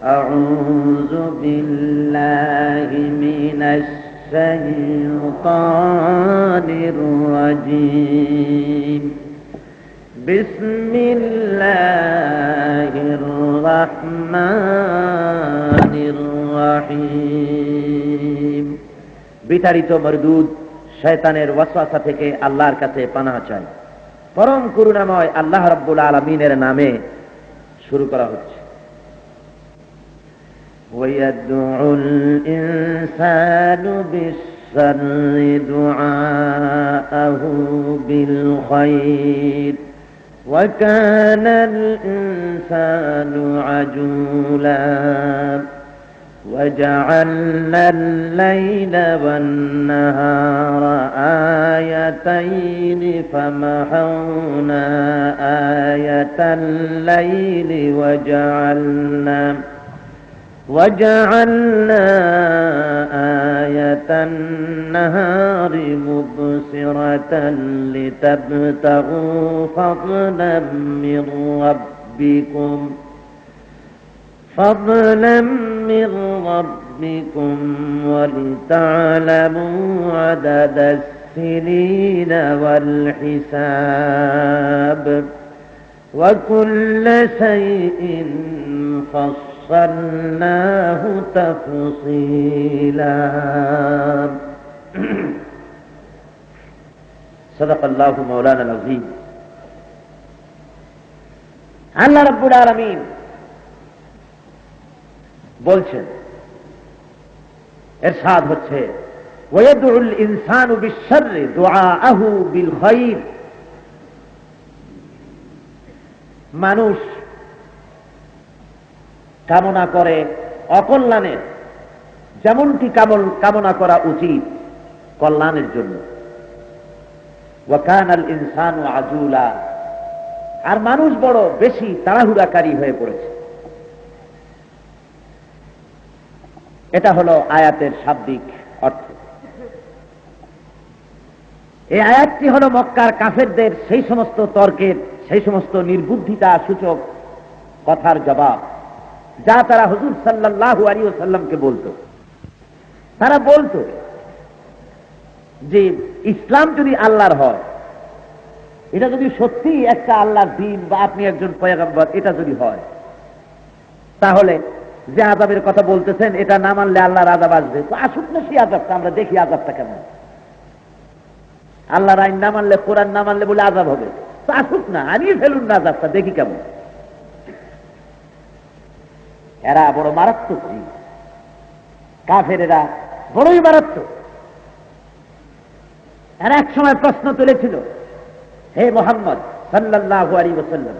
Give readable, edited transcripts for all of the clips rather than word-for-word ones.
أعوذ بالله من الشيطان الرجيم بسم الله الرحمن الرحيم বিতাড়িত মরদুদ শয়তানের ওয়াসওয়াসা থেকে আল্লাহর কাছে পানাহ চাই। পরম করুণাময় আল্লাহ রাব্বুল আলামিনের নামে শুরু করা হচ্ছে। ويدعو الإنسان بالشر دعاءه بالخير وكان الإنسان عجولا وجعلنا الليل والنهار آيتين فمحونا آية الليل وجعلنا آية النهار مبصرة لتبتغوا فضلا من ربكم ولتعلموا عدد السنين والحساب وكل شيء فصلناه تفصيلا صدق الله مولانا العظيم। আল্লাহ রাব্বুল আলামিন বলছেন, ইরশাদ হচ্ছে ওয়ায়াদউল ইনসানু বিশ-শাররি দুআআহু বিল খায়র। মানুষ কামনা করে অকল্যাণের, যেমনটি কামনা করা উচিত কল্যাণের জন্য। ওয়া কানাল ইনসানু আজুলা, আর মানুষ বড় বেশি তাড়াহুড়াকারী হয়ে পড়েছে। এটা হলো আয়াতের শাব্দিক অর্থ। এই আয়াতটি হলো মক্কার কাফেরদের সেই সমস্ত তর্কের, সেই সমস্ত নির্বুদ্ধিতা সূচক কথার জবাব যা তারা হুজুর সাল্লাল্লাহু আলাইহি ওয়াসাল্লামকে বলতো। তারা বলতো যে ইসলাম যদি আল্লাহর হয়, এটা যদি সত্যি একটা আল্লাহর দ্বীন বা আপনি একজন পয়গম্বর, এটা যদি হয়, তাহলে যে আযাবের কথা বলতেছেন এটা না মানলে আল্লাহর আযাব আসবে। তো আসুক না সেই আযাবটা, আমরা দেখি আযাবটা কেমন। আল্লাহর আইন না মানলে, কোরআন না মানলে বলে আযাব হবে, তো আসুক না, আনিয়ে ফেলুন না আযাবটা, দেখি কেমন। এরা বড় মারাত্মক জীব, কাফেরেরা বড়ই মারাত্মক। এরা এক সময় প্রশ্ন তুলেছিল, হে মুহাম্মদ সাল্লাল্লাহু আলাইহি ওয়াসাল্লাম,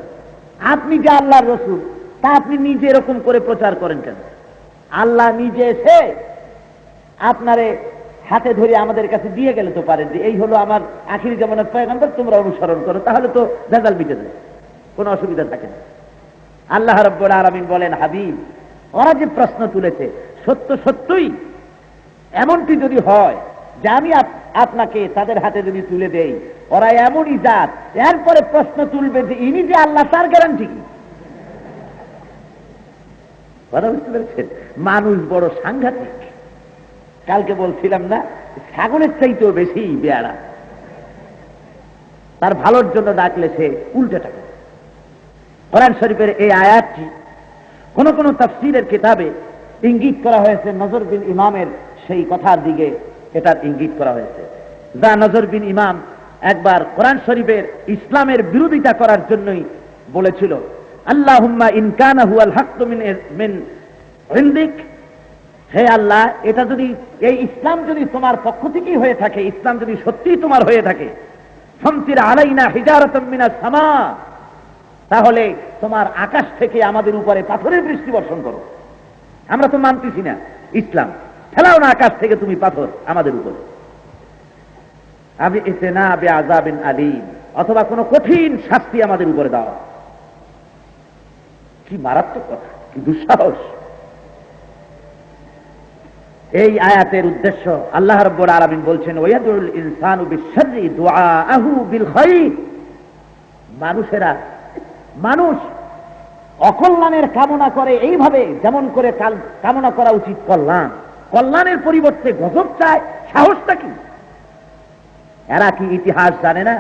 আপনি যে আল্লাহর রাসূল, তা আপনি নিজে এরকম করে প্রচার করেন কেন? আল্লাহ নিজে এসে আপনারে হাতে ধরে আমাদের কাছে দিয়ে গেলে তো পারেন যে এই হলো আমার আখিরি জামানার পয়গম্বর, তোমরা অনুসরণ করো, তাহলে তো ভেজাল মিটে যায়, কোনো অসুবিধা থাকে না। আল্লাহ রাব্বুল আলামিন বলেন, হাবিব, ওরা যে প্রশ্ন তুলেছে সত্য সত্যই এমনটি যদি হয় যে আমি আপনাকে তাদের হাতে যদি তুলে দেই, ওরা এমনই জাত, এরপরে প্রশ্ন তুলবে যে ইনি যে আল্লাহ, তার গ্যারান্টি কি? কথা বুঝতে পেরেছেন? মানুষ বড় সাংঘাতিক। কালকে বলছিলাম না, ছাগলের চাইতেও বেশি বেয়ারা। তার ভালোর জন্য ডাকলে সে উল্টেটা করে। কোরআন শরীফের এই আয়াতটি কোন কোন তাফসীরের কিতাবে ইঙ্গিত করা হয়েছে নজর বিন ইমামের সেই কথার দিকে, এটার ইঙ্গিত করা হয়েছে। যা নজর বিন ইমাম একবার কোরআন শরীফের ইসলামের বিরোধিতা করার জন্যই বলেছিল, আল্লাহুম্মা ইন কানা হুয়াল হাক্কু মিন ইনদিক, হে আল্লাহ, এটা যদি, এই ইসলাম যদি তোমার পক্ষ থেকেই হয়ে থাকে, ইসলাম যদি সত্যিই তোমার হয়ে থাকে, ফামতির আলাইনা হিজারাতাম মিনাস সামা, তাহলে তোমার আকাশ থেকে আমাদের উপরে পাথরের বৃষ্টি বর্ষণ করো। আমরা তো মানতেছি না ইসলাম, ফেলাও না আকাশ থেকে তুমি পাথর আমাদের উপরে। আমি ইতনা বিআযাবিন আলীম, অথবা কোনো কঠিন শাস্তি আমাদের উপরে দাও। কি মারাত্মক কথা, কি দুঃসাহস! এই আয়াতের উদ্দেশ্য আল্লাহ রাব্বুল আলামিন বলছেন, ওয়ায়াদুল ইনসানু বিশ-শাররি দুআআহু বিল খায়র। মানুষ অকল্যাণের কামনা করে এইভাবে, যেমন করে কামনা করা উচিত কল্যাণ, কল্যাণের পরিবর্তে গজব চায়, সাহসটা কি? এরা কি ইতিহাস জানে না?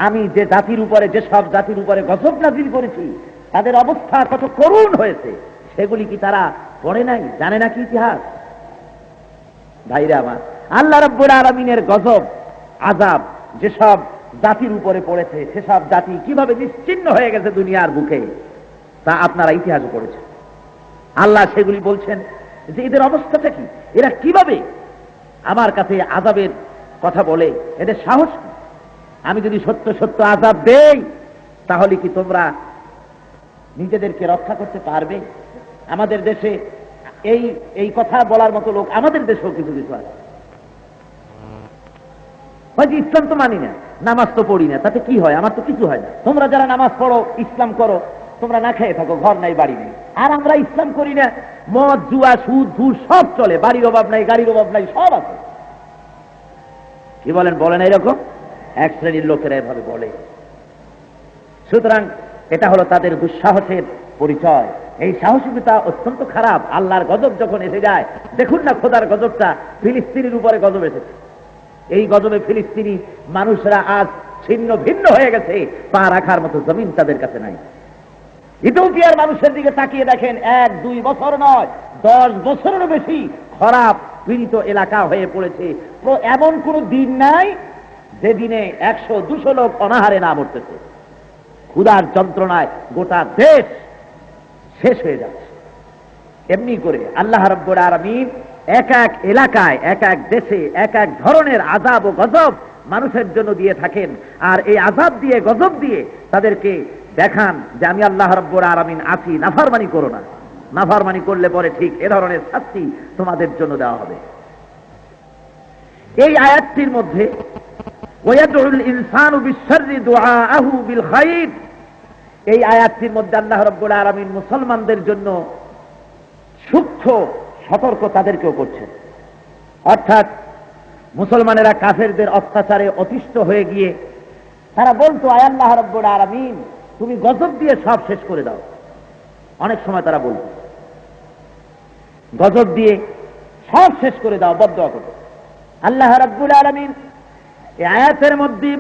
আমি যে জাতির উপরে, যে সব জাতির উপরে গজব নাজিল করেছি তাদের অবস্থা কত করুণ হয়েছে, সেগুলি কি তারা পড়ে নাই? জানে নাকি ইতিহাস? ভাইরা আমার, আল্লাহ রাব্বুল আলামিনের গজব আযাব যেসব জাতির উপরে পড়েছে, সেসব জাতি কিভাবে নিশ্চিহ্ন হয়ে গেছে দুনিয়ার বুকে, তা আপনারা ইতিহাসে পড়েছেন। আল্লাহ সেগুলি বলছেন যে এদের অবস্থাটা কি, এরা কিভাবে আমার কাছে আযাবের কথা বলে, এদের সাহস কি? আমি যদি সত্য সত্য আযাব দেই তাহলে কি তোমরা নিজেদেরকে রক্ষা করতে পারবে? আমাদের দেশে এই কথা বলার মতো লোক আমাদের দেশেও কিছু কিছু আছে। হয়তো ইসলাম তো মানি না, নামাজ তো পড়ি না, তাতে কি হয়? আমার তো কিছু হয় না। তোমরা যারা নামাজ পড়ো, ইসলাম করো, তোমরা না খেয়ে থাকো, ঘর নাই বাড়ি নেই। আর আমরা ইসলাম করি না, মদ জুয়া সুদ ঘুষ সব চলে, বাড়ির অভাব নাই, গাড়ির অভাব নাই, সব আছে। কি বলেন? বলেন এরকম এক শ্রেণীর লোকেরা এভাবে বলে। সুতরাং এটা হলো তাদের দুঃসাহসের পরিচয়। এই সাহসিকতা অত্যন্ত খারাপ। আল্লাহর গজব যখন এসে যায়, দেখুন না খোদার গজবটা ফিলিস্তিনের উপরে গজব এসেছে। এই গজবে ফিলিস্তিনি মানুষরা আজ ছিন্ন ভিন্ন হয়ে গেছে, পা রাখার মতো জমিন তাদের কাছে নাই। ইথিওপিয়ার মানুষের দিকে তাকিয়ে দেখেন, 1-2 বছর নয়, 10 বছরেরও বেশি খারাপ পীড়িত এলাকা হয়ে পড়েছে। এমন কোন দিন নাই যে দিনে 100-200 লোক অনাহারে না মরতেছে। ক্ষুধার যন্ত্রণায় গোটা দেশ শেষ হয়ে যাচ্ছে। এমনি করে আল্লাহ রাব্বুল আলামিন এক এক এলাকায়, এক এক দেশে এক এক ধরনের আযাব ও গজব মানুষের জন্য দিয়ে থাকেন। আর এই আযাব দিয়ে, গজব দিয়ে তাদেরকে দেখান যে আমি আল্লাহ রাব্বুল আলামিন আছি, নাফরমানি করো না। নাফরমানি করলে পরে ঠিক এ ধরনের শাস্তি তোমাদের জন্য দেওয়া হবে। এই আয়াতটির মধ্যে ওয়ায়াদউল ইনসানু বিশ-শাররি দুআআহু বিল খায়র, এই আয়াতটির মধ্যে আল্লাহ রাব্বুল আলামিন মুসলমানদের জন্য সূক্ষ্ম সতর্ক তাদেরকেও করছেন। অর্থাৎ মুসলমানেরা কাফেরদের অত্যাচারে অতিষ্ঠ হয়ে গিয়ে তারা বলতো, আয় আল্লাহ রাব্বুল আলামিন, তুমি গজব দিয়ে সব শেষ করে দাও। অনেক সময় তারা বলতো গজব দিয়ে সব শেষ করে দাও, বদদুয়া করো। আল্লাহ রাব্বুল আলামিন এই আয়াতের মধ্যে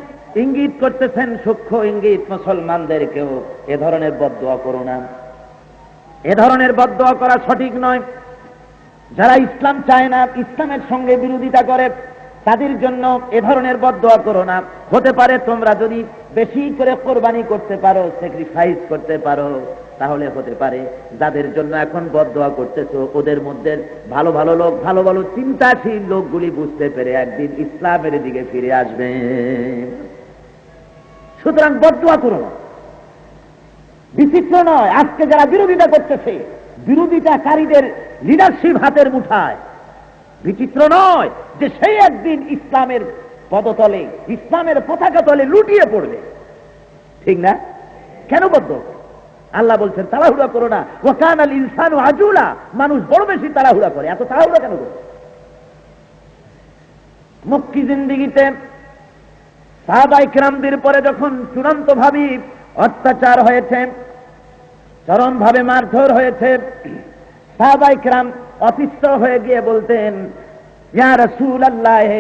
ইঙ্গিত করতেছেন, সূক্ষ্ম ইঙ্গিত, মুসলমানদেরকেও এ ধরনের বদদুয়া করো না। এ ধরনের বদদুয়া করা সঠিক নয়। যারা ইসলাম চায় না, ইসলামের সঙ্গে বিরোধিতা করে, তাদের জন্য এ ধরনের বদদুয়া করো না। হতে পারে তোমরা যদি বেশি করে কোরবানি করতে পারো, স্যাক্রিফাইস করতে পারো, তাহলে হতে পারে যাদের জন্য এখন বদদুয়া করতেছো ওদের মধ্যে ভালো ভালো লোক, ভালো ভালো চিন্তাশীল লোকগুলি বুঝতে পেরে একদিন ইসলামের দিকে ফিরে আসবে। সুতরাং বদদুয়া করো না। বিচিত্র নয়, আজকে যারা বিরোধিতা করতেছে, বিরোধিতাকারীদের লিডারশিপ হাতের মুঠায়। বিচিত্র নয় যে সেই একদিন ইসলামের পদতলে, ইসলামের পতাকা তলে লুটিয়ে পড়বে। ঠিক না? কেন বদদুয়া? আল্লাহ বলছেন তাড়াহুড়া করো না। ওয়া কানাল ইনসানু আজুলা, মানুষ বড় বেশি তাড়াহুড়া করে। এত তাড়াহুড়া কেন করে? মক্কি জিন্দেগিতে সাহাবায়ে কেরামদের পরে যখন চূড়ান্ত ভাবে অত্যাচার হয়েছে, চরম ভাবে মারধর হয়েছে, সাহাবায়ে কেরাম অতিষ্ঠ হয়ে গিয়ে বলতেন, ইয়া রাসূলুল্লাহ,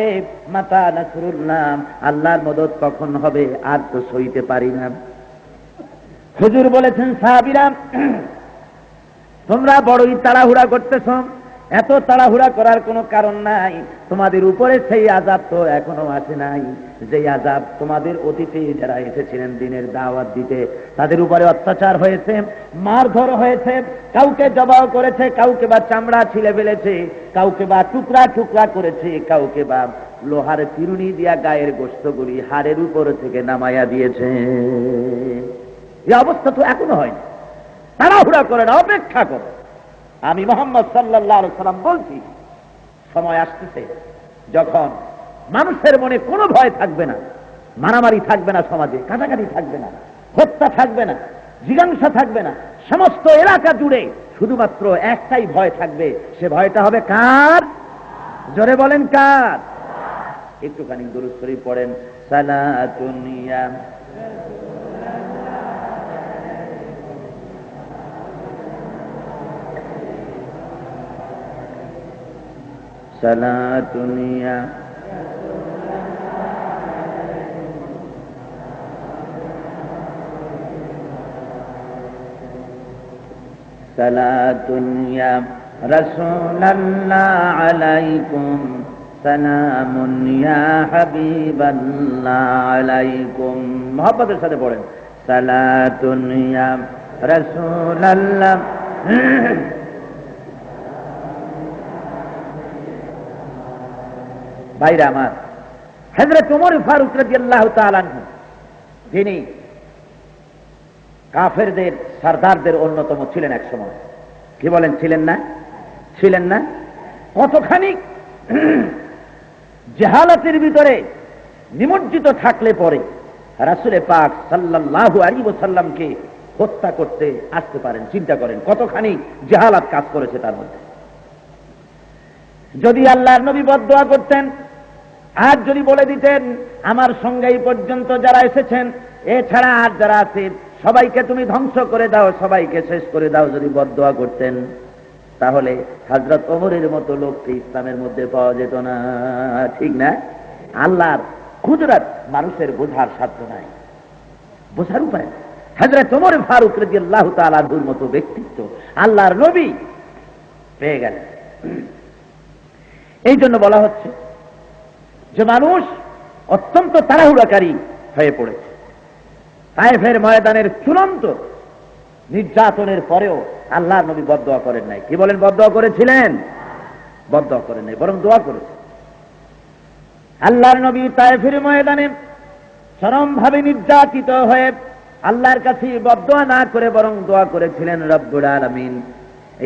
মাতা নাসরুল্লাহ, আল্লাহর মদদ কখন হবে? আর তো সইতে পারি না। হুজুর বলেছেন, সাহাবীরা, তোমরা বড়ই তাড়াহুড়া করতেছ। এত তাড়াহুড়া করার কোনো কারণ নাই। তোমাদের উপরে সেই আযাব তো এখনো আসে নাই, যে আযাব তোমাদের অতীতে যারা এসেছিলেন দিনের দাওয়াত দিতে, তাদের উপরে অত্যাচার হয়েছে, মারধর হয়েছে, কাউকে জবাহ করেছে, কাউকে বা চামড়া ছিলে ফেলেছে, কাউকে বা টুকরা টুকরা করেছে, কাউকে বা লোহার চিরুনি দিয়া গায়ের গোশতগুলি হাড়ের উপর থেকে নামাইয়া দিয়েছে। এই অবস্থা তো এখনো হয়নি। তাড়াহুড়া করে না, অপেক্ষা করো। আমি মুহাম্মদ সাল্লাল্লাহু আলাইহি সাল্লাম বলছি, সময় আসতেছে যখন মানুষের মনে কোনো ভয় থাকবে না, মারামারি থাকবে না, সমাজে কাটাকাটি থাকবে না, হত্যা থাকবে না, জিজ্ঞাসা থাকবে না। সমস্ত এলাকা জুড়ে শুধুমাত্র একটাই ভয় থাকবে। সে ভয়টা হবে কার? জোরে বলেন কার? একটুখানি দুরূদ শরীফ পড়েন। সালাতুন ইয়া সালাতুন ইয়া সালাতুন ইয়া রাসূলাল্লাহ আলাইকুম সালামুন ইয়া হাবিবাল্লাহ আলাইকুম। মহব্বতের সাথে পড়েন, সালাতুন ইয়া রাসূলাল্লাহ। ভাইরা আমার, হযরত ওমর ফারুক রাদিয়াল্লাহু তাআলা আনহু, যিনি কাফেরদের সরদারদের অন্যতম ছিলেন এক সময়, কি বলেন, ছিলেন না? ছিলেন না? কতখানি জাহালাতের ভিতরে নিমজ্জিত থাকলে পরে রাসূল পাক সাল্লাল্লাহু আলাইহি ওয়াসাল্লামকে হত্যা করতে আসতে পারেন। চিন্তা করেন কতখানি জাহালাত কাজ করেছে তার মধ্যে। যদি আল্লাহর নবী বদদুয়া করতেন, আর যদি বলে দিতেন আমার সঙ্গে এই পর্যন্ত যারা এসেছেন এছাড়া আর যারা আছে সবাইকে তুমি ধ্বংস করে দাও, সবাইকে শেষ করে দাও, যদি বদদুয়া করতেন, তাহলে হযরত ওমরের মতো লোককে ইসলামের মধ্যে পাওয়া যেত না। ঠিক না? আল্লাহর কুদরত মানুষের বোঝার সাধ্য নাই, বোঝার উপায়। হযরত ওমর ফারুক রাদিয়াল্লাহু তাআলা আনহুর মতো ব্যক্তিত্ব আল্লাহর নবী পেয়ে গেলেন। এই জন্য বলা হচ্ছে যে মানুষ অত্যন্ত তাড়াহুড়াকারী হয়ে পড়েছে। তায়েফের ময়দানের চূড়ান্ত নির্যাতনের পরেও আল্লাহর নবী বদদুয়া করেন নাই। কি বলেন, বদদুয়া করেছিলেন? বদদুয়া করেন নাই, বরং দোয়া করেছেন। আল্লাহর নবী তায়েফের ময়দানে চরমভাবে নির্যাতিত হয়ে আল্লাহর কাছে বদদুয়া না করে বরং দোয়া করেছিলেন, রব্বুল আলামিন,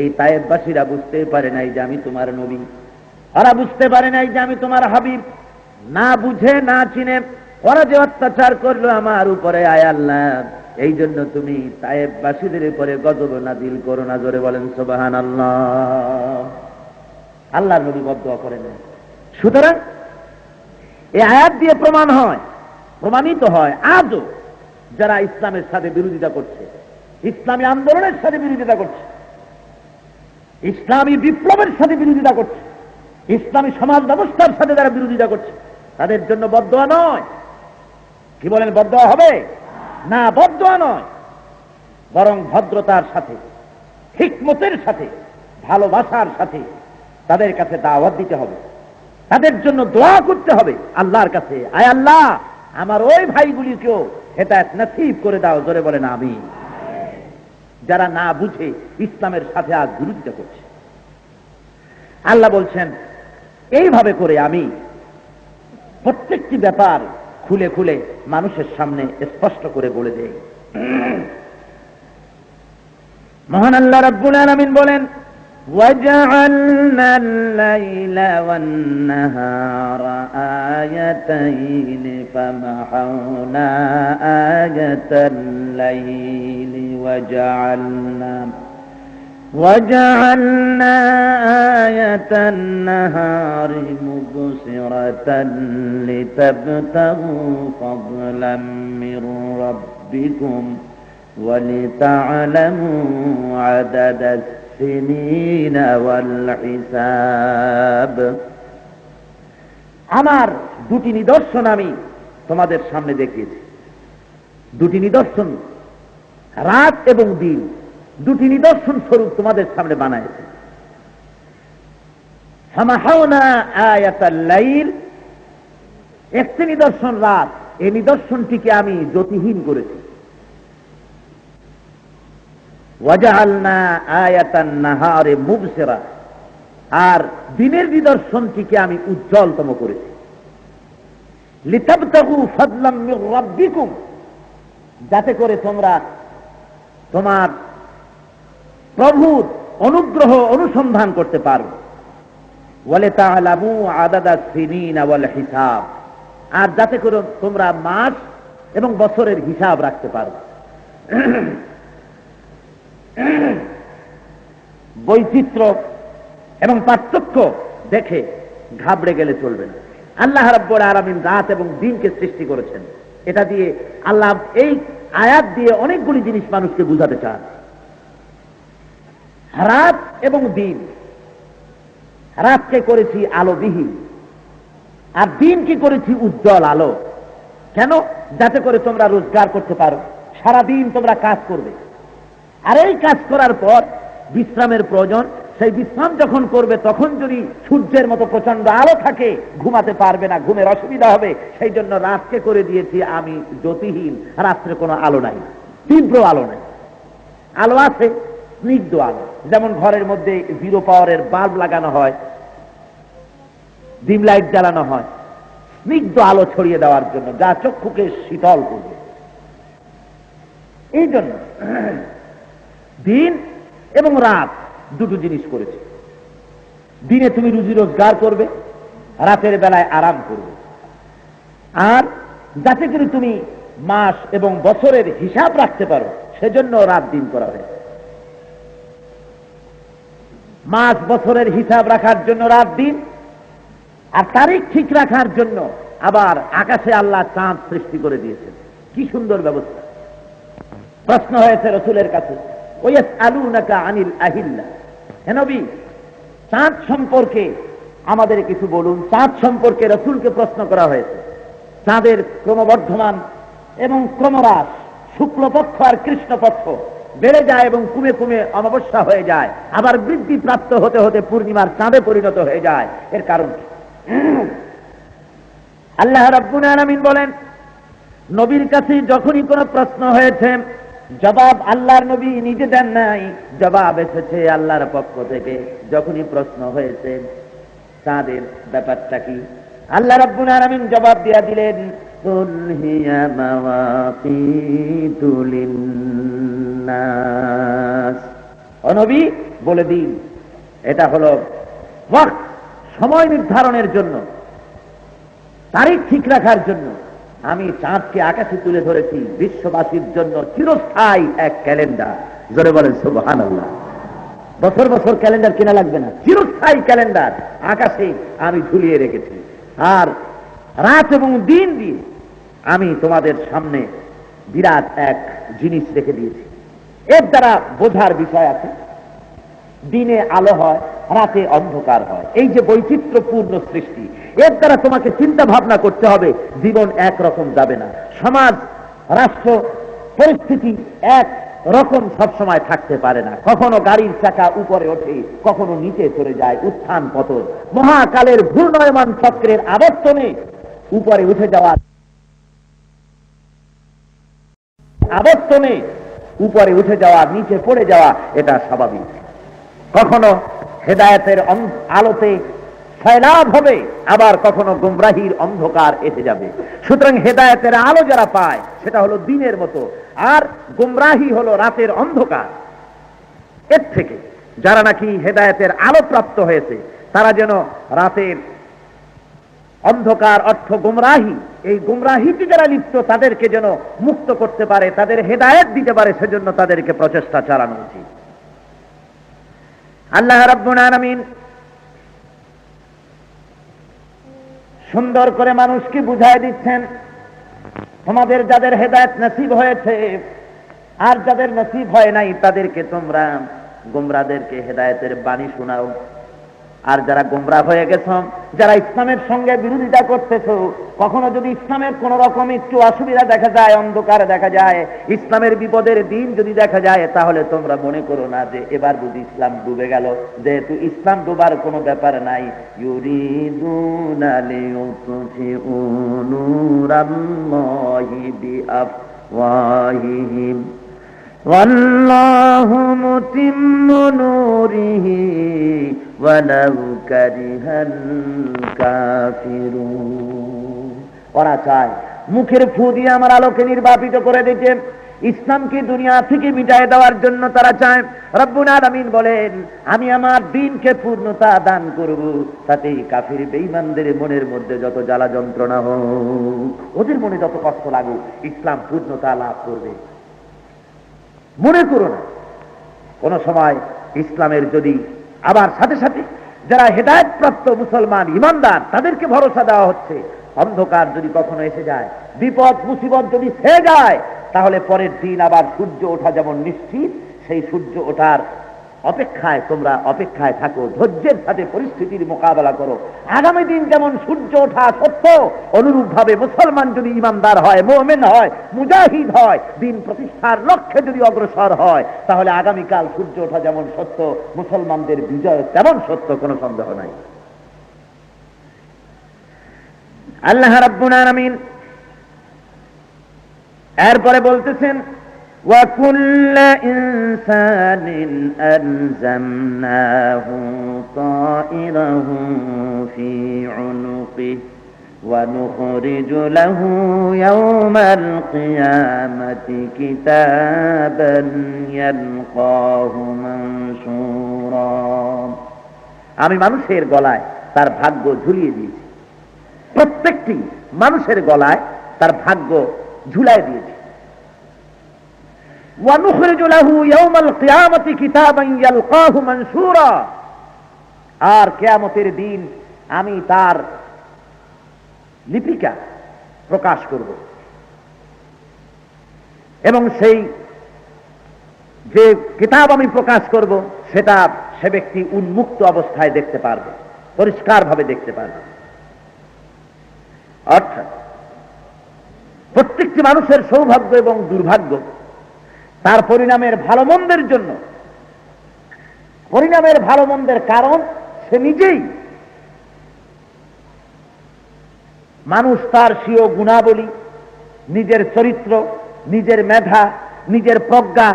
এই তায়েফবাসীরা বুঝতে পারে নাই যে আমি তোমার নবী, ওরা বুঝতে পারে নাই যে আমি তোমার হাবিব, না বুঝে না চিনে ওরা যে অত্যাচার করলো আমার উপরে, আয় আল্লাহ, এই জন্য তুমি তায়েফবাসীদের উপরে গজব নাযিল করো না। জোরে বলেন সুবহানাল্লাহ। আল্লাহর নবী বদদুয়া করেন না। সুতরাং এই আয়াত দিয়ে প্রমাণিত হয় আজও যারা ইসলামের সাথে বিরোধিতা করছে, ইসলামী আন্দোলনের সাথে বিরোধিতা করছে, ইসলামী বিপ্লবের সাথে বিরোধিতা করছে, ইসলামী সমাজ ব্যবস্থার সাথে যারা বিরোধিতা করছে, তাদের জন্য বদদুয়া নয়। কি বলেন, বদদুয়া হবে না? বদদুয়া নয়, বরং ভদ্রতার সাথে, হিকমতের সাথে, ভালোবাসার সাথে তাদের কাছে দাওয়াত দিতে হবে, তাদের জন্য দোয়া করতে হবে আল্লাহর কাছে, আয় আল্লাহ, আমার ওই ভাইগুলিকেও হেদায়েত নসিব করে দাও। জোরে বলেন আমিন। যারা না বুঝে ইসলামের সাথে আজ বিরোধিতা করছে, আল্লাহ বলছেন এইভাবে করে আমি প্রত্যেকটি ব্যাপার খুলে খুলে মানুষের সামনে স্পষ্ট করে বলে দেই। মহান আল্লাহ রাব্বুল আলামিন বলেন, وَجَعَلْنَا اللَّيْلَ وَالنَّهَارَ آيَتَيْنِ فَمَحَوْنَا آيَةَ اللَّيْلِ وَجَعَلْنَا آيَةَ النَّهَارِ مُبْصِرَةً لِتَبْتَغُوا فَضْلًا مِّن رَّبِّكُمْ وَلِتَعْلَمُوا عَدَدَ السِّنِينَ وَالْحِسَابَ। আমার দুটি নিদর্শন আমি তোমাদের সামনে দেখিয়েছি। দুটি নিদর্শন, রাত এবং দিন, দুটি নিদর্শন স্বরূপ তোমাদের সামনে বানাইছে। ফামাহাওনা আয়াতাল লাইল, একটি নিদর্শন রাত, এই নিদর্শনটিকে আমি জ্যোতিহীন করেছি। ওয়াজআলনা আয়াতান নাহারে মুবসিরা, আর দিনের নিদর্শনটিকে আমি উজ্জ্বলতম করেছি। লিতাবতাগু ফাদলাম মির রাব্বিকুম, যাতে করে তোমরা তোমার প্রভুর অনুগ্রহ অনুসন্ধান করতে পারো। ওয়ালিতা'লামু আদাদাস সিনিনা ওয়াল হিসাব, আর যাতে করে তোমরা মাস এবং বছরের হিসাব রাখতে পারো। বৈচিত্র্য এবং পার্থক্য দেখে ঘাবড়ে গেলে চলবে না। আল্লাহ রাব্বুল আলামিন রাত এবং দিনকে সৃষ্টি করেছেন। এটা দিয়ে আল্লাহ এই আয়াত দিয়ে অনেকগুলি জিনিস মানুষকে বুঝাতে চান। রাত এবং দিন, রাতকে করেছি আলোবিহীন, আর দিনকে করেছি উজ্জ্বল আলো। কেন? যাতে করে তোমরা রোজগার করতে পারো, সারাদিন তোমরা কাজ করবে, আর এই কাজ করার পর বিশ্রামের প্রয়োজন। সেই বিশ্রাম যখন করবে তখন যদি সূর্যের মতো প্রচন্ড আলো থাকে, ঘুমাতে পারবে না, ঘুমের অসুবিধা হবে। সেই জন্য রাতকে করে দিয়েছি আমি জ্যোতিহীন, রাত্রে কোনো আলো নাই, তীব্র আলো নাই। আলো আছে, স্নিগ্ধ আলো, যেমন ঘরের মধ্যে 0 পাওয়ারের বাল্ব লাগানো হয়, ডিম লাইট জ্বালানো হয় স্নিগ্ধ আলো ছড়িয়ে দেওয়ার জন্য, যা চক্ষুকে শীতল করবে। এই জন্য দিন এবং রাত দুটো জিনিস করেছে। দিনে তুমি রুজি রোজগার করবে, রাতের বেলায় আরাম করবে। আর যাতে করে তুমি মাস এবং বছরের হিসাব রাখতে পারো, সেজন্য রাত দিন করা হয়েছে। মাস বছরের হিসাব রাখার জন্য রাত দিন, আর তারিখ ঠিক রাখার জন্য আবার আকাশে আল্লাহ চাঁদ সৃষ্টি করে দিয়েছেন। কি সুন্দর ব্যবস্থা! প্রশ্ন হয়েছে রসুলের কাছে, ওয়াসআলুনাকা আনিল আহিল্লা, হে নবী, চাঁদ সম্পর্কে আমাদের কিছু বলুন। চাঁদ সম্পর্কে রসুলকে প্রশ্ন করা হয়েছে। চাঁদের ক্রমবর্ধমান এবং ক্রমহ্রাস, শুক্লপক্ষ আর কৃষ্ণপক্ষ বেড়ে যায় এবং কুমে কুমে অমাবস্যা হয়ে যায়, আবার বৃদ্ধি প্রাপ্ত হতে হতে পূর্ণিমার চাঁদে পরিণত হয়ে যায়। এর কারণ কি? আল্লাহ রাব্বুল আলামিন বলেন, নবীর কাছে যখনই কোনো প্রশ্ন হয়েছে, জবাব আল্লাহর নবী নিজে দেন নাই, জবাব এসেছে আল্লাহর পক্ষ থেকে। যখনই প্রশ্ন হয়েছে চাঁদের ব্যাপারটা কি, আল্লাহ রাব্বুল আলামিন জবাব দিয়া দিলেন, কুল হিয়া মাওয়াকিতু লিন্নাস, ও নবী বলে দিন, এটা হলো ওয়াক্ত, সময় নির্ধারণের জন্য, তারিখ ঠিক রাখার জন্য আমি চাঁদকে আকাশে তুলে ধরেছি, বিশ্ববাসীর জন্য চিরস্থায়ী এক ক্যালেন্ডার। জোরে বলেন সুবহানাল্লাহ। বছর বছর ক্যালেন্ডার কেনা লাগবে না, চিরস্থায়ী ক্যালেন্ডার আকাশে আমি ঝুলিয়ে রেখেছি। আর রাত এবং দিন দিয়ে আমি তোমাদের সামনে বিরাট এক জিনিস রেখে দিয়েছি। এর দ্বারা বোঝার বিষয় আছে, দিনে আলো হয়, রাতে অন্ধকার হয়। এই যে বৈচিত্র্যপূর্ণ সৃষ্টি, এর দ্বারা তোমাকে চিন্তা ভাবনা করতে হবে। জীবন একরকম যাবে না, সমাজ রাষ্ট্র পরিস্থিতি এক রকম সবসময় থাকতে পারে না। কখনো গাড়ির চাকা উপরে ওঠে, কখনো নিচে চলে যায়, উত্থান পতন। মহাকালের ঘূর্ণয়মান চক্রের আবর্তনে উপরে উঠে যাওয়া, উপরে উঠে যাওয়া, নিচে পড়ে যাওয়া, এটা স্বাভাবিক। কখনো হেদায়েতের আলোতে সয়লাভ হবে, আবার কখনো গুমরাহির অন্ধকার এসে যাবে। সুতরাং হেদায়েতের আলো যারা পায় সেটা হলো দিনের মতো, আর গুমরাহি হলো রাতের অন্ধকার। এর থেকে যারা নাকি হেদায়েতের আলো প্রাপ্ত হয়েছে, তারা যেন রাতের অন্ধকার অর্থ গুমরাহি, এই গুমরাহিতে যারা লিপ্ত তাদেরকে যেন মুক্ত করতে পারে, তাদের হেদায়েত দিতে পারে, সেজন্য তাদেরকে প্রচেষ্টা চালানো উচিত। আল্লাহ রাব্বুল আলামিন সুন্দর করে মানুষকে বুঝায় দিচ্ছেন, তোমাদের যাদের হেদায়েত নসিব হয়েছে আর যাদের নসিব হয় নাই, তাদেরকে তোমরা গুমরাদেরকে হেদায়েতের বাণী শোনাও। আর যারা গুমরাহ হয়ে গেছো, যারা ইসলামের সঙ্গে বিরোধিতা করতেছো, কখনো যদি ইসলামের কোন রকম একটু অসুবিধা দেখা যায়, অন্ধকার দেখা যায়, ইসলামের বিপদের দিন যদি দেখা যায়, তাহলে তোমরা মনে করো না যে এবার বুঝি ইসলাম ডুবে গেল। যেহেতু ইসলাম ডুবার কোনো ব্যাপার নাই। ইউরিদুনা লিইউতফিউ নূরাল্লাহি বিআফওয়াহিহিম ওয়াল্লাহু মুতিম্মু নূরিহি ওয়ালাউ কারিহাল কাফিরুন। ওরা চায় মুখের ফু দিয়ে আমার আলোকে নির্বাপিত করে দিতে, ইসলামকে দুনিয়া থেকে মিটায় দেওয়ার জন্য তারা চায়। রব্বুল আলামিন বলেন, আমি আমার দ্বীনকে পূর্ণতা দান করব, তাতে কাফির বেঈমানদের মনের মধ্যে যত জ্বালা যন্ত্রণা হোক, ওদের মনে যত কষ্ট লাগুক, ইসলাম পূর্ণতা লাভ করবে। মনে করো না কোন সময় ইসলামের যদি আবার সাথে সাথে যারা হেদায়েত প্রাপ্ত মুসলমান ইমানদার তাদেরকে ভরসা দেওয়া হচ্ছে, অন্ধকার যদি কখনো এসে যায়, বিপদ মুসিবত যদি ছেয়ে যায়, তাহলে পরের দিন আবার সূর্য ওঠা যেমন নিশ্চিত, সেই সূর্য ওঠার অপেক্ষায় তোমরা অপেক্ষায় থাকো, ধৈর্যের সাথে পরিস্থিতির মোকাবেলা করো। আগামী দিন যেমন সূর্য ওঠা সত্য, অনুরূপ ভাবে মুসলমান যদি ইমানদার হয়, মুমিন হয়, মুজাহিদ হয়, দিন প্রতিষ্ঠার লক্ষ্যে যদি অগ্রসর হয়, তাহলে আগামীকাল সূর্য ওঠা যেমন সত্য, মুসলমানদের বিজয় তেমন সত্য, কোনো সন্দেহ নাই। আল্লাহ রাব্বুল আলামিন এরপরে বলতেছেন, وَكُلَّ إِنسَانٍ أَلْزَمْنَاهُ طَائِرَهُ فِي عُنُقِهِ وَنُخْرِجُ لَهُ يَوْمَ الْقِيَامَةِ كِتَابًا يَلْقَاهُ مَنشُورًا। আমি মানুষের গলায় তার ভাগ্য ঝুলিয়ে দিয়েছি, প্রত্যেকটি মানুষের গলায় তার ভাগ্য ঝুলায় দিয়েছি। وَنُخْرِجُ لَهُ يَوْمَ الْقِيَامَةِ كِتَابًا يَلْقَاهُ مَنشُورًا। আর কিয়ামতের দিন আমি তার লিপিকা প্রকাশ করব, এবং সেই যে কিতাব আমি প্রকাশ করব সেটা সে ব্যক্তি উন্মুক্ত অবস্থায় দেখতে পারবে, পরিষ্কারভাবে দেখতে পারবে। অর্থাৎ প্রত্যেকটি মানুষের সৌভাগ্য এবং দুর্ভাগ্য তার পরিণামের ভালো মন্দের জন্য, পরিণামের ভালো মন্দের কারণ সে নিজেই। মানুষ তার স্বীয় গুণাবলী, নিজের চরিত্র, নিজের মেধা, নিজের প্রজ্ঞা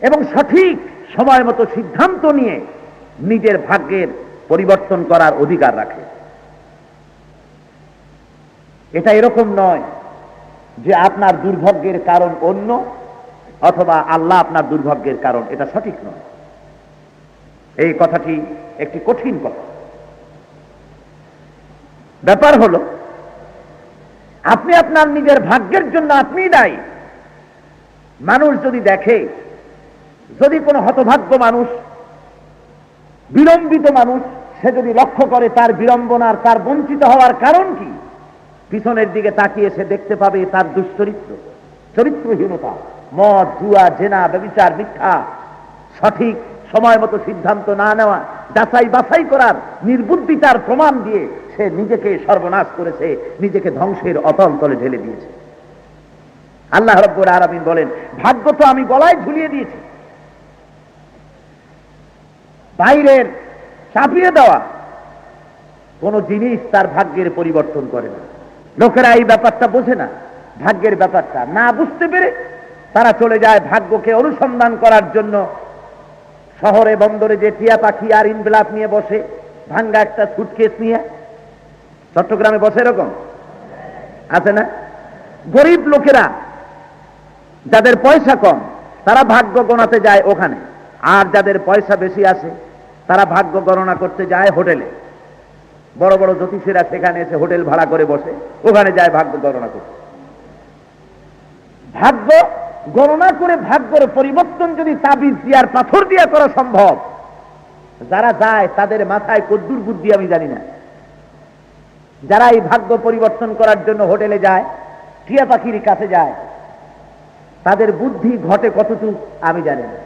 এবং সঠিক সময় মতো সিদ্ধান্ত নিয়ে নিজের ভাগ্যের পরিবর্তন করার অধিকার রাখে। এটা এরকম নয় যে আপনার দুর্ভাগ্যের কারণ অন্য, অথবা আল্লাহ আপনার দুর্ভাগ্যের কারণ, এটা সঠিক নয়। এই কথাটি একটি কঠিন কথা। ব্যাপার হলো, আপনি আপনার নিজের ভাগ্যের জন্য আপনি দায়ী। মানুষ যদি দেখে, যদি কোনো হতভাগ্য মানুষ, বিলম্বিত মানুষ, সে যদি লক্ষ্য করে তার বিড়ম্বনার, তার বঞ্চিত হওয়ার কারণ কি, পিছনের দিকে তাকিয়ে সে দেখতে পাবে তার দুশ্চরিত্র, চরিত্রহীনতা, মদ, জুয়া, জেনা, ব্যভিচার, মিথ্যা, সঠিক সময় মতো সিদ্ধান্ত না নেওয়া, যাচাই বাছাই করার নির্বুদ্ধিতার প্রমাণ দিয়ে সে নিজেকে সর্বনাশ করেছে, নিজেকে ধ্বংসের অতল তলে ঢেলে দিয়েছে। আল্লাহ রাব্বুল আলামিন বলেন, ভাগ্য তো আমি গলায় ঝুলিয়ে দিয়েছি। বাইরের চাপিয়ে দেওয়া কোন জিনিস তার ভাগ্যের পরিবর্তন করে না। লোকেরা এই ব্যাপারটা বোঝে না, ভাগ্যের ব্যাপারটা না বুঝতে পেরে তারা চলে যায় ভাগ্যকে অনুসন্ধান করার জন্য শহরে বন্দরে যে টিয়া পাখি আর ইনভেলাপ নিয়ে বসে, ভাঙ্গা একটা সুটকেস নিয়ে। চট্টগ্রামে বসে এরকম আছে না? গরিব লোকেরা, যাদের পয়সা কম, তারা ভাগ্য গণাতে যায় ওখানে, আর যাদের পয়সা বেশি আছে তারা ভাগ্য গণনা করতে যায় হোটেলে। বড় বড় জ্যোতিষীরা সেখানে এসে হোটেল ভাড়া করে বসে, ওখানে যায় ভাগ্য গণনা করতে। ভাগ্য গণনা করে ভাগ্যের পরিবর্তন যদি তাবিজ দিয়ার পাথর দিয়া করা সম্ভব, যারা যায় তাদের মাথায় কদ্দুর বুদ্ধি আমি জানি না। যারা এই ভাগ্য পরিবর্তন করার জন্য হোটেলে যায়, টিয়া পাখির কাছে যায়, তাদের বুদ্ধি ঘটে কতটুকু আমি জানি না।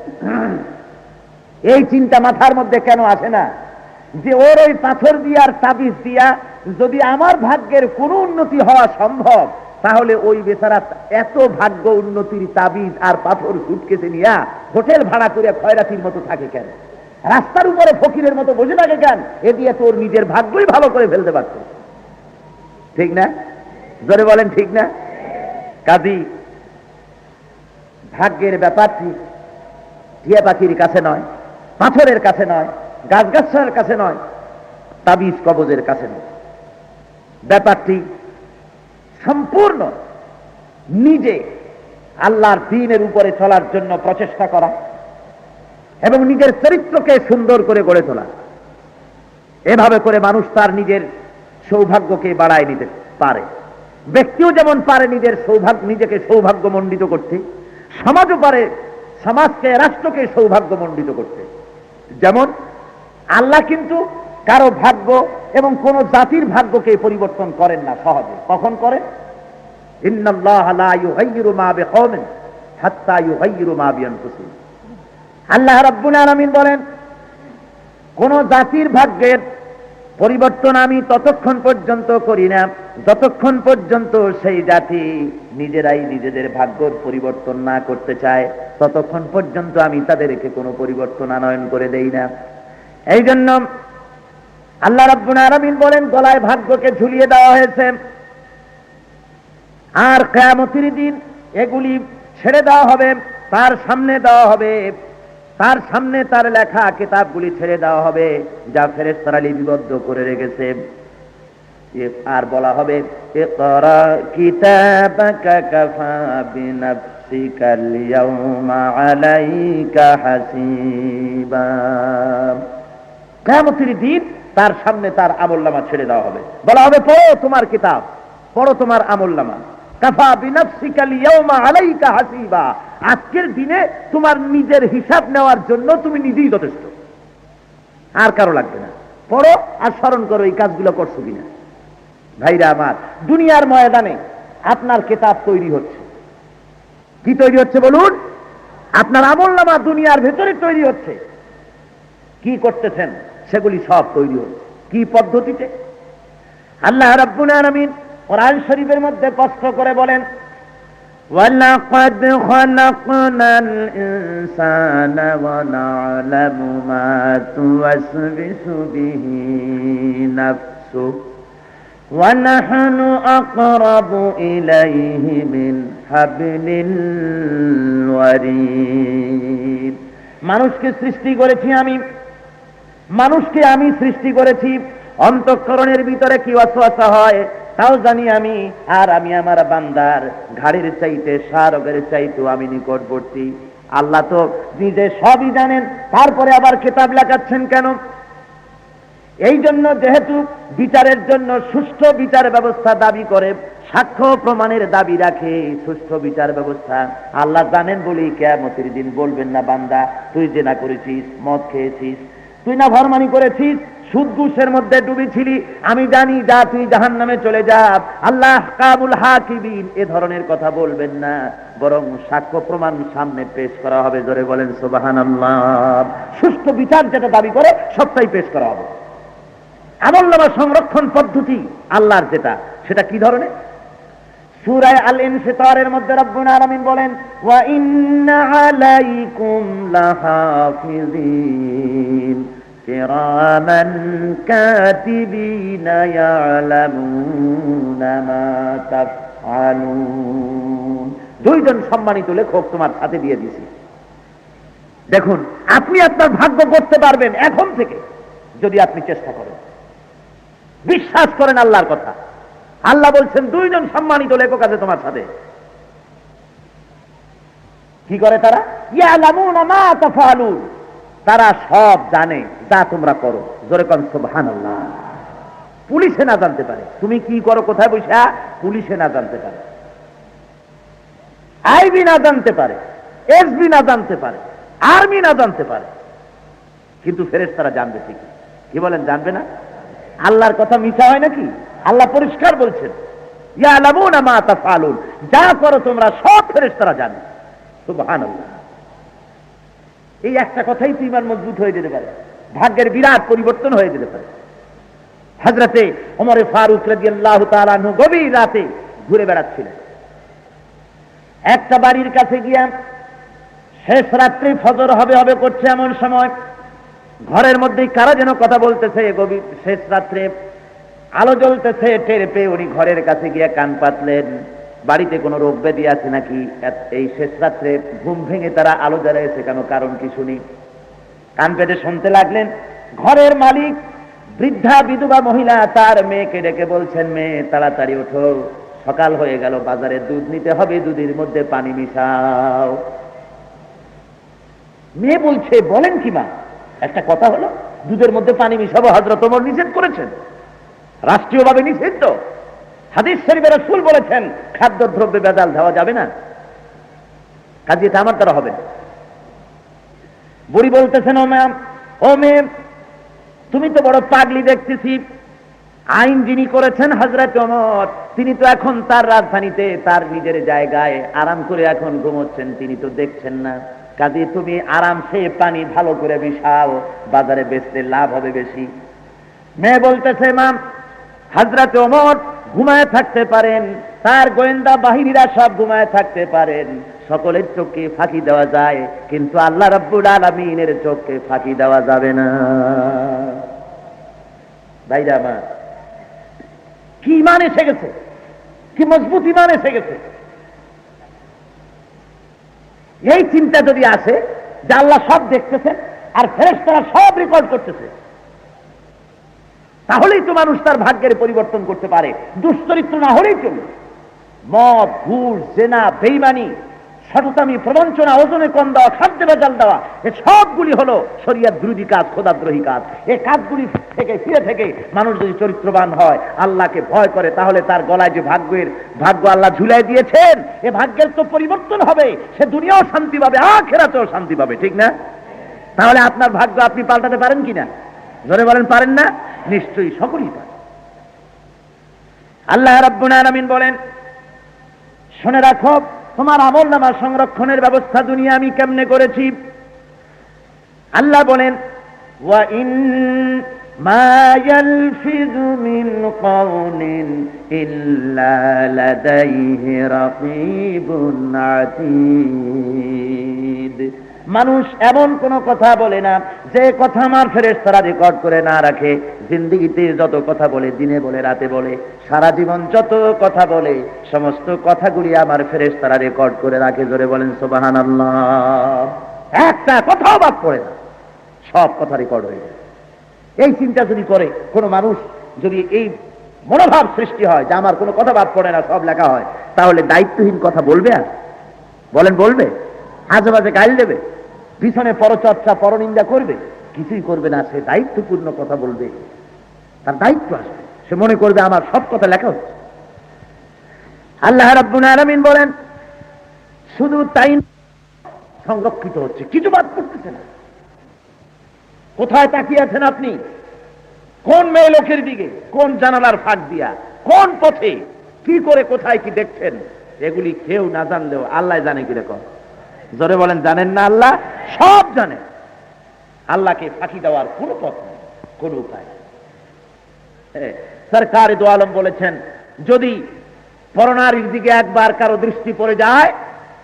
এই চিন্তা মাথার মধ্যে কেন আসে না যে ওর ওই পাথর দিয়ার তাবিজ দিয়া যদি আমার ভাগ্যের কোনো উন্নতি হওয়া সম্ভব, তাহলে ওই বেচারা এত ভাগ্য উন্নতির তাবিজ আর পাথর সুটকেসে নিয়া হোটেল ভাড়া করে খয়রাতির মতো থাকে কেন? রাস্তার উপরে ফকিরের মতো বসে থাকে কেন? এ দিয়ে তোর নিজের ভাগ্যই ভালো করে ফেলতে পারত। ঠিক না? জোরে বলেন ঠিক না? কাজী ভাগ্যের ব্যাপারটি টিয়া পাখির কাছে নয়, পাথরের কাছে নয়, গাছগাছার কাছে নয়, তাবিজ কবজের কাছে নয়। ব্যাপারটি সম্পূর্ণ নিজে আল্লাহর দ্বীনের উপরে চলার জন্য প্রচেষ্টা করা এবং নিজের চরিত্রকে সুন্দর করে গড়ে তোলা। এভাবে করে মানুষ তার নিজের সৌভাগ্যকে বাড়ায় নিতে পারে। ব্যক্তিও যেমন পারে নিজেকে সৌভাগ্যমণ্ডিত করতে, সমাজও পারে সমাজকে, রাষ্ট্রকে সৌভাগ্যমণ্ডিত করতে। যেমন আল্লাহ কিন্তু কারো ভাগ্য এবং কোন জাতির ভাগ্যকে পরিবর্তন করেন না সহজে। কখন করেন? ইন্নাল্লাহা লা ইউগাইয়িরু মা বিকওমিন হাত্তা ইউগাইয়িরু মা বিআনফুসিহিম। আল্লাহ রাব্বুল আলামিন বলেন, কোন জাতির ভাগ্যের পরিবর্তন আমি ততক্ষণ পর্যন্ত করি না যতক্ষণ পর্যন্ত সেই জাতি নিজেরাই নিজেদের ভাগ্যের পরিবর্তন না করতে চায়, ততক্ষণ পর্যন্ত আমি তাদেরকে কোনো পরিবর্তন আনয়ন করে দেই না। এই জন্য আল্লাহ রাব্বুল আলামিন বলেন, গলায় ভাগ্যকে ঝুলিয়ে দেওয়া হয়েছে, আর কিয়ামতের দিন এগুলি ছেড়ে দেওয়া হবে, তার সামনে দেওয়া হবে, তার সামনে তার লেখা কিতাবগুলি ছেড়ে দেওয়া হবে যা ফেরেশতারা লিপিবদ্ধ করে রেখেছে। আর বলা হবে, ইকরা কিতাবাকা কাফা বিনাফসিকা আল-ইয়াওমা আলাইকা হাসিবা। কিয়ামতের দিন তার সামনে তার আমলনামা ছেড়ে দেওয়া হবে, বলা হবে, পড়ো তোমার কিতাব, পড়ো তোমার আমলনামা। কাফা বিনাফসিকা আল-ইয়াওমা আলাইকা হাসিবা, আজকের দিনে তোমার নিজের হিসাব নেওয়ার জন্য তুমি নিজেই যথেষ্ট, আর কারো লাগবে না। পড়ো আর স্মরণ করো এই কাজগুলো করছো কিনা। ভাইরা আমার, দুনিয়ার ময়দানে আপনার কিতাব তৈরি হচ্ছে। কি তৈরি হচ্ছে বলুন? আপনার আমলনামা দুনিয়ার ভেতরে তৈরি হচ্ছে। কি করতেছেন সেগুলি সব তৈরি হচ্ছে। কি পদ্ধতিতে? আল্লাহ রাব্বুল আলামিন কোরআন শরীফের মধ্যে স্পষ্ট করে বলেন, وَلَقَدْ خَلَقْنَا الْإِنسَانَ وَنَعْلَمُ مَا تُوَسْوِسُ بِهِ نَفْسُهُ وَنَحْنُ أَقْرَبُ إِلَيْهِ مِنْ حَبْلِ الْوَرِيدِ। মানুষকে সৃষ্টি করেছি আমি, মানুষকে আমি সৃষ্টি করেছি, অন্তঃকরণের ভিতরে কি ওয়াসওয়াসা হয় তাও জানি আমি, আর আমি আমার বান্দার ঘাড়ের চাইতে সারগের চাইতেও আমি নিকটবর্তী। আল্লাহ তো নিজে সবই জানেন, তারপরে আবার কিতাব লেখাচ্ছেন কেন? এই জন্য, যেহেতু বিচারের জন্য সুষ্ঠু বিচার ব্যবস্থা দাবি করে, সাক্ষ্য প্রমাণের দাবি রাখে, সুষ্ঠু বিচার ব্যবস্থা আল্লাহ জানেন বলেই কিয়ামতের দিন বলবেন না, বান্দা তুই জেনা করেছিস, মদ খেয়েছিস, তুই না ফরমানি করেছিস, সুদ ঘুষের মধ্যে ডুবেছিলি, আমি জানি, যা তুই জাহান্নামে চলে যা। আল্লাহ কাবুল হাকিবিন এ ধরনের কথা বলবেন না, বরং সাক্ষ্য প্রমাণ সামনে পেশ করা হবে। জোরে বলেন সুবহানাল্লাহ। সুষ্ঠু বিচার যেটা দাবি করে সবটাই পেশ করা হবে। আমলনামা সংরক্ষণ পদ্ধতি আল্লাহর যেটা, সেটা কি ধরনের? সূরা আল ইনফিতারের মধ্যে রব্বুল আলামিন বলেন, ওয়া ইন্না আলাইকুম লাহাফিজিন কিরামান কাতিবিনা ইয়ালামুনা মা তাফআলুন। দুইজন সম্মানিত লেখক তোমার সাথে দিয়ে দিয়েছি। দেখুন, আপনি আপনার ভাগ্য করতে পারবেন এখন থেকে যদি আপনি চেষ্টা করেন, বিশ্বাস করেন আল্লাহর কথা। আল্লাহ বলছেন দুইজন সম্মানিত লেখক আছে তোমার সাথে। কি করে তারা? ইয়ালামুনা মা তাফআলুন, তারা সব জানে যা তোমরা করো। জোরে কোন সুবহানাল্লাহ। পুলিশে না জানতে পারে তুমি কি করো, কোথায় বসে, পুলিশে না জানতে পারে, আইবি না জানতে পারে, এসবি না জানতে পারে, আর্মি না জানতে পারে, কিন্তু ফেরেশতারা জানবে ঠিকই। কি বলেন, জানবে না? আল্লাহর কথা মিথ্যা হয় নাকি? আল্লাহ পরিষ্কার বলছেন, ইয়ালামুনা মা তাফআলুন, যা করো তোমরা সব ফেরেশতারা জানে। সুবহানাল্লাহ। এই একটা কথাই তো ঈমান মজবুত হয়ে যেতে পারে, ভাগ্যের বিরাট পরিবর্তন হয়ে যেতে পারে। হযরতে ওমর ফারুক রাদিয়াল্লাহু তাআলা আনহু গভীর রাতে ঘুরে বেড়াচ্ছিলেন। একটা বাড়ির কাছে গিয়া শেষ রাত্রি ফজর হবে হবে করছে, এমন সময় ঘরের মধ্যে কারা যেন কথা বলতেছে। গভীর শেষ রাত্রে আলো জ্বলতেছে, টের পেয়ে উনি ঘরের কাছে গিয়ে কান পাতলেন, বাড়িতে কোনো রোগ ব্যাধি আছে নাকি। এই শেষ রাত্রে ঘুম ভেঙে তারা আলো জ্বালিয়েছে কেন, কারণ কি শুনি। কান পেতে শুনতে লাগলেন, ঘরের মালিক বৃদ্ধা বিধবা মহিলা তার মেয়েকে ডেকে বলছেন, মেয়ে তাড়াতাড়ি ওঠো, সকাল হয়ে গেল, বাজারে দুধ নিতে হবে, দুধের মধ্যে পানি মিশাও। মেয়ে বলছে, বলেন কি মা, একটা কথা হলো, দুধের মধ্যে পানি মিশাবো, হযরত ওমর নিষেধ করেছেন, রাষ্ট্রীয়ভাবে নিষিদ্ধ। হাদিস শরীফে রাসূল বলেছেন খাদ্যদ্রব্যে ভেজাল দেওয়া যাবে না, কাজে এটা আমার দ্বারা হবে না। বুড়ি বলতেছেন, ও মেয়ে তুমি তো বড় পাগলি দেখতেছি, আইন যিনি করেছেন হযরত ওমর, তিনি তো এখন তার রাজধানীতে তার নিজের জায়গায় আরাম করে এখন ঘুমোচ্ছেন, তিনি তো দেখছেন না। কাজে তুমি আরামসে পানি ভালো করে মিশাও, বাজারে বেচলে লাভ হবে বেশি। মেয়ে বলতেছে, মা হযরত ওমর ঘুমায় থাকতে পারেন, তার গোয়েন্দা বাহিনীরা সব ঘুমায় থাকতে পারেন, সকলের চোখে ফাঁকি দেওয়া যায়, কিন্তু আল্লাহ রাব্বুল আলামিনের চোখে ফাঁকি দেওয়া যাবে না। ভাইরা আমার, কি ঈমান এসে গেছে, কি মজবুত ঈমান এসে গেছে। এই চিন্তা যদি আসে যে আল্লাহ সব দেখতেছেন আর ফেরেশতারা সব রেকর্ড করতেছে, তাহলেই তো মানুষ তার ভাগ্যের পরিবর্তন করতে পারে। দুশ্চরিত্র না হলেই চলবে। মদ, ঘুষ, জেনা, বেঈমানি, শততামি, প্রবঞ্চনা, ওজনে কম দেওয়া, খাদ্যে ভেজাল দেওয়া, এ সবগুলি হলো শরীয়ত বিরোধী কাজ, খোদাদ্রোহী কাজ। এই কাজগুলি থেকে ফিরে থেকে মানুষ যদি চরিত্রবান হয়, আল্লাহকে ভয় করে, তাহলে তার গলায় যে ভাগ্য আল্লাহ ঝুলাই দিয়েছেন, এ ভাগ্যের তো পরিবর্তন হবে। সে দুনিয়াও শান্তি পাবে, আখিরাতেও শান্তি পাবে, ঠিক না? তাহলে আপনার ভাগ্য আপনি পাল্টাতে পারেন কিনা? জোরে বলেন, পারেন না? নিশ্চয়ই সকলেই পারে। আল্লাহ রাব্বুল আলামিন বলেন, শুনে রাখো, তোমার আমলনামা সংরক্ষণের ব্যবস্থা দুনিয়া আমি কেমনে করেছি। আল্লাহ বলেন, ওয়া ইন মা ইয়ালফিযু মিন কাওলিন ইল্লা লাদাইহি রাকীবুন আতীদ। মানুষ এমন কোন কথা বলে না যে কথা আমার ফেরেশতারা রেকর্ড করে না রাখে। জিন্দেগিতে যত কথা বলে, দিনে বলে, রাতে বলে, সারা জীবন যত কথা বলে, সমস্ত কথাগুলি আমার ফেরেশতারা রেকর্ড করে রাখে। জোরে বলেন সুবহানাল্লাহ। একটা কথাও বাদ পড়ে না, সব কথা রেকর্ড হয়ে যায়। এই চিন্তা যদি করে কোন মানুষ, যদি এই মনোভাব সৃষ্টি হয় যে আমার কোনো কথা বাদ পড়ে না, সব লেখা হয়, তাহলে দায়িত্বহীন কথা বলবে? আর বলেন, বলবে? আজে বাজে গাল দেবে, পিছনে পরচর্চা, পরনিন্দা করবে? কিছুই করবে না। সে দায়িত্বপূর্ণ কথা বলবে, তার দায়িত্ব আসবে, সে মনে করবে আমার সব কথা লেখা হচ্ছে। আল্লাহ রাব্বুল আলামিন বলেন, শুধু তাই সংরক্ষিত হচ্ছে, কিছু বাদ পড়তেছে না। কোথায় তাকিয়ে আছেন আপনি? কোন মেয়ে লোকের দিকে, কোন জানালার ফাঁক দিয়া, কোন পথে, কি করে, কোথায় কি দেখছেন, এগুলি কেউ না জানলেও আল্লাহ জানে। কিরকম? জোরে বলেন, জানেন না? আল্লাহ সব জানে। আল্লাহকে ফাঁকি দেওয়ার কোনো পথ নেই, কোন উপায়। সরকার দো আলম বলেছেন, যদি পরনারীর দিকে একবার কারো দৃষ্টি পড়ে যায়,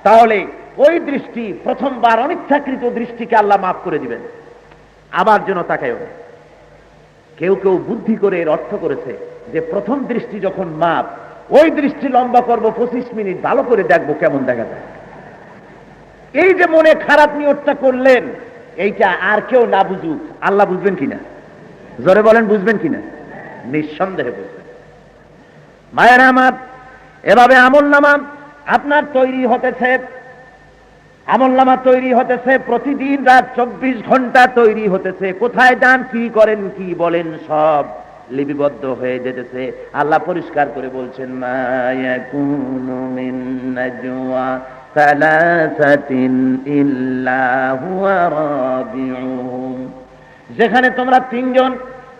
তাহলে ওই দৃষ্টি, প্রথমবার অনিচ্ছাকৃত দৃষ্টিকে আল্লাহ মাফ করে দিবেন, আবার যেন তাকায়ও না। কেউ কেউ বুদ্ধি করে এর অর্থ করেছে যে প্রথম দৃষ্টি যখন মাপ, ওই দৃষ্টি লম্বা করব 25 মিনিট, ভালো করে দেখবো কেমন দেখা যায়। এই যে মনে খারাপ নিয়তটা করলেন, এইটা আর কেউ না বুঝুক, আল্লাহ বুঝবেন কিনা? জোরে বলেন, বুঝবেন কিনা? নিঃসন্দেহে বুঝবেন। মায়ের আমার, এভাবে আমলনামা আপনার তৈরি হতেছে, আমলনামা তৈরি হতেছে, প্রতিদিন রাত 24 ঘন্টা তৈরি হতেছে। কোথায় যান, কি করেন, কি বলেন, সব লিপিবদ্ধ হয়ে যেতেছে। আল্লাহ পরিষ্কার করে বলছেন, মা ইয়াকুনু মিন নাজওয়া সালাসাতিন ইল্লা হুয়া রাবিউহুম। যেখানে তোমরা তিনজন,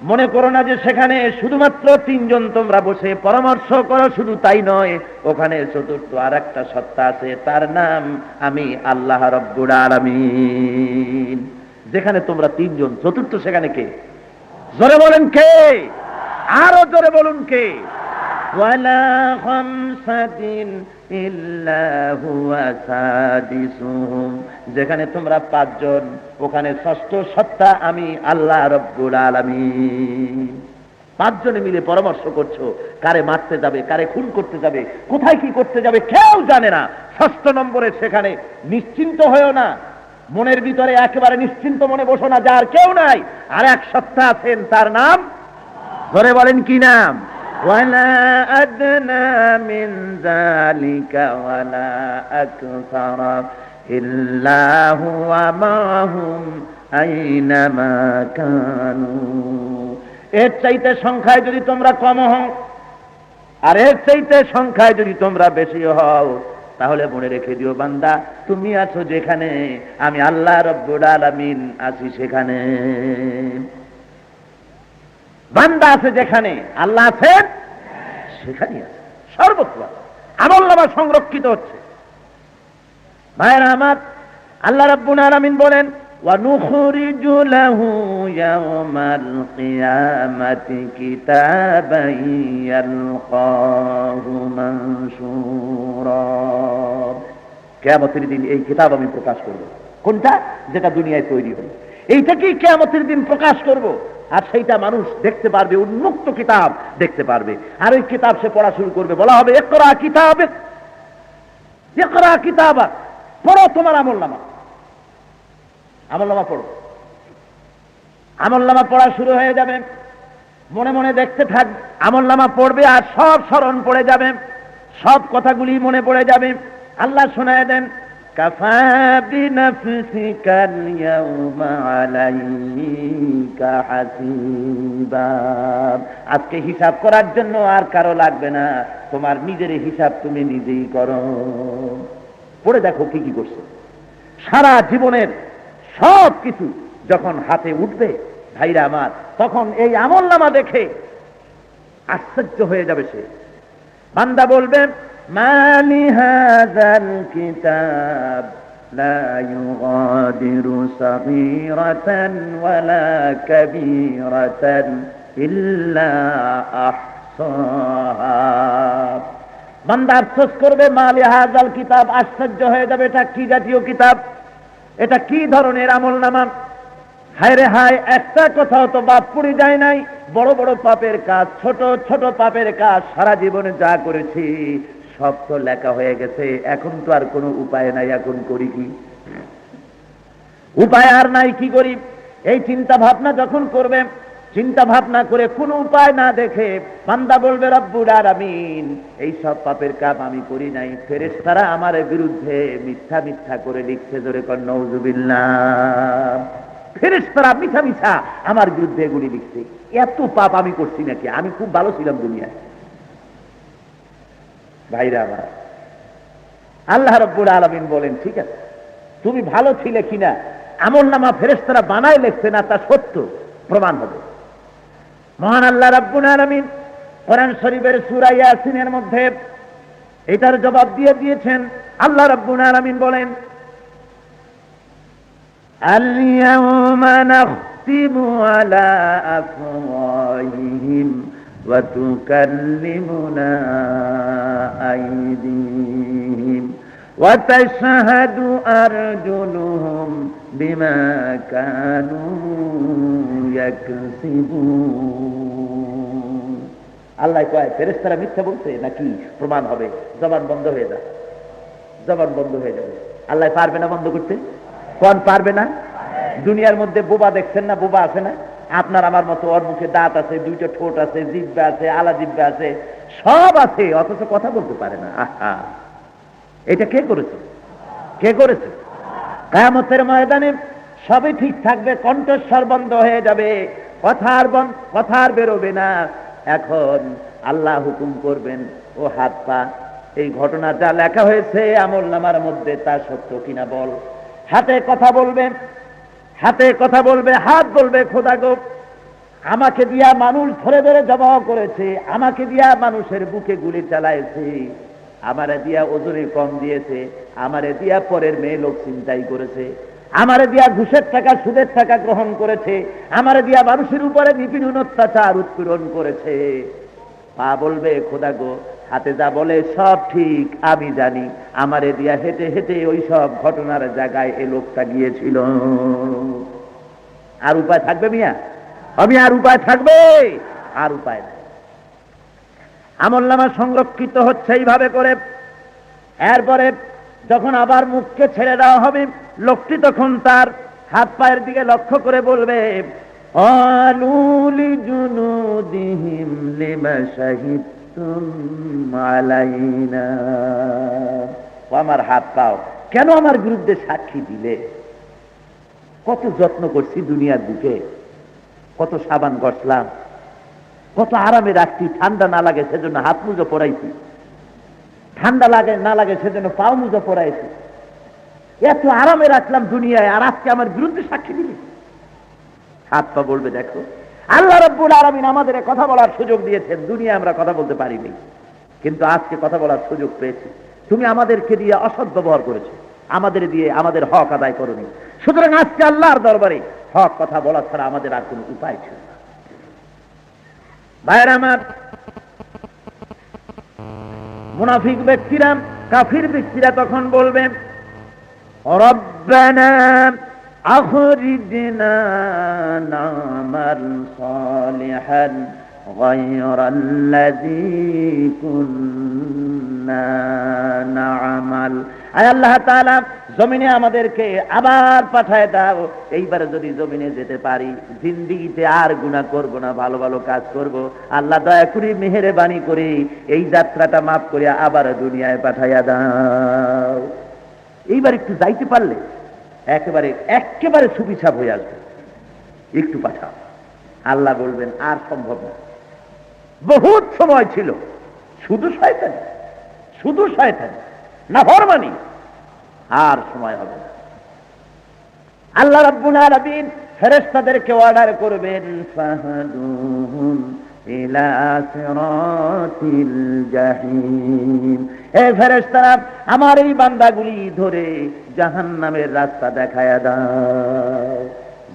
মনে করো না যে সেখানে শুধুমাত্র তিনজন তোমরা বসে পরামর্শ করো, শুধু তাই নয়, ওখানে চতুর্থ আর একটা সত্তা আছে, তার নাম আমি আল্লাহ রাব্বুল আলামিন। যেখানে তোমরা তিনজন, চতুর্থ সেখানে কে? জোরে বলেন কে? আরো জোরে বলুন কে? ওয়ালা খামসাতিন ইল্লা হুয়া সাদিসুহুম। যেখানে তোমরা পাঁচজন, ওখানে ষষ্ঠ সত্তা আমি আল্লাহ রাব্বুল আলামিন। পাঁচজনে মিলে পরামর্শ করছো, কারে মারতে যাবে, কারে খুন করতে যাবে, কোথায় কি করতে যাবে, কেউ জানে না। ষষ্ঠ নম্বরে সেখানে নিশ্চিন্ত হয়েও না, মনের ভিতরে একেবারে নিশ্চিন্ত মনে বসো না, যার কেউ নাই, আর এক সত্তা আছেন, তার নাম, ধরে বলেন কি নাম? ওয়ালা আদনা মিন যালিকা ওয়ালা আকসারা ইল্লা হুয়া মাহুম আইনামা কানু। এর চাইতে সংখ্যায় যদি তোমরা কম হও, আর এর চাইতে সংখ্যায় যদি তোমরা বেশি হও, তাহলে মনে রেখে দিও বান্দা, তুমি আছো যেখানে, আমি আল্লাহ রাব্বুল আলামিন আছি সেখানে। বান্দা আছে যেখানে, আল্লাহ আছেন সেখানেই আছে, সর্বত্র আমলনামা সংরক্ষিত হচ্ছে। ভাইরা আমার, আল্লাহ রাব্বুল আলামিন বলেন وَنُخْرِجُ لَهُ يَوْمَ الْقِيَامَةِ كِتَابًا يَلْقَاهُ مَنشُورًا। কিয়ামতের দিন এই কিতাব আমি প্রকাশ করব। কোনটা? যেটা দুনিয়ায় তৈরি হলো, এইটাকেই কিয়ামতের দিন প্রকাশ করব। আর সেইটা মানুষ দেখতে পারবে, উন্মুক্ত কিতাব দেখতে পারবে। আর ওই কিতাব সে পড়া শুরু করবে, বলা হবে ইকরা কিতাবাক, ইকরা কিতাবাক, পড়ো তোমার আমলনামা, আমলনামা পড়ো। আমলনামা পড়া শুরু হয়ে যাবে, মনে মনে দেখতে থাক, আমলনামা পড়বে আর সব স্মরণ পড়ে যাবে, সব কথাগুলি মনে পড়ে যাবে। আল্লাহ শোনায় দেন কাফা বিনাফসিকাল ইয়াউমা আলাইকা হাসিবা, আজকে হিসাব করার জন্য আর কারো লাগবে না, তোমার নিজের হিসাব তুমি নিজেই করো। পড়ে দেখো কি কি করছে। সারা জীবনের সব কিছু যখন হাতে উঠবে ভাইরা আমার, তখন এই আমলনামা দেখে আশ্চর্য হয়ে যাবে সে। বান্দা বলবে মা লিহাযাল কিতাব লা ইউগাদিরু সাগীরাতান ওয়ালা কাবীরাতান ইল্লা আহসাহা। বান্দা আফসোস করবে, মা লিহাযাল কিতাব, আশ্চর্য হয়ে যাবে, এটা কি জাতীয় কিতাব, এটা কি ধরনের আমলনামা। হায় রে হায়, একটা কথাও তো বাদ পড়ে যায় নাই। বড় বড় পাপের কাজ, ছোট ছোট পাপের কাজ, সারা জীবনে যা করেছি সব তো লেখা হয়ে গেছে, এখন তো আর কোনো উপায় নাই, এখন করি কি? উপায় আর নাই, কি করি? এই চিন্তা ভাবনা যখন করবে, চিন্তা ভাবনা করে কোনো উপায় না দেখে বান্দা বলবে রব্বুল আলামিন, এই সব পাপের কাজ আমি করি নাই, ফেরেশতারা আমার বিরুদ্ধে মিথ্যা মিথ্যা করে লিখছে, জোরে কর নাউযুবিল্লাহ। ফেরেশতারা মিথ্যা মিথ্যা আমার বিরুদ্ধে এগুলি লিখছে। এত পাপ আমি করছি নাকি? আমি খুব ভালো ছিলাম দুনিয়ায়। ভাইরা আমার, আল্লাহ রাব্বুল আলামিন বলেন ঠিক আছে, তুমি ভালো ছিলে কিনা আমলনামা ফেরেশতারা বানায় লিখছে না, তা সত্য প্রমাণ হবে। মহান আল্লাহ রাব্বুল আলামিন কোরআন শরীফের সূরা ইয়াসিনের মধ্যে এটার জবাব দিয়ে দিয়েছেন। আল্লাহ রাব্বুল আলামিন বলেন আল-ইয়াওমা নাখতিমু আলা আফওয়াহিহিম ওয়া তুকাল্লিমুনা আইদিহিম ওয়া তাশহাদু আরজুলুহুম বিমা কানু ইয়াকসিবুন। আল্লাহ কয় ফেরেশতারা মিথ্যা বলছে নাকি প্রমাণ হবে? জবান বন্ধ হয়ে যাবে, জবান বন্ধ হয়ে যাবে। আল্লাহ পারবে না বন্ধ করতে? কোন পারবে না? দুনিয়ার মধ্যে বোবা দেখছেন না? বোবা আছে না? আপনার আমার মতো, ওর মুখে দাঁত আছে, দুইটা ঠোঁট আছে, জিহ্বা আছে, আলা জিহ্বা আছে, সব আছে, অথচ কথা বলতে পারে না। আহা, এটা কে করেছে? কে করেছে? কিয়ামতের ময়দানে সবই ঠিক থাকবে, কণ্ঠস্বর বন্ধ হয়ে যাবে, কথার বেরোবে না। এখন আল্লাহ হুকুম করবেন, ও হাত পা, এই ঘটনা যা লেখা হয়েছে আমলনামার মধ্যে তা সত্য কিনা বল। হাতে কথা বলবে, হাতে কথা বলবে, হাত বলবে খোদা গো, আমাকে দিয়া মানুষ ধরে ধরে জবাহ করেছে, আমাকে দিয়া মানুষের বুকে গুলি চালাইছে, আমারে দিয়া ওজনে কম দিয়েছে, আমারে দিয়া পরের মেয়ে লোক চিন্তাই করেছে, আমারে দিয়া ঘুষের টাকা সুদের টাকা গ্রহণ করেছে, আমারে দিয়া মানুষের উপরে নিপীড়ন অত্যাচার উৎপীড়ন করেছে। পা বলবে খোদা গো, হাতে যা বলে সব ঠিক, আমি জানি, আমারে দিয়া হেঁটে হেঁটে ওই সব ঘটনার জায়গায় এ লোকটা গিয়েছিল। আর উপায় থাকবে মিয়া? আমি আর উপায় থাকবে? আর উপায় নাই। আমলনামা সংরক্ষিত হচ্ছে এইভাবে করে। এরপরে যখন আবার মুখকে ছেড়ে দেওয়া হবে, লোকটি তখন তার হাত পায়ের দিকে লক্ষ্য করে বলবে আলুলি জুনুদিহিম লিমা শাহিদতুম আলাইনা, আমার হাত পাও কেন আমার বিরুদ্ধে সাক্ষী দিলে? কত যত্ন করছি দুনিয়ার বুকে, কত সাবান ঘষলাম, কত আরামে রাখছি, ঠান্ডা না লাগে সেজন্য হাত মুজো পরাইছি, ঠান্ডা লাগে না লাগে সেজন্য পাও মুজো পরাইছি, এত আরামে রাখলাম দুনিয়ায়, আর আজকে আমার বিরুদ্ধে সাক্ষী দিলি? হাত পা বলবে দেখো, আল্লাহ রাব্বুল আলামিন আমাদের কথা বলার সুযোগ দিয়েছেন, দুনিয়ায় আমরা কথা বলতে পারিনি, কিন্তু আজকে কথা বলার সুযোগ পেয়েছি। তুমি আমাদেরকে দিয়ে অসৎ ব্যবহার করেছো, আমাদের দিয়ে আমাদের হক আদায় করুন। সুতরাং আজকে আল্লাহর দরবারে হক কথা বলা ছাড়া আমাদের আর কোনো উপায় ছিল না। ভাইয়ের আমার, মুনাফিক ব্যক্তিরা, কাফির ব্যক্তিরা তখন বলবে, রব্বানা আখরিজনা না'মাল সালিহান গায়রাল্লাযী কুন্না না'মাল। আয় আল্লাহ তাআলা, জমিনে আমাদেরকে আবার পাঠায় দাও। এইবারে যদি জমিনে যেতে পারি, জিন্দেগিতে আর গুনাহ করব না, ভালো ভালো কাজ করব। আল্লাহ দয়া করে মেহেরবানি করে এই যাত্রাটা মাফ করে আবার দুনিয়ায় পাঠাইয়া দাও। এইবার একটু যাইতে পারলে একেবারে সুবিচার হয়ে আসবে, একটু পাঠাও। আল্লাহ বলবেন আর সম্ভব না, বহুত সময় ছিল, শুধু শয়তান নাফরমানি, আর সময় হবে না। আল্লাহ রাব্বুল আলামিন ফেরেশতাদেরকে অর্ডার করবেন, ফাহাদুহুম ইলা সিরাতিল জাহিম। হে ফেরেশতারা, আমার এই বান্দাগুলি ধরে জাহান্নামের রাস্তা দেখায়া দাও।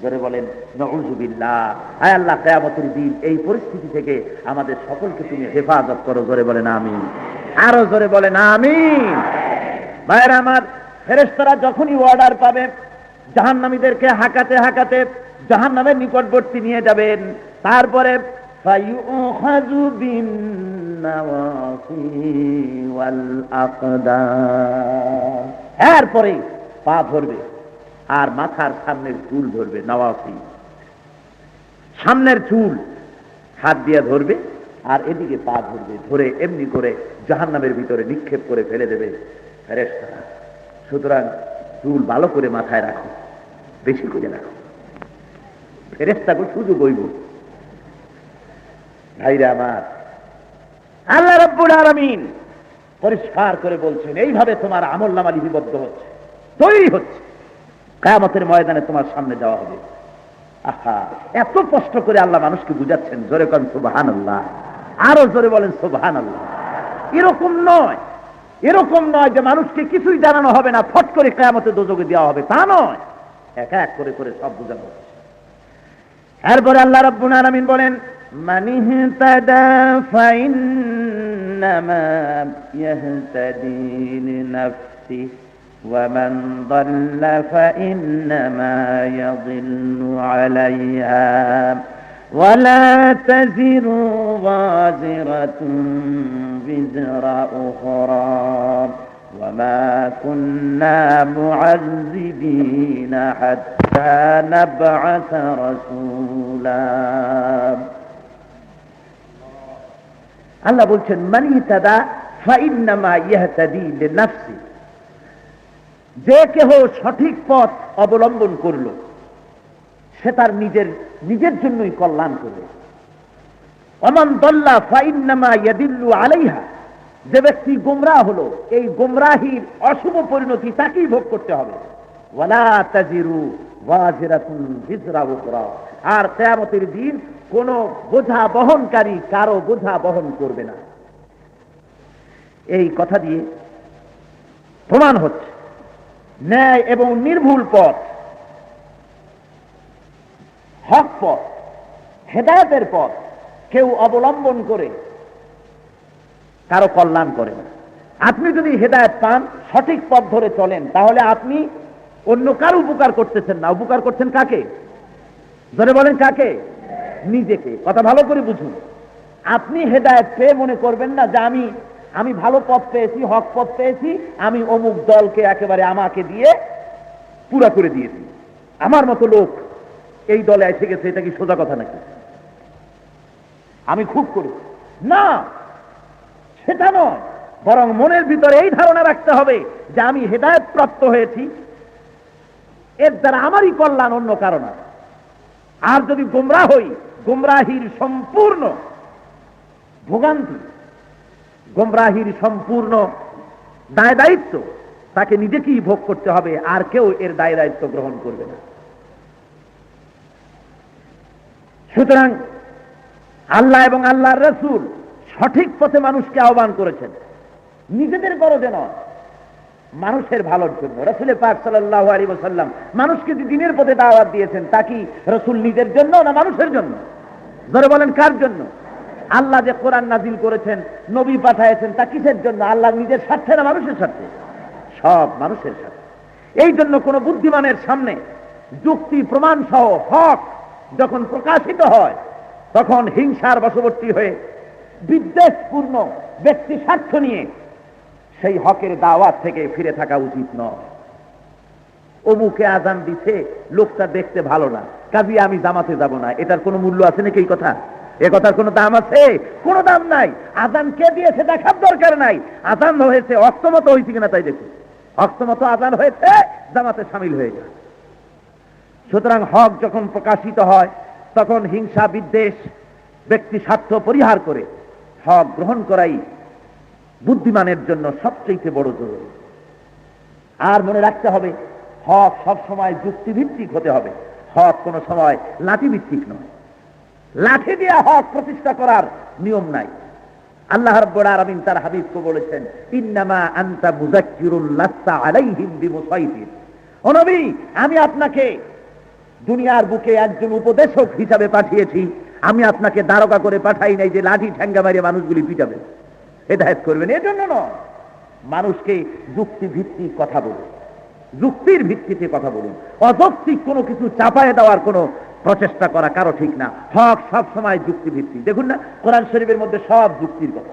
জোরে বলেন নাউযুবিল্লাহ। আয় আল্লাহ, কিয়ামতের দিন এই পরিস্থিতি থেকে আমাদের সকলকে তুমি হেফাজত করো। জোরে বলেন আমিন, আরো জোরে বলেন আমিন। ভাইরা আমার, ফেরেশতারা যখনই অর্ডার পাবে, জাহান্নামীদেরকে হাঁকাতে হাঁকাতে জাহান্নামের নিকটবর্তী নিয়ে যাবেন। তারপরে ফায়ুখাযু বিন-নাওয়াসি ওয়াল আকদাম, এরপরে পা ধরবে আর মাথার সামনের চুল ধরবে। নাওয়াসি, সামনের চুল হাত দিয়ে ধরবে আর এদিকে পা ধরবে, ধরে এমনি করে জাহান্নামের ভিতরে নিক্ষেপ করে ফেলে দেবে ফেরেশতারা। সুতরাং চুল ভালো করে মাথায় রাখো, বেশি করে রাখো, ফেরেশতাকে সুযোগ হইব। ভাইরা আমার, আল্লাহ রাব্বুল আলামিন পরিষ্কার করে বলছেন, এইভাবে তোমার আমলনামা লিপিবদ্ধ হচ্ছে, তৈরি হচ্ছে, কিয়ামতের ময়দানে তোমার সামনে দেওয়া হবে। আহা, এত কষ্ট করে আল্লাহ মানুষকে বুঝাচ্ছেন। জোরে বলেন সুবহানাল্লাহ, আরো জোরে বলেন সুবহানাল্লাহ। এরকম নয় যে মানুষকে কিছুই জানানো হবে না, ফট করে কিয়ামতে দোজখে দেওয়া হবে, তা নয়। এক এক করে করে সব বোঝানো হচ্ছে। এরপরে আল্লাহ রাব্বুল আলামিন বলেন, মান ইহতাদা ফাইন্নামা ইয়াহতাদি লিনাফসিহি ওয়া মান দাল্লা ফাইন্নামা ইয়াদিল্লু আলাইহা ওয়া লা তাজিরু ওয়াজিরাতুন বিজরা উখরা ওয়া মা কুন্না মুআযযিবিনা হাত্তা নাব'আসা রাসূলা। আল্লাহ বলছেন, মান ইহতাদা ফাইন্নামা ইয়াহতাদি লিনাফসি, যে কেহ সঠিক পথ অবলম্বন করল সে তার নিজের জন্যই কল্যাণ করবে। ওমান দাল্লা ফাইন্নামা ইয়াদিল্লু আলাইহা, যে ব্যক্তি গোমরাহ হলো, এই গোমরাহির অশুভ পরিণতি তাকেই ভোগ করতে হবে। ওয়ালা তাজিরু ওয়াজিরাতুন বিজরা উখরা, আর কিয়ামতের দিন কোন বোঝা বহনকারী কারো বোঝা বহন করবে না। এই কথা দিয়ে প্রমাণ হচ্ছে ন্যায় এবং নির্ভুল পথ, হক পথ, হেদায়েতের পথ কেউ অবলম্বন করে কারো কল্যাণ করে না। আপনি যদি হেদায়েত পান, সঠিক পথ ধরে চলেন, তাহলে আপনি অন্য কারো উপকার করতেছেন না, উপকার করছেন কাকে? ধরে বলেন কাকে? নিজেকে। কথা ভালো করে বুঝুন। আপনি হেদায়েত পেয়ে মনে করবেন না যে আমি ভালো পথ পেয়েছি, হক পথ পেয়েছি, আমি অমুক দলকে একেবারে আমাকে দিয়ে পুরা করে দিয়েছি, আমার মতো লোক এই দলে এসে গেছে। এটা কি সোজা কথা নাকি? আমি খুব করি না, সেটা নয়। বরং মনের ভিতরে এই ধারণা রাখতে হবে যে আমি হেদায়েত প্রাপ্ত হয়েছি, এর দ্বারা আমারই কল্যাণ, অন্য কারণ। আর যদি গোমরাহ হই, গোমরাহির সম্পূর্ণ ভোগান্তি, গোমরাহির সম্পূর্ণ দায় দায়িত্ব তাকে নিজেকেই ভোগ করতে হবে, আর কেউ এর দায় দায়িত্ব গ্রহণ করবে না। সুতরাং আল্লাহ এবং আল্লাহর রাসূল সঠিক পথে মানুষকে আহ্বান করেছেন, নিজেদের গরজে নয়। মানুষের ভালোর জন্য। রাসূল পাক সাল্লাল্লাহু আলাইহি ওয়াসাল্লাম মানুষকে যে দ্বীনের পথে দাওয়াত দিয়েছেন তা কি রাসূল নিজের জন্য না মানুষের জন্য? জোরে বলেন কার জন্য? আল্লাহ যে কোরআন নাজিল করেছেন, নবী পাঠায়েছেন, তা কিসের জন্য? আল্লাহ নিজের স্বার্থে না মানুষের স্বার্থে? সব মানুষের স্বার্থে। এই জন্য কোন বুদ্ধিমানের সামনে যুক্তি প্রমাণ সহ হক যখন প্রকাশিত হয় তখন হিংসার বশবর্তী হয়ে বিদ্বেষপূর্ণ ব্যক্তি স্বার্থ নিয়ে সেই হকের দাওয়াত থেকে ফিরে থাকা উচিত নয়। অমুকে আজান দিছে, লোকটা দেখতে ভালো না, কাজী আমি জামাতে যাব না, এটার কোনো মূল্য আছে নাকি? এই কথা, এ কথার কোনো দাম আছে? কোনো দাম নাই। আজান কে দিয়েছে দেখার দরকার নাই, আজান হয়েছে অক্তমত হয়েছে কিনা তাই দেখুন। অক্তমত আজান হয়েছে, জামাতে সামিল হয়ে যায়। সুতরাং হক যখন প্রকাশিত হয় তখন হিংসা বিদ্বেষ ব্যক্তি স্বার্থ পরিহার করে হক গ্রহণ করাই বুদ্ধিমানের জন্য সবচেয়ে বড় জরুরি। আর মনে রাখতে হবে হক সব সময় যুক্তিভিত্তিক হতে হবে, হক কোন সময় লাঠি ভিত্তিক নয়। লাঠি দিয়ে হক প্রতিষ্ঠা করার নিয়ম নাই। আল্লাহ রাব্বুল আলামিন তার হাবিবকে বলেছেন, ইন্নামা আনতা মুযাক্কিরুন লাস্তা আলাইহিম বিমুসাইতির। ও নবী, আমি আপনাকে দুনিয়ার বুকে একজন উপদেশক হিসাবে পাঠিয়েছি, আমি আপনাকে দারোগা করে পাঠাই নাই যে লাঠি ঠ্যাঙ্গা মারিয়ে মানুষগুলি পিটাবেন, হেদায়েত করবেন, এজন্য নয়। মানুষকে যুক্তি ভিত্তিক কথা বলুন, যুক্তির ভিত্তিতে কথা বলুন। অযৌক্তিক কোনো কিছু চাপায় দেওয়ার কোনো প্রচেষ্টা করা কারো ঠিক না। হক সব সময় যুক্তি ভিত্তিক। দেখুন না, কোরআন শরীফের মধ্যে সব যুক্তির কথা।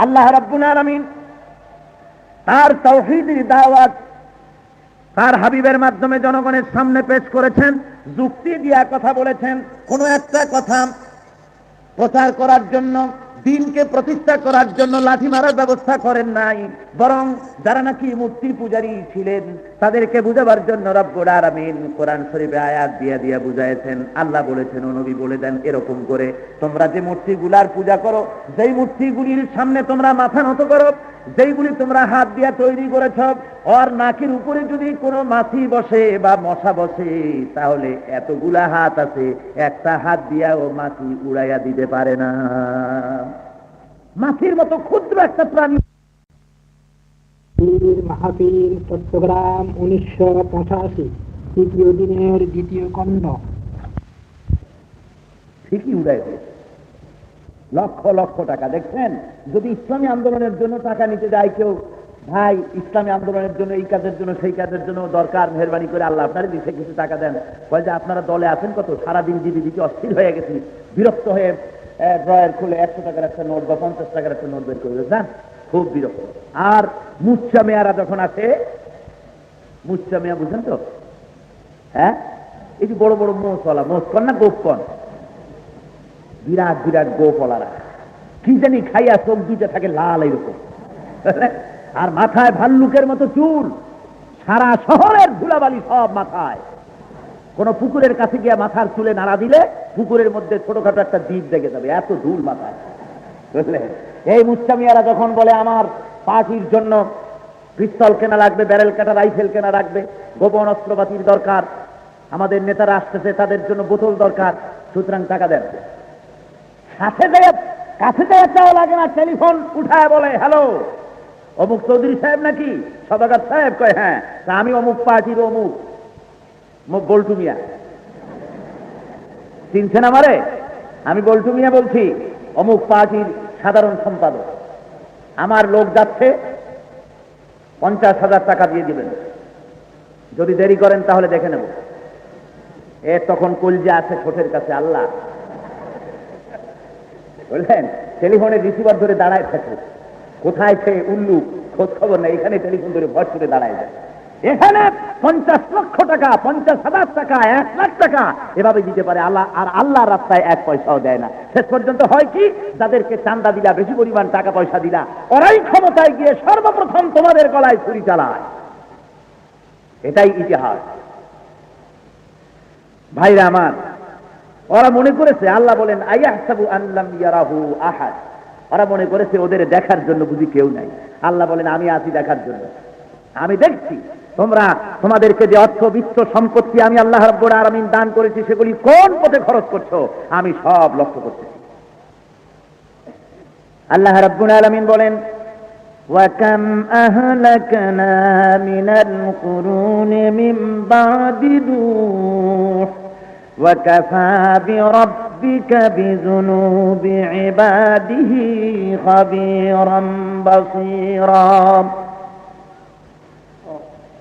আল্লাহ রাব্বুল আলামিন তার তাওহীদের দাওয়াত তার হাবিবের মাধ্যমে জনগণের সামনে পেশ করেছেন, যুক্তি দিয়া কথা বলেছেন। কোন একটা কথা প্রচার করার জন্য, দিনকে প্রতিষ্ঠা করার জন্য লাঠি মারার ব্যবস্থা করেন নাই, বরং যারা নাকি মূর্তি পূজারী ছিলেন তাদেরকে বুঝাবার জন্য রব্বুল আলামিন কোরআন শরীফে আয়াত দিয়ে দিয়ে বুঝাইছেন। আল্লাহ বলেছেন, ও নবী বলে দেন, এরকম করে তোমরা যে মূর্তিগুলার পূজা করো, যেই মূর্তিগুলির সামনে তোমরা মাথা নত করো, যেইগুলি তোমরা হাত দিয়া তৈরি করেছ, ওর নাকের উপরে যদি কোনো মাছি বসে বা মশা বসে, তাহলে এতগুলা হাত আছে, একটা হাত দিয়া ও মাছি উড়াইয়া দিতে পারে না। মাছির মতো ক্ষুদ্র একটা প্রাণী। মাহফিল, চট্টগ্রাম, 1985, তৃতীয় দিনের দ্বিতীয় খণ্ড। ঠিকই উড়াই দিয়েছে, লক্ষ লক্ষ টাকা। দেখছেন, যদি ইসলামী আন্দোলনের জন্য টাকা নিতে যায় কেউ, ভাই ইসলামী আন্দোলনের জন্য এই কাজের জন্য সেই কাজের জন্য দরকার, মেহরবানি করে আল্লাহ আপনার দিতে কিছু টাকা দেন। কয় যে আপনারা দলে আছেন কত, সারাদিন দিদি দিদি অস্থির হয়ে গেছি, বিরক্ত হয়ে ড্রয়ার খুলে 100 টাকার একটা নোট বা 50 টাকার একটা নোট বের করে দেন, খুব বিরক্ত। আর মুচ্চা মেয়ারা যখন আছে, মুচ্চা মেয়া বুঝেন তো, হ্যাঁ, এই যে বড় বড় মোচওয়ালা, মোচ কন না গোপ কন, বিরাট বিরাট গোপওয়ালারা কি জানি খাইয়া চোখ দুইটা থাকে লাল এরকম, আর মাথায় ভাল্লুকের মতো চুল, সারা শহরের ধুলাবালি সব মাথায়। কোন পুকুরের কাছে গিয়ে মাথার চুলে নাড়া দিলে পুকুরের মধ্যে ছোটখাটো একটা দ্বীপ দেখে যাবে, এত ধুল মাথায়, বুঝলে। এই মুস্তামিয়ারা যখন বলে আমার পার্টির জন্য পিস্তল কেনা লাগবে, ব্যারেল কাটা রাইফেল কেনা লাগবে, গোপন অস্ত্রপাতির দরকার, আমাদের নেতারা আসতেছে তাদের জন্য বোতল দরকার, সুতরাং টাকা দেন। কাছে যায় চাওয়া লাগে না, টেলিফোন উঠায় বলে, হ্যালো অমুক চৌধুরী সাহেব নাকি? সদাগর সাহেব? কয় হ্যাঁ। আমি অমুক পার্টির অমুক বল্টু মিয়া, চিনছেন আমারে? আমি বল্টু মিয়া বলছি, অমুক পার্টির সাধারণ সম্পাদক। আমার লোক যাচ্ছে, 50,000 টাকা দিয়ে দিবেন, যদি দেরি করেন তাহলে দেখে নেব। এ তখন কলজে আছে ঠোঁটের কাছে, আল্লাহ বললেন, টেলিফোনের রিসিভার ধরে দাঁড়ায় থাকে, কোথায় সে উল্লু খোঁজ খবর নেই, এখানে টেলিফোন ধরে ভর করে দাঁড়ায় যায়। এখানে 50 লক্ষ টাকা, 50,000 টাকা, 1 লাখ টাকা এভাবে দিতে পারে আল্লাহ, আর আল্লাহ রাস্তায় 1 পয়সাও দেয় না। শেষ পর্যন্ত হয় কি, যাদেরকে চান্দা দিলা, বেশি পরিমাণ টাকা পয়সা দিলা, ওরাই ক্ষমতায় গিয়ে সর্বপ্রথম তোমাদের গলায় ছুরি চালায়। এটাই ইতিহাস। ভাইরা আমার, ওরা মনে করেছে, আল্লাহ বলেন আইয়াহসাবু আল্লাম ইয়ারাহু আহাদ, ওরা মনে করেছে ওদের দেখার জন্য বুঝি কেউ নাই। আল্লাহ বলেন আমি আছি দেখার জন্য, আমি দেখছি তোমরা তোমাদেরকে যে অর্থ বিত্ত সম্পত্তি আমি আল্লাহ রাব্বুল আলামিন দান করেছি সেগুলি কোন পথে খরচ করছো আমি সব লক্ষ্য করতেছি। আল্লাহ রাব্বুল আলামিন বলেন وكم أهلكنا من القرون من بعد نوح وكفى بربك بذنوب عباده خبيرا بصيرا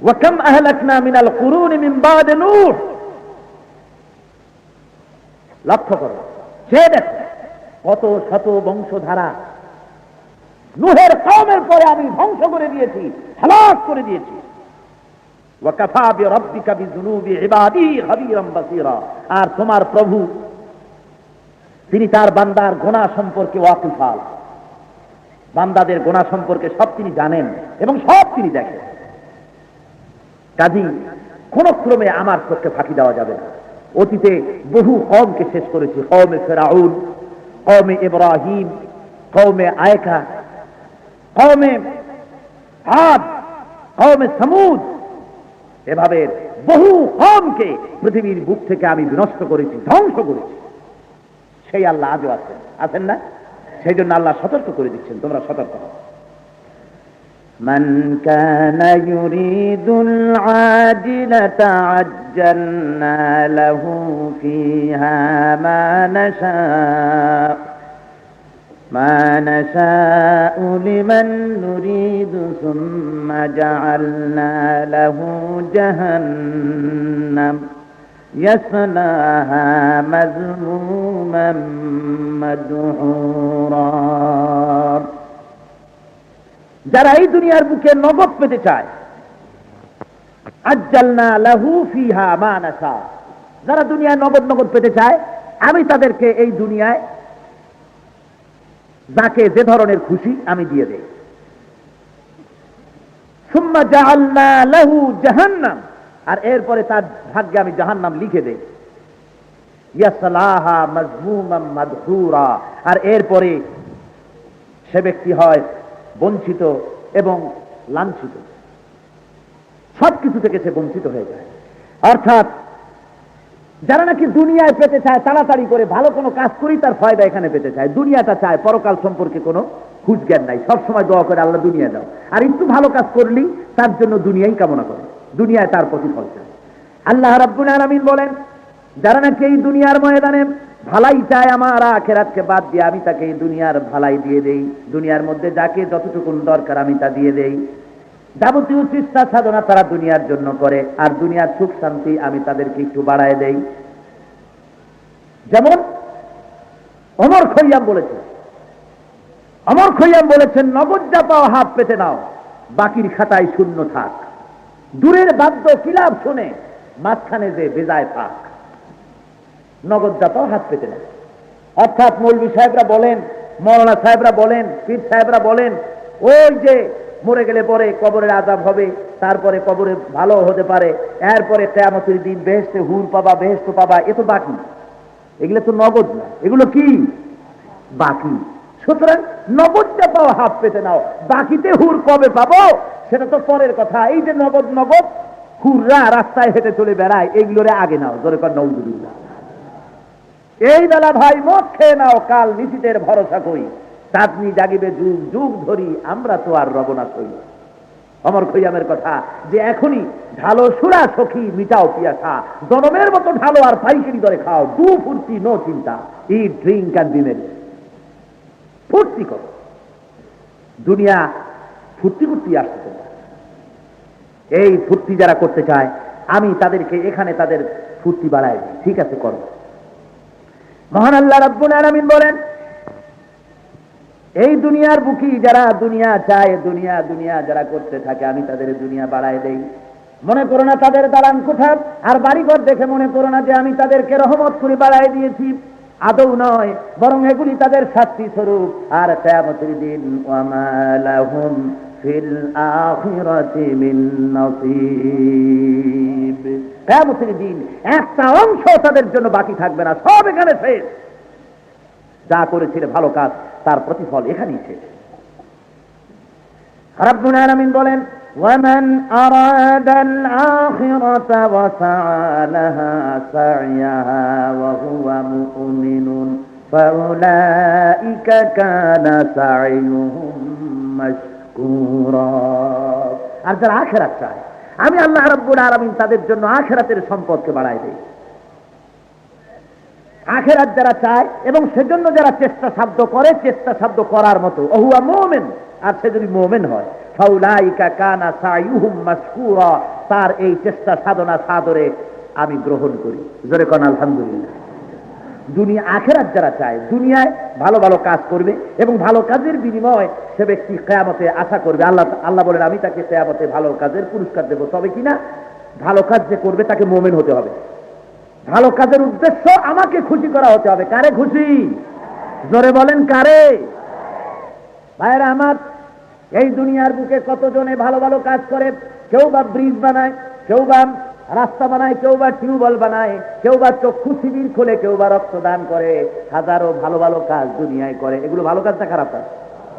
وكم أهلكنا من القرون من بعد نوح লক্ষ্য করো সে দেখো কত শত বংশধারা নূহের কওমের পরে আমি ধ্বংস করে দিয়েছি, হালাক করে দিয়েছি। ওয়াকাফা বিরাব্বিকা বিযুনুবি ইবাদিহি খাবীরাম বাসীরা, আর তোমার প্রভু তিনি তার বান্দার গুনাহ সম্পর্কে ওয়াকিফাল, বান্দাদের গুনাহ সম্পর্কে সব তিনি জানেন এবং সব তিনি দেখেন। কাজী কোন ক্রমে আমার চোখে ফাঁকি দেওয়া যাবে না। অতীতে বহু কওমকে শেষ করেছি, কওমে ফিরআউন, কওমে ইব্রাহিম, কওমে আয়কা, কওমে আদ, কওমে সামুদ, এভাবে বহু কওমকে পৃথিবীর বুক থেকে আমি বিনষ্ট করেছি, ধ্বংস করেছি। সেই আল্লাহ আজও আছেন না? সেই জন্য আল্লাহ সতর্ক করে দিচ্ছেন, তোমরা সতর্ক হও। من كان يريد العاجلة عجلنا له فيها ما نشاء لمن نريد ثم جعلنا له جهنم يصلاها مذموما مدحورا। যারা এই দুনিয়ার বুকে নগদ পেতে চায়, আজ্জালনা লাহু ফিহা মা নাশা, যারা দুনিয়ায় নগদ নগদ পেতে চায় আমি তাদেরকে এই দুনিয়ায় যাকে যে ধরনের খুশি আমি দিয়ে দেই। সুম্মা জাআলনা লাহু জাহান্নাম, আর এরপরে তার ভাগ্যে আমি জাহান্নাম লিখে দেই। ইয়াসলাহা মাজমুমান মাদহুরা, আর এরপরে সে ব্যক্তি হয় বঞ্চিত এবং লাঞ্ছিত, সবকিছু থেকে সে বঞ্চিত হয়ে যায়। অর্থাৎ যারা নাকি দুনিয়ায় পেতে চায়, তাড়াতাড়ি করে ভালো কোনো কাজ করেই তার ফায়দা এখানে পেতে চায়, দুনিয়াটা চায়, পরকাল সম্পর্কে কোনো খুঁজ জ্ঞান নাই, সবসময় দোয়া করে আল্লাহ দুনিয়া দাও, আর একটু ভালো কাজ করলেই তার জন্য দুনিয়াই কামনা করে, দুনিয়ায় তার প্রতিফল চায়। আল্লাহ রাব্বুল আলামিন বলেন, যারা নাকি এই দুনিয়ার ময়দানে ভালাই চায় আমার আখিরাতকে বাদ দিয়ে, আমি তাকে এই দুনিয়ার ভালাই দিয়ে দেই, দুনিয়ার মধ্যে যাকে যতটুকু দরকার আমি তা দিয়ে দেই। যাবতীয় চেষ্টা সাধনা তারা দুনিয়ার জন্য করে, আর দুনিয়ার সুখ শান্তি আমি তাদেরকে একটু বাড়ায় দেই। যেমন ওমর খৈয়াম বলেছেন, নগদ যা পাও হাত পেতে নাও, বাকির খাতায় শূন্য থাক, দূরের বাদ্য কিলাপ শুনে মাঝখানে যে বেজায় থাক, নগদ যা পাও হাত পেতে নাও। অর্থাৎ মৌলভী সাহেবরা বলেন, মৌলানা সাহেবরা বলেন, পীর সাহেবরা বলেন, ওই যে মরে গেলে পরে কবরের আযাব হবে, তারপরে কবরে ভালো হতে পারে, এরপরে কিয়ামতের দিন বেহেশতে হুর পাবা, বেহেশত পাবা, এ তো বাকি, এগুলো তো নগদ না, এগুলো কি বাকি। সুতরাং নগদ যা পাও হাত পেতে নাও, বাকিতে হুর কবে পাবো সেটা তো পরের কথা। এই যে নগদ নগদ হুররা রাস্তায় হেঁটে চলে বেড়ায়, এগুলোরে আগে নাও, জোরে কর নাউজুবিল্লাহ। এই বেলা ভাই মদ খেয়ে নাও, কাল নিশীথের ভরসা কই, চাঁদনি জাগিবে যুগ যুগ ধরি, আমরা তো আর রব না সই। ওমর খৈয়ামের কথা, যে এখনই ঢালো সুরা সখী মিটাও পিয়াসা, জনমের মতো ঢালো আর পাইকারি দরে খাও, ডু ফুর্তি নো চিন্তা, ইট ড্রিঙ্ক অ্যান্ড বি মেরি, ফুর্তি করো। দুনিয়া ফুর্তি করতে আসতে তোমরা, এই ফুর্তি যারা করতে চায় আমি তাদেরকে এখানে তাদের ফুর্তি বাড়াই দিই, ঠিক আছে করো। মহান আল্লাহ রাব্বুল আলামিন বলেন, এই দুনিয়ার বুকি যারা দুনিয়া চায়, দুনিয়া দুনিয়া যারা করতে থাকে আমি তাদের দুনিয়া বাড়ায় দেই। মনে করো না তাদের দালান কোঠা আর বাড়িঘর দেখে মনে করো না যে আমি তাদেরকে রহমত করে বাড়ায় দিয়েছি, আদৌ নয়, বরং এগুলি তাদের শাস্তি স্বরূপ। আর কিয়ামতের দিন ওয়ামা লাহুম ফিল আখিরাতি মিন নসিব, কিয়ামতের দিন একটা অংশ তাদের জন্য বাকি থাকবে না, সব এখানে শেষ। যা করেছিল ভালো কাজ তার প্রতিফল এখানেই শেষ। রাব্বুল আলামিন বলেন, ওয়ামান আরাদাল আখিরাতা ওয়া সাআ লাহা সা'য়াহা ওয়া হুয়া মুমিনুন ফাউলাইকা কানা সা'য়ুহুম মাশকুরা। আর যারা আখিরাত চায়, আমি আল্লাহ রাব্বুল আলামিন তাদের জন্য আখিরাতের সম্পদকে বাড়াই দেই। আখিরাত যারা চায় এবং সেজন্য যারা চেষ্টা সাধ্য করে, চেষ্টা সাধ্য করার মতো, ওহুয়া মুমিন, আর সে যদি মুমিন হয়, ফাউলাইকা কানা সাইয়ুহুম মাশকুরা, তার এই চেষ্টা সাধনা সাদরে আমি গ্রহণ করি। জোরে কোন আলহামদুলিল্লাহ। দুনিয়া আখিরাত যারা চায়, দুনিয়ায় ভালো ভালো কাজ করবে এবং ভালো কাজের বিনিময়ে সে ব্যক্তি কিয়ামতে আশা করবে। আল্লাহ বলেন, আমি তাকে কিয়ামতে ভালো কাজের পুরস্কার দেব। তবে কিনা ভালো কাজ যে করবে তাকে মুমিন হতে হবে। ভালো কাজের উদ্দেশ্য আমাকে খুশি করা হতে হবে। কারে খুশি? জোরে বলেন কারে? ভাইরা আমার, এই দুনিয়ার বুকে কতজনে ভালো ভালো কাজ করে। কেউ বা ব্রিজ বানায়, কেউ বা রাস্তা বানায়, কেউ বা টিউবওয়েল বানায়, কেউ বা চক্ষু শিবির খোলে, কেউ বা রক্তদান করে। হাজারো ভালো ভালো কাজ দুনিয়ায় করে। এগুলো ভালো কাজ না খারাপ কাজ?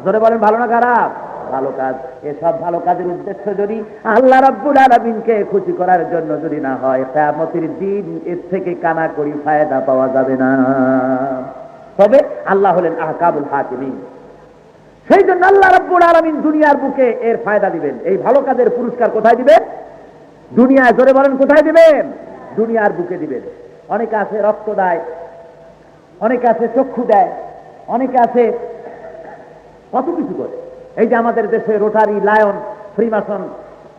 জোরে বলেন ভালো না খারাপ? ভালো কাজ। এসব ভালো কাজের উদ্দেশ্য যদি আল্লাহ রাব্বুল আলামিনকে খুশি করার জন্য যদি না হয়, কিয়ামতের দিন এর থেকে কানাকড়ি ফায়দা পাওয়া যাবে না। তবে আল্লাহ হলেন আহকামুল হাকিমিন। সেই জন্য আল্লাহ রাব্বুল আলামিন দুনিয়ার বুকে এর ফায়দা দিবেন। এই ভালো কাজের পুরস্কার কোথায় দিবেন? দুনিয়ায়। জোরে বলেন কোথায় দিবেন? দুনিয়ার বুকে দিবেন। অনেকে আছে রক্ত দেয়, অনেকে আছে চক্ষু দেয়, অনেকে আছে কত কিছু করে। এই যে আমাদের দেশে রোটারি, লায়ন, ফ্রিমাসন,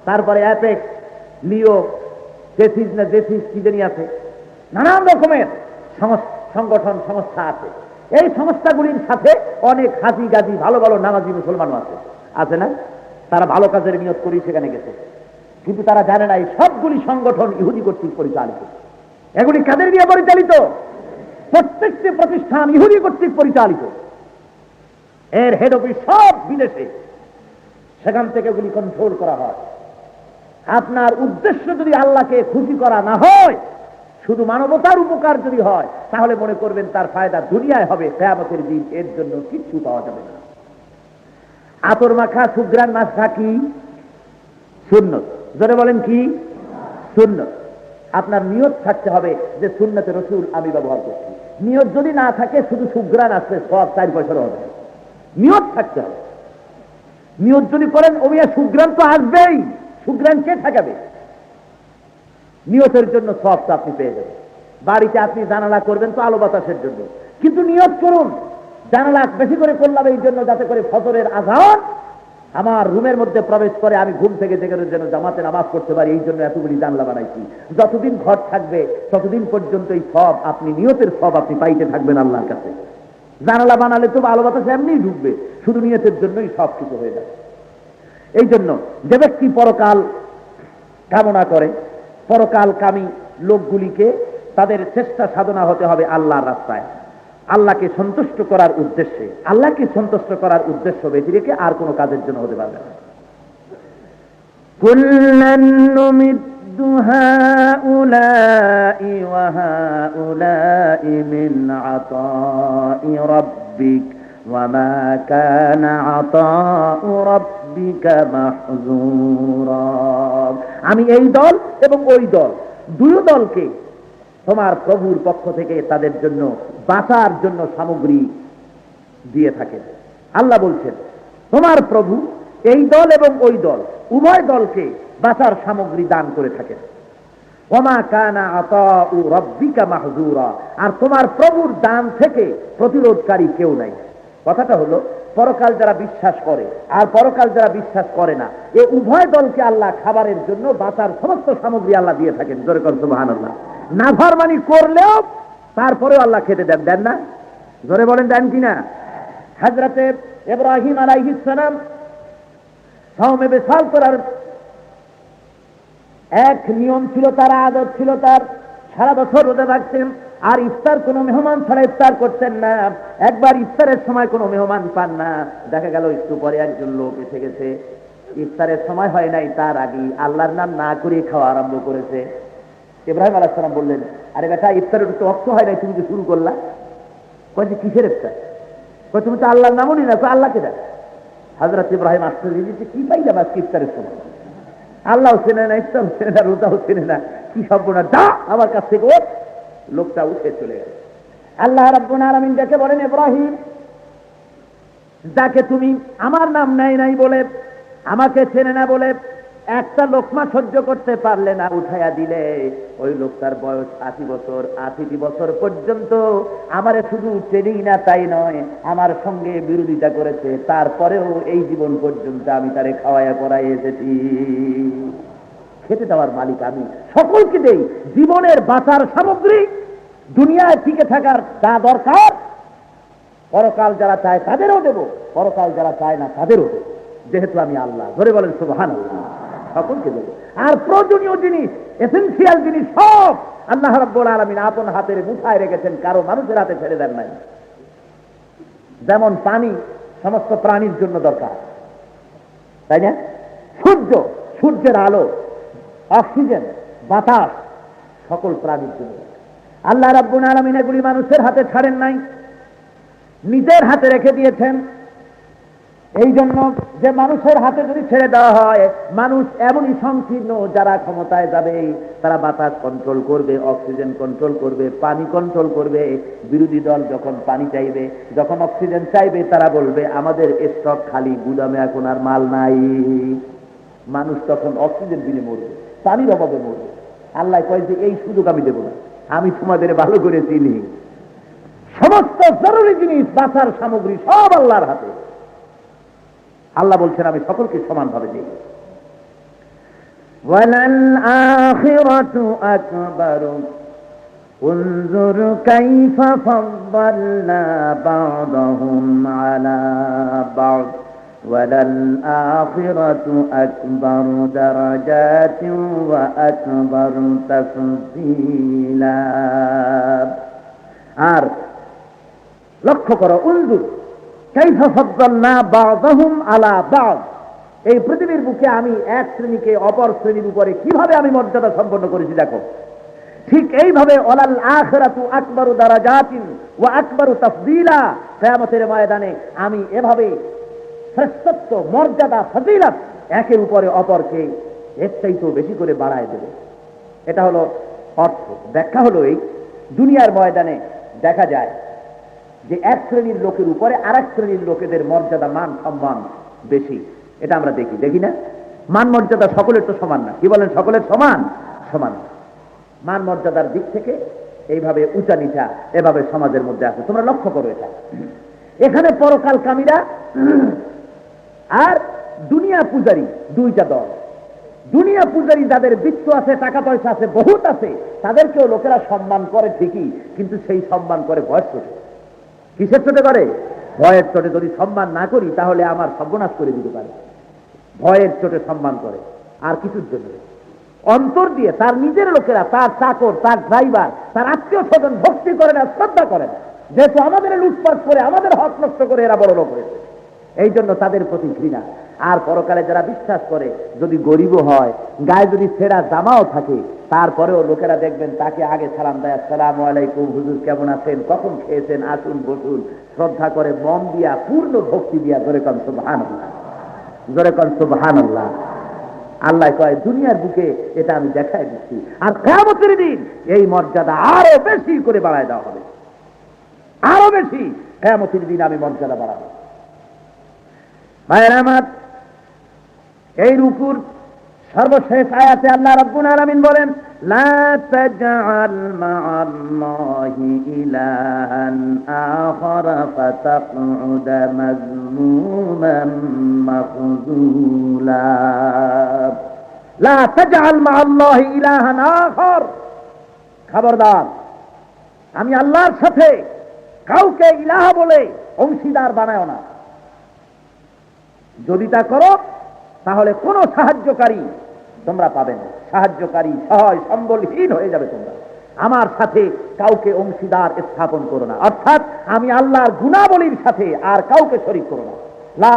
তারপরে অ্যাপেক্স, লিও, জেসিস কি জানি আছে, নানান রকমের সংগঠন সংস্থা আছে। এই সংস্থাগুলির সাথে অনেক হাজি গাজি ভালো ভালো নামাজি মুসলমানও আছে না? তারা ভালো কাজের নিয়ত করেই সেখানে গেছে, কিন্তু তারা জানে না এই সবগুলি সংগঠন ইহুদি কর্তৃক পরিচালিত। এগুলি কাদের নিয়ে পরিচালিত? প্রত্যেকটি প্রতিষ্ঠান ইহুদি কর্তৃক পরিচালিত। এর হেড অফিস সব বিদেশে, সেখান থেকে এগুলি কন্ট্রোল করা হয়। আপনার উদ্দেশ্য যদি আল্লাহকে খুশি করা না হয়, শুধু মানবতার উপকার যদি হয়, তাহলে মনে করবেন তার ফায়দা দুনিয়ায় হবে, কিয়ামতের দিন এর জন্য কিচ্ছু পাওয়া যাবে না। আতর মাখা সুগ্রান মাখা কি সুন্নত? জোরে বলেন কি সুন্নত? আপনার নিয়ত থাকতে হবে যে সুন্নতে রসুল আমি ব্যবহার করছি। নিয়ত যদি না থাকে, শুধু সুগ্রান আসবে, সব 4 পয়সার হবে। নিয়ত থাকতে হবে। নিয়ত যদি করেন, ওমিয়া সুগ্রান তো আসবেই। সুগ্রান কে ঠেকাবে? নিয়তের জন্য সব তো আপনি পেয়ে যাবেন। বাড়িতে আপনি জানালা করবেন তো আলো বাতাসের জন্য, কিন্তু নিয়ত করুন জানালা বেশি করে করলাম এই জন্য, যাতে করে ফজরের আযান আমার রুমের মধ্যে প্রবেশ করে, আমি ঘুম থেকে জেগে যেন জামাতে নামাজ পড়তে পারি। এই জন্য এতগুলি জানলা বানাইছি। যতদিন ঘর থাকবে ততদিন পর্যন্ত এই সব আপনি, নিয়তের সব আপনি পাইতে থাকবেন আল্লাহর কাছে। জানালা বানালে তো আলো বাতাস এমনিই ঢুকবে, শুধু নিয়তের জন্যই সব কিছু হয়ে যাবে। এই জন্য যে ব্যক্তি পরকাল কামনা করে, পরকাল কামী লোকগুলিকে তাদের চেষ্টা সাধনা হতে হবে আল্লাহর রাস্তায়, আল্লাহকে সন্তুষ্ট করার উদ্দেশ্যে। আল্লাহকে সন্তুষ্ট করার উদ্দেশ্য ব্যতি রেখে আর কোনো কাজের জন্য হতে পারবে না। কুল্লান নুমিদ্দু হাউলাই ওয়া হাউলাই মিন আতাই রাব্বিক ওয়া মা কানা আতাউ রাব্বিকা মাহযুরা। আমি এই দল এবং ওই দল, দুই দলকে তোমার প্রভুর পক্ষ থেকে তাদের জন্য বাঁচার জন্য সামগ্রী দিয়ে থাকেন। আল্লাহ বলছেন, তোমার প্রভু এই দল এবং ওই দল, উভয় দলকে বাঁচার সামগ্রী দান করে থাকেন। ওমা কানা আতাউ রাব্বিকা মাহযুরা, আর তোমার প্রভুর দান থেকে প্রতিরোধকারী কেউ নাই। কথাটা হলো, পরকাল যারা বিশ্বাস করে আর পরকাল যারা বিশ্বাস করে না, এই উভয় দলকে আল্লাহ খাবারের জন্য বাঁচার সমস্ত সামগ্রী আল্লাহ দিয়ে থাকেন। জোরে কর সুবহানাল্লাহ। নাফরমানি করলেও তারপরেও আল্লাহ খেতে দেন না? জোরে বলেন দেন কিনা? হযরতে ইব্রাহিম আলাইহিস সালাম সাওমে বিসাল করার এক নিয়ম ছিল, তার আদত ছিল, তার সারা বছর রোজা রাখতেন আর ইফতার কোনো মেহমান ছাড়া ইফতার করতেন না। একবার ইফতারের সময় কোনো মেহমান পান না, দেখা গেল একটু পরে একজন লোক এসে গেছে, ইফতারের সময় হয় নাই, তার আগে আল্লাহর নাম না করে খাওয়া আরম্ভ করেছে। ইব্রাহিম আলাইহিস সালাম বললেন, আরে বেটা, ইফতারের তো অর্থ হয় নাই, তুমি তো শুরু করলা। কয় যে কিসের ইফতার? কয় তুমি তো আল্লাহর নামও নি না, তো আল্লাহকে দেখ। হযরত ইব্রাহিম আশ্চর্য হয়েছে, কি পাইলাম আজকে ইফতারের সময়? আল্লাহও চেনে না, ইফতারও চেনে না, রোজাও চেনে না, কি সর্বনাশ, যা আমার কাছ থেকে। ওর লোকটা উঠে চলে গেল। আল্লাহ রাব্বুল আলামিন দেখে বলেন, ইব্রাহিম যাকে তুমি আমার নাম নেয় নাই বলে, আমাকে চেনে না বলে একটা লোকমা সহ্য করতে পারলে না, উঠাইয়া দিলে, ওই লোকটার বয়স 80 বছর, 80 বছর পর্যন্ত আমারে শুধু চেনেই না তাই নয়, আমার সঙ্গে বিরোধিতা করেছে, তারপরেও এই জীবন পর্যন্ত আমি তারে খাওয়াইয়া পড়াই এসেছি। খেতে দেওয়ার মালিক আমি, সকলকে দেই জীবনের বাঁচার সামগ্রী, দুনিয়ায় টিকে থাকার যা দরকার, পরকাল যারা চায় তাদেরও দেব, পরকাল যারা চায় না তাদেরও দেব, যেহেতু আমি আল্লাহ। ধরে বলেন সুবহানাল্লাহ। সকলকে দেব। আর প্রয়োজনীয় জিনিস, এসেনশিয়াল জিনিস সব আল্লাহ রাব্বুল আলামিন আপন হাতের মুঠায় রেখেছেন, কারো মানুষের হাতে ছেড়ে দেন নাই। যেমন পানি সমস্ত প্রাণীর জন্য দরকার, তাই না? সূর্য, সূর্যের আলো, অক্সিজেন, বাতাস সকল প্রাণীর জন্য। আল্লাহ রাব্বুল আলামিন এগুলি মানুষের হাতে ছাড়েন নাই, নিজের হাতে রেখে দিয়েছেন। এই জন্য যে মানুষের হাতে যদি ছেড়ে দেওয়া হয়, মানুষ এমনই সংকীর্ণ, যারা ক্ষমতায় যাবে তারা বাতাস কন্ট্রোল করবে, অক্সিজেন কন্ট্রোল করবে, পানি কন্ট্রোল করবে। বিরোধী দল যখন পানি চাইবে, যখন অক্সিজেন চাইবে, তারা বলবে আমাদের স্টক খালি, গুদামে এখন আর মাল নাই। মানুষ তখন অক্সিজেন দিলে মরবে, পানির অভাবে মরবে। আল্লাহ কয় যে এই সুযোগ আমি দেব না, আমি তোমাদের ভালো করে চিনি। সমস্ত জরুরি জিনিস, বাঁচার সামগ্রী সব আল্লাহর হাতে। আল্লাহ বলছেন আমি সকলকে সমানভাবে দিই। ওয়ালাল আখিরাতু আকবারু উনজুর কাইফা ফাদ্দালনা বা'দাহুম আলা বা'দ ওয়ালাল আখিরাতু আকবারু দারাজাতিন ওয়া আকবারু তাফদীলা। আর লক্ষ্য করো, উনজুর কাইফা ফাদ্দালনা বা'দাহুম আলা বা'দ, এই পৃথিবীর বুকে আমি এক শ্রেণীকে অপর শ্রেণীর উপরে কিভাবে আমি মর্যাদা সম্পন্ন করেছি দেখো। ঠিক এইভাবে ওয়ালাল আখিরাতু আকবারু দারাজাতিন ওয়া আকবারু তাফদীলা, কিয়ামতের ময়দানে আমি এভাবে শ্রেষ্ঠত্ব, মর্যাদা, ফজিলত একের উপরে অপরকে এর চাইতেও বেশি করে বাড়ায় দেবে। এটা হলো অর্থ। ব্যাখ্যা হলো এই, দুনিয়ার ময়দানে দেখা যায় যে এক শ্রেণীর লোকের উপরে আরেক শ্রেণীর লোকেদের মর্যাদা, মান, সম্মান বেশি। এটা আমরা দেখি, দেখি না? মান মর্যাদা সকলের তো সমান না, কি বলেন? সকলের সমান? সমান। মান মর্যাদার দিক থেকে এইভাবে উঁচা নিচা এভাবে সমাজের মধ্যে আছে। তোমরা লক্ষ্য করো এটা। এখানে পরকাল কামীরা আর দুনিয়া পূজারী দুইটা দল। দুনিয়া পূজারী যাদের বৃত্ত আছে, টাকা পয়সা আছে, বহুত আছে, তাদেরকেও লোকেরা সম্মান করে ঠিকই, কিন্তু সেই সম্মান করে ভয়ের চোটে। কিসের চোটে করে? ভয়ের চোটে। যদি সম্মান না করি তাহলে আমার সর্বনাশ করে দিতে পারে। ভয়ের চোটে সম্মান করে। আর কিছুর জন্য অন্তর দিয়ে তার নিজের লোকেরা, তার চাকর, তার ড্রাইভার, তার আত্মীয় স্বজন ভক্তি করে না, শ্রদ্ধা করে না, যেহেতু আমাদের লুটপাট করে, আমাদের হক নষ্ট করে এরা বড় লোক হয়েছে, এই জন্য তাদের প্রতি ঘৃণা। আর পরকালে যারা বিশ্বাস করে, যদি গরিবও হয়, গায়ে যদি ছেঁড়া জামাও থাকে, তারপরেও লোকেরা দেখবেন তাকে আগে সালাম দেয়, আসসালামু আলাইকুম, হুজুর কেমন আছেন, কখন খেয়েছেন, আসুন বসুন, শ্রদ্ধা করে, মন দিয়া, পূর্ণ ভক্তি দিয়া। জোরে কন সুবহানাল্লাহ, জোরে কন সুবহানাল্লাহ। আল্লাহ কয় দুনিয়ার বুকে এটা আমি দেখাই দিচ্ছি, আর কিয়ামতের দিন এই মর্যাদা আরো বেশি করে বাড়ায় দেওয়া হবে, আরো বেশি। কিয়ামতের দিন আমি মর্যাদা বাড়াবো। ভাইয়েরা আমার, এই রুকুর সর্বশেষ আয়াতে আল্লাহ রাব্বুল আলামিন বলেন, লা তাজআল মা'আল্লাহি ইলাহান আখার ফাতাকউদা মাযমুমান মাখযুলা। লা তাজআল মা'আল্লাহি ইলাহান আখার, খবরদার, আমি আল্লাহর সাথে কাউকে ইলাহ বলে অংশীদার বানায়ও না। যদি তা করো তাহলে কোনো সাহায্যকারী তোমরা পাবে না, সাহায্যকারী সহায় সম্বলহীন হয়ে যাবে তোমরা। আমার সাথে কাউকে অংশীদার স্থাপন করো না, অর্থাৎ আমি আল্লাহর গুণাবলীর সাথে আর কাউকে শরীক করো না। লা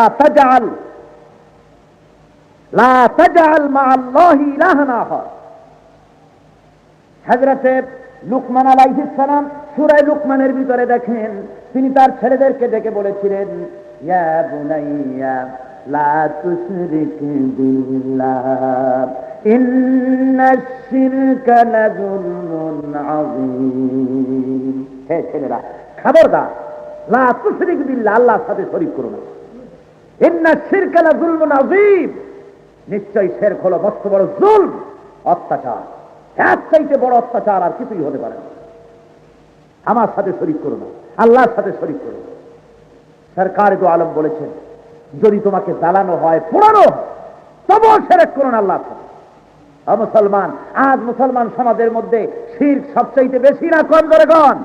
তাজআল মা'আল্লাহি ইলাহান আখার। হযরতে লুকমান আলাইহিস সালাম সূরা লুকমানের ভিতরে দেখেন, তিনি তার ছেলেদেরকে ডেকে বলেছিলেন, ইয়া বুনাইয়া লা তুশরিক বিল্লাহ ইন্নাশ শিরকা লাযুলমুন আযীম। হে ছেলেরা, খবরদার, লা তুশরিক বিল্লাহ, আল্লাহর সাথে শরীক করো না। ইন্না শিরকা লাযুলমুন আযীম, নিশ্চয়ই শিরক হলো মস্ত বড় জুলম, অত্যাচার। এর চাইতে বড় অত্যাচার আর কিছুই হতে পারে না। আমার সাথে শরীক করো না, আল্লাহর সাথে শরীক করো না। সরকার দু আলম বলেছেন, যদি তোমাকে জ্বালানো হয়, পোড়ানো হয়, তবুও শিরক করো না আল্লাহর সাথে। মুসলমান, আজ মুসলমান সমাজের মধ্যে শিরক সবচাইতে বেশি না কম? জোরে কন,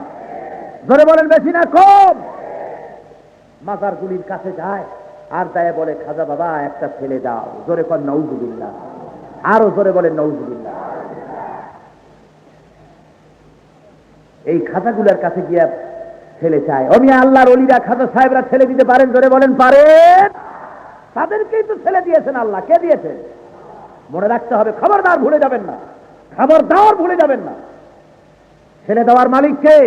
জোরে বলেন, বেশি না কম? মাজারগুলির কাছে যায় আর দায়ে বলে, খাজা বাবা একটা ছেলে দাও। জোরে কন নাউজুবিল্লাহ, আরো জোরে বলেন নাউজুবিল্লাহ। এই খাজাগুলার কাছে গিয়া ছেলে চায়। অমি আল্লাহর ওলিরা, খাজা সাহেবরা ছেলে দিতে পারেন? জোরে বলেন পারেন? তাদেরকেই তো ছেলে দিয়েছেন আল্লাহ। কে দিয়েছেন? মনে রাখতে হবে, খবরদার ভুলে যাবেন না, খবরদার ভুলে যাবেন না। ছেলে দেওয়ার মালিক কে?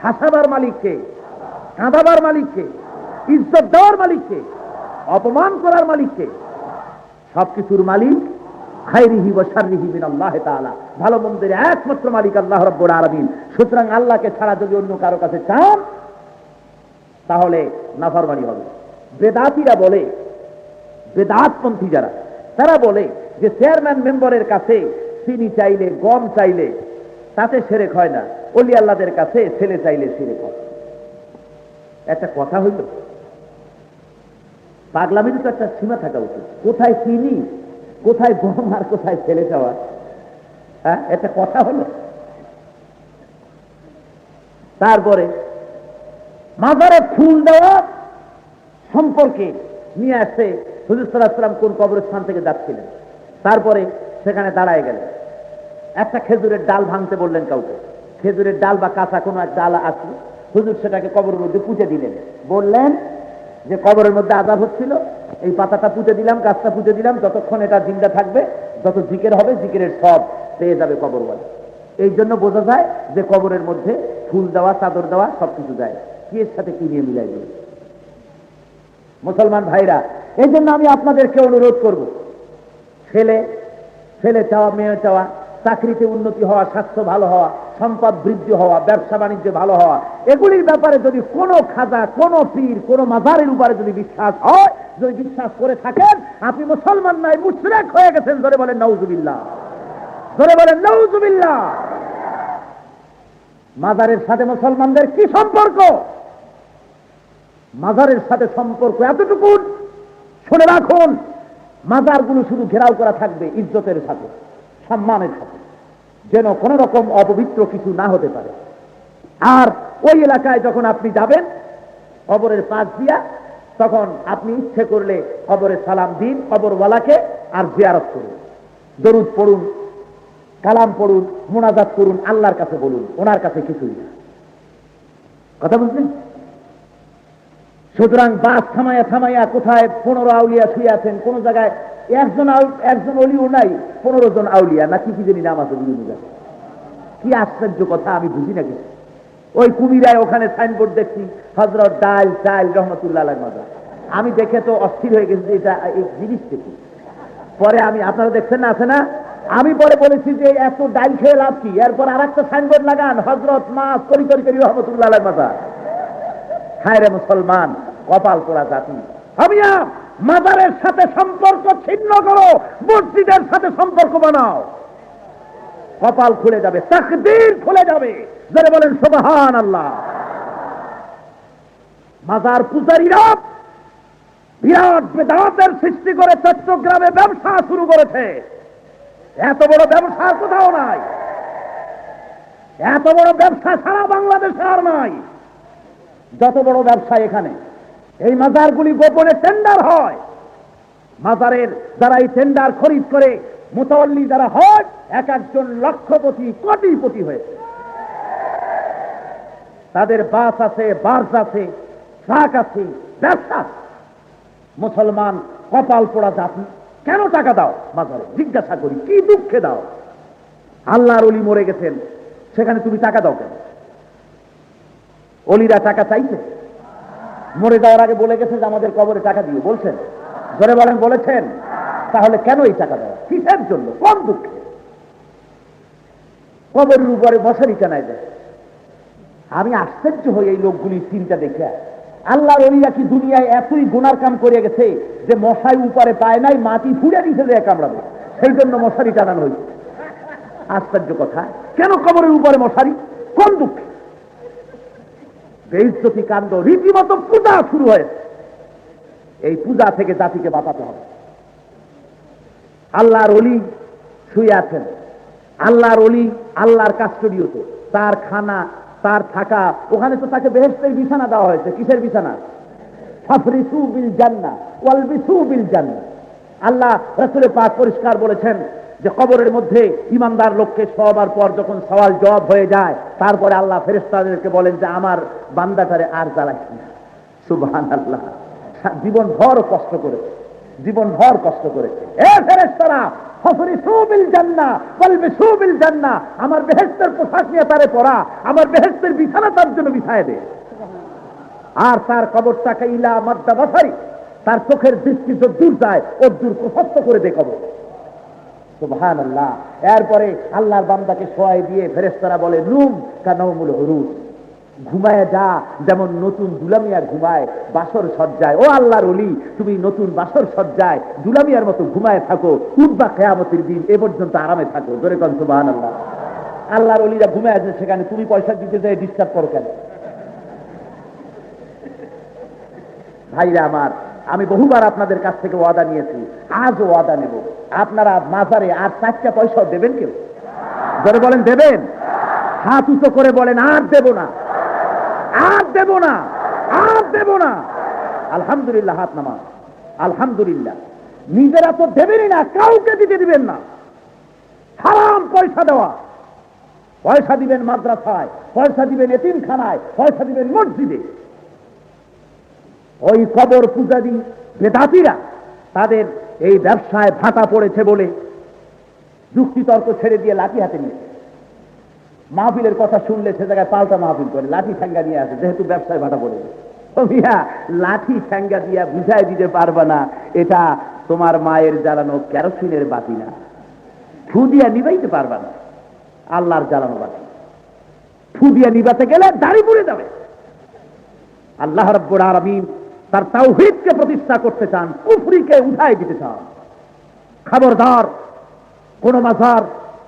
হাসাবার মালিক কে? কাঁদাবার মালিক কে? ইজ্জত দেওয়ার মালিক কে? অপমান করার মালিক কে? সবকিছুর মালিক খায়রিহি ওয়া শাররিহি মিনাল্লাহ তাআলা, ভালো মন্দের একমাত্র মালিক আল্লাহ রাব্বুল আলামিন। সুতরাং আল্লাহকে ছাড়া যদি অন্য কারো কাছে চান, তাহলে নাফরমানি হবে। বেদাতীরা বলে, বেদাতপন্থী যারা, তারা বলে যে চেয়ারম্যান মেম্বারের কাছে চিনি চাইলে, গম চাইলে তাতে শিরক হয় না, ওলি আল্লাহদের কাছে ছেলে চাইলে শিরক হয়। একটা কথা হইল, পাগলামির তো একটা সীমা থাকা উচিত। কোথায় চিনি, কোথায় গম, আর কোথায় ছেলে চাওয়া? হ্যাঁ, একটা কথা হলো। তারপরে মাজারে ফুল দেওয়া সম্পর্কে নিয়ে আসছে হুজুর সাল্লাল্লাহু আলাইহি ওয়াসাল্লাম কোন কবরস্থান থেকে যাচ্ছিলেন। তারপরে সেখানে দাঁড়ায় গেলেন, একটা খেজুরের ডাল ভাঙতে বললেন কাউকে। খেজুরের ডাল বা কাঁচা কোনো এক ডাল আসলো, হুজুর সেটাকে কবরের মধ্যে পুঁতে দিলেন। বললেন যে কবরের মধ্যে আযাব হচ্ছিল, এই পাতাটা পুঁতে দিলাম, গাছটা পুঁতে দিলাম, যতক্ষণ এটা জিন্দা থাকবে, যত জিকির হবে জিকিরের সব পেয়ে যাবে কবরওয়ালা। এই জন্য বোঝা যায় যে কবরের মধ্যে ফুল দেওয়া, চাদর দেওয়া সবকিছু যায়। কি এর সাথে কি নিয়ে মিলাই দেবে? মুসলমান ভাইরা, এই জন্য আমি আপনাদেরকে অনুরোধ করব, ছেলে চাওয়া, মেয়ে চাওয়া, চাকরিতে উন্নতি হওয়া, স্বাস্থ্য ভালো হওয়া, সম্পদ বৃদ্ধি হওয়া, ব্যবসা বাণিজ্যে ভালো হওয়া, এগুলির ব্যাপারে যদি কোনো খাজা, কোনো পীর, কোনো মাজারের উপরে যদি বিশ্বাস হয়, যদি বিশ্বাস করে থাকেন, আপনি মুসলমান নাই, মুশরিক হয়ে গেছেন। জোরে বলেন নাউজুবিল্লাহ, জোরে বলেন নাউজুবিল্লাহ। মাজারের সাথে মুসলমানদের কি সম্পর্ক? মাজারের সাথে সম্পর্ক এতটুকু, শুনে রাখুন, মাজারগুলো শুধু ঘেরাও করা থাকবে ইজ্জতের সাথে, সম্মানের সাথে, যেন কোন রকম অপবিত্র কিছু না হতে পারে। আর ওই এলাকায় যখন আপনি যাবেন কবরের পাশ দিয়া, তখন আপনি ইচ্ছে করলে কবরে সালাম দিন কবরওয়ালাকে, আর জিয়ারত করুন, দরুদ পড়ুন, কালাম পড়ুন, মুনাজাত করুন, আল্লাহর কাছে বলুন, ওনার কাছে কিছুই না। কথা বুঝলেন? সুতরাং বাস থামাইয়া থামাইয়া কোথায় 15 আউলিয়া শুয়ে আছেন, কোন জায়গায় একজন অলিও নাই, 15 জন আউলিয়া না কি জানি নাম আছে বিভিন্ন জায়গায়। কি আশ্চর্য কথা, আমি বুঝি না কিছু। ওই কুমিরায় ওখানে সাইনবোর্ড দেখছি, হযরত ডাল চাইল রহমতুল্লাহ আলাইহির মাজার। আমি দেখে তো অস্থির হয়ে গেছি, এটা এই জিনিস দেখি। পরে আমি, আপনারা দেখছেন না, আছে না, আমি পরে বলেছি যে এত ডাল খেয়ে লাভ কি? এরপর আর একটা সাইনবোর্ড লাগান, হযরত মাস করি রহমতুল্লাহ আলাইহির মাজার। হায় রে মুসলমান, কপাল পোড়া জাতি। আমিয়া মাজারের সাথে সম্পর্ক ছিন্ন করো, মসজিদের সাথে সম্পর্ক বানাও, কপাল খুলে যাবে, তাকদীর খুলে যাবে। যারা বলেন সুবহানাল্লাহ। মাজার পূজারীরা বিরাট বেদাতের সৃষ্টি করে চট্টগ্রামে ব্যবসা শুরু করেছে। এত বড় ব্যবসা কোথাও নাই, এত বড় ব্যবসা সারা বাংলাদেশে আর নাই যত বড় ব্যবসা এখানে। এই মাজারগুলি গোপনে টেন্ডার হয়, মাজারের যারা এই টেন্ডার খরিদ করে মুতাওয়াল্লি যারা হয়, এক একজন লক্ষপতি, কোটিপতি হয়েছে। তাদের বাস আছে, বার্জ আছে, ট্রাক আছে, ব্যবসা। মুসলমান কপাল পোড়া জাতি, কেন টাকা দাও মাজারে? জিজ্ঞাসা করি, কি দুঃখে দাও? আল্লাহর ওলি মরে গেছেন, সেখানে তুমি টাকা দাও কেন? ওলিরা টাকা চাইছে? মরে যাওয়ার আগে বলে গেছে যে আমাদের কবরে টাকা দিয়ে, বলছেন? ধরে বলেন বলেছেন? তাহলে কেন এই টাকা দেওয়া? কিসের জন্য? কোন দুঃখে? কবরের উপরে মশারি টানায় দেয়। আমি আশ্চর্য হই এই লোকগুলির চিন্তা দেখে। আল্লাহর ওলিরা কি দুনিয়ায় এতই গুনার কাম করে গেছে যে মশাই উপরে পায় নাই, মাটি ফুড়ে দিতে যায় কামড়াবে, সেই জন্য মশারি টানানো হয়েছে। আশ্চর্য কথা, কেন কবরের উপরে মশারি? কোন দুঃখে? বেইজ্জতি কাণ্ড, রীতিমতো পূজা শুরু হয়েছে। এই পূজা থেকে জাতিকে বাঁচাতে হবে। আল্লাহর ওলি শুয়ে আছেন, আল্লাহর ওলি আল্লাহর কাস্টডিওতে, তার খানা, তার থাকা, ওখানে তো তাকে বেহেশতের বিছানা দেওয়া হয়েছে। কিসের বিছানা? ফাফরিসু বিল জান্নাহ ওয়ালবিসু বিল জান্নাহ। আল্লাহ রাসূলের পাক পরিষ্কার বলেছেন যে কবরের মধ্যে ইমানদার লোককে শোয়াবার পর যখন সওয়াল জবাব হয়ে যায়, তারপরে আল্লাহ ফেরেশতাদেরকে বলেন যে আমার বান্দাটারে আর জ্বালাইস না। সুবহানাল্লাহ। জীবন ভর কষ্ট করেছে, জীবন ভর কষ্ট করেছে। এ ফেরেশতারা, ফাফরিসু বিল জান্নাহ ওয়ালবিসু বিল জান্নাহ, আমার বেহেশতের পোশাক নিয়ে তারে পরা, আমার বেহেশতের বিছানা তার জন্য বিছায় দে। আর তার কবরটাকে ইলা মাদ্দা বাসারি, তার চোখের দৃষ্টি যদ্দূর যায় অদ্দূর প্রশস্ত করে দে কবর। সুবহানাল্লাহ। এরপরে আল্লাহর বান্দাকে শোয়াই দিয়ে ফেরেশতারা বলে নুম কানাউমুল হুরুস, ঘুমায় যা যেমন নতুন দুলামিয়া ঘুমায় বাসর সজ্জায়। ও আল্লাহর ওলি, তুমি নতুন বাসর সজ্জায় দুলামিয়ার মতো ঘুমায় থাকো, উঠবা কিয়ামতের দিন এ পর্যন্ত আরামে থাকো। জোরে কোন সুবহানাল্লাহ। আল্লাহর ওলিরা ঘুমায় আছে সেখানে, তুমি পয়সা দিতে যাই ডিস্টার্ব করো কেন? ভাইরা আমার, আমি বহুবার আপনাদের কাছ থেকে ওয়াদা নিয়েছি, আজও ওয়াদা নেব, আপনারা মাজারে আর 4টা পয়সাও দেবেন কেউ? ধরে বলেন দেবেন? হাত উঁচু করে বলেন আর দেব না, আর দেব না, আর দেব না। আলহামদুলিল্লাহ, হাত নামান। আলহামদুলিল্লাহ। নিজেরা তো দেবেনই না, কাউকে দিতে দিবেন না। হারাম পয়সা দেওয়া। পয়সা দিবেন মাদ্রাসায়, পয়সা দিবেন এতিমখানায়, পয়সা দিবেন মসজিদে। ওই কবর পূজারী বেদাতিরা তাদের এই ব্যবসায় ভাটা পড়েছে বলে যুক্তিতর্ক ছেড়ে দিয়ে লাঠি হাতে নিয়েছে। মাহফিলের কথা শুনলে সে জায়গায় পাল্টা মাহফিল করে, লাঠি ঠ্যাঙ্গা নিয়ে আসে, যেহেতু ব্যবসায় ভাটা পড়েছে। লাঠি ঠ্যাঙ্গা দিয়া বুঝাই দিতে পারবে না এটা তোমার মায়ের জ্বালানো কেরোসিনের বাতি না, ফু দিয়া নিবাইতে পারবে না আল্লাহর জ্বালানো বাতি। ফু দিয়া নিবাতে গেলে দাড়ি পুড়ে যাবে। আল্লাহ রাব্বুল আলামিন তার তাওহীদকে প্রতিষ্ঠা করতে চান, কুফরিকে উঠাই দিতে চান। খবরদার, কোন মাজার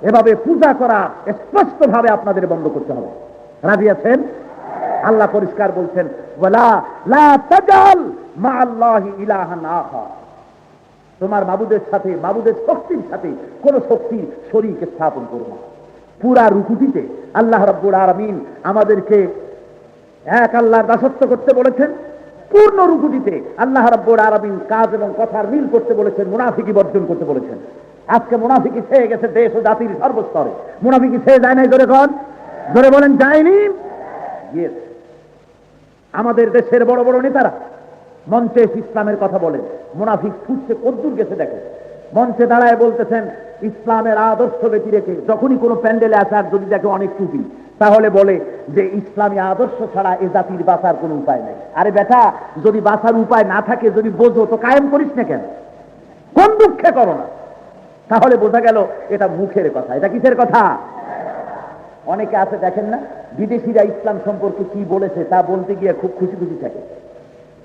এভাবে পূজা করা স্পষ্টভাবে আপনাদের বন্ধ করতে হবে। রাজি আছেন? আল্লাহ পরিষ্কার বলছেন, ওয়ালা লা তাজাল মা আল্লাহি ইলাহান আখার, তোমার মাবুদের সাথে, মাবুদের শক্তির সাথে কোন শক্তির শরীক স্থাপন করো না। পুরা রুকুটিতে আল্লাহ রাব্বুল আলামিন আমাদেরকে এক আল্লাহর দাসত্ব করতে বলেছেন। পূর্ণ রুকুটিতে আল্লাহ রাব্বুল আলামিন কাজ এবং কথার মিল করতে বলেছেন, মুনাফিকি বর্জন করতে বলেছেন। আজকে মুনাফিকি ছেয়ে গেছে দেশ ও জাতির সর্বস্তরে। মুনাফিকি ছেয়ে যায় নাই? জোরে কোন, জোরে বলেন যায়নি? আমাদের দেশের বড় বড় নেতারা মঞ্চে ইসলামের কথা বলেন, মুনাফিক ফুটছে কদ্দুর গেছে দেখে। মঞ্চে দাঁড়ায় বলতেছেন ইসলামের আদর্শ ব্যতি রেখে, যখনই কোনো প্যান্ডেলে আসে আর যদি দেখে অনেক টুপি, তাহলে বলে যে ইসলামী আদর্শ ছাড়া এ জাতির বাঁচার কোনো উপায় নেই। আরে বেটা, যদি বাঁচার উপায় না থাকে, যদি বোঝো তো কায়েম করিস না কেন? কোন দুঃখে করো না? তাহলে বোঝা গেল এটা মুখের কথা। এটা কিসের কথা? অনেকে আছে দেখেন না, বিদেশিরা ইসলাম সম্পর্কে কি বলেছে তা বলতে গিয়ে খুব খুশি খুশি থাকে।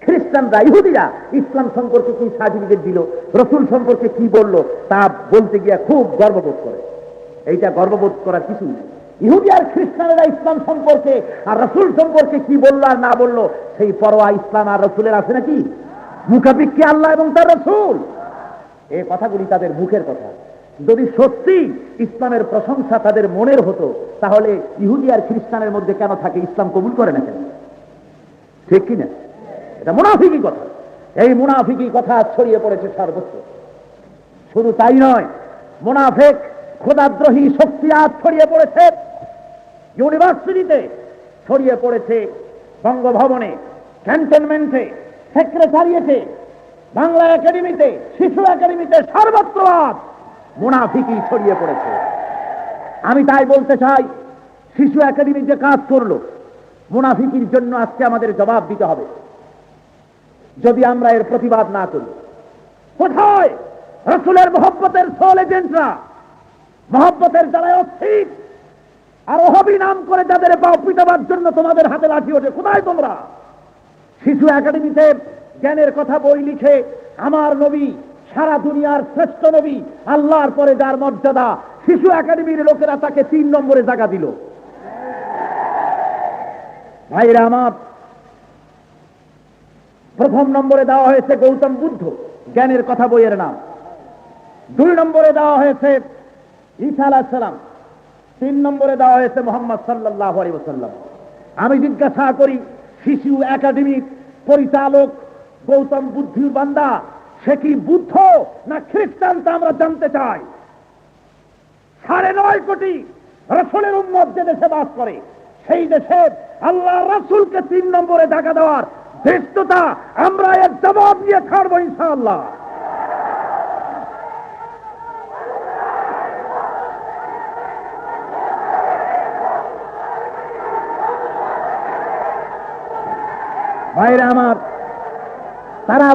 খ্রিস্টানরা, ইহুদিরা ইসলাম সম্পর্কে কি সার্টিফিকেট দিল, রসুল সম্পর্কে কি বলল তা বলতে গিয়ে খুব গর্ববোধ করে। এইটা গর্ববোধ করার কিছু নেই। ইহুদি আর খ্রিস্টানেরা ইসলাম সম্পর্কে আর রসুল সম্পর্কে কি বললো আর না বললো সেই পরোয়া ইসলাম আর রসুলের আছে নাকি? মুখাপিক্ষি আল্লাহ এবং তার রসুল। এই কথাগুলি তাদের মুখের কথা। যদি সত্যি ইসলামের প্রশংসা তাদের মনের হতো, তাহলে ইহুদি আর খ্রিস্টানের মধ্যে কেন থাকে? ইসলাম কবুল করে না কেন? ঠিক কিনা? এটা মুনাফিকি কথা। এই মুনাফিকি কথা ছড়িয়ে পড়েছে সর্বত্র। শুধু তাই নয়, মুনাফিক খোদাদ্রোহী শক্তি আজ ছড়িয়ে পড়েছে ইউনিভার্সিটিতে, ছড়িয়ে পড়েছে বঙ্গভবনে, ক্যান্টনমেন্টে, সেক্রেটারিয়েটে, বাংলা একাডেমিতে, শিশু একাডেমিতে, সর্বত্র আজ মুনাফিকি ছড়িয়ে পড়েছে। আমি তাই বলতে চাই, শিশু একাডেমি যে কাজ করলো, মুনাফিকির জন্য আজকে আমাদের জবাব দিতে হবে। যদি আমরা এর প্রতিবাদ না করি, কোথায় রাসূলের মহব্বতের সোল এজেন্টরা, মহব্বতের যারা অস্থির আর ওহাবি নাম করে যাদের পাও পিটাবার জন্য তোমাদের হাতে লাঠি ওঠে, কোথায় তোমরা? শিশু একাডেমিতে জ্ঞানের কথা বই লিখে আমার নবী, সারা দুনিয়ার শ্রেষ্ঠ নবী, আল্লাহর পরে যার মর্যাদা, শিশু একাডেমির লোকেরা তাকে 3 নম্বরে জায়গা দিল। ভাইরা আমার, প্রথম নম্বরে দেওয়া হয়েছে গৌতম বুদ্ধ, জ্ঞানের কথা বইয়ের নাম। 2 নম্বরে দেওয়া হয়েছে ঈসা আলাইহিস সালাম। 3 নম্বরে দেওয়া হয়েছে মুহাম্মদ সাল্লাল্লাহু আলাইহি ওয়াসাল্লাম। আমি জিজ্ঞাসা করি, শিশু একাডেমির পরিচালক গৌতম বুদ্ধের বান্দা, সে কি বুদ্ধ না খ্রিস্টান তা আমরা জানতে চাই। 9.5 কোটি রাসূলের উম্মত যে দেশে বাস করে, সেই দেশে আল্লাহ রাসূলকে 3 নম্বরে জায়গা দেওয়ার ধৃষ্টতা আমরা এর জবাব দিয়ে ছাড়বো ইনশাআল্লাহ। ভাইরা আমার, তারা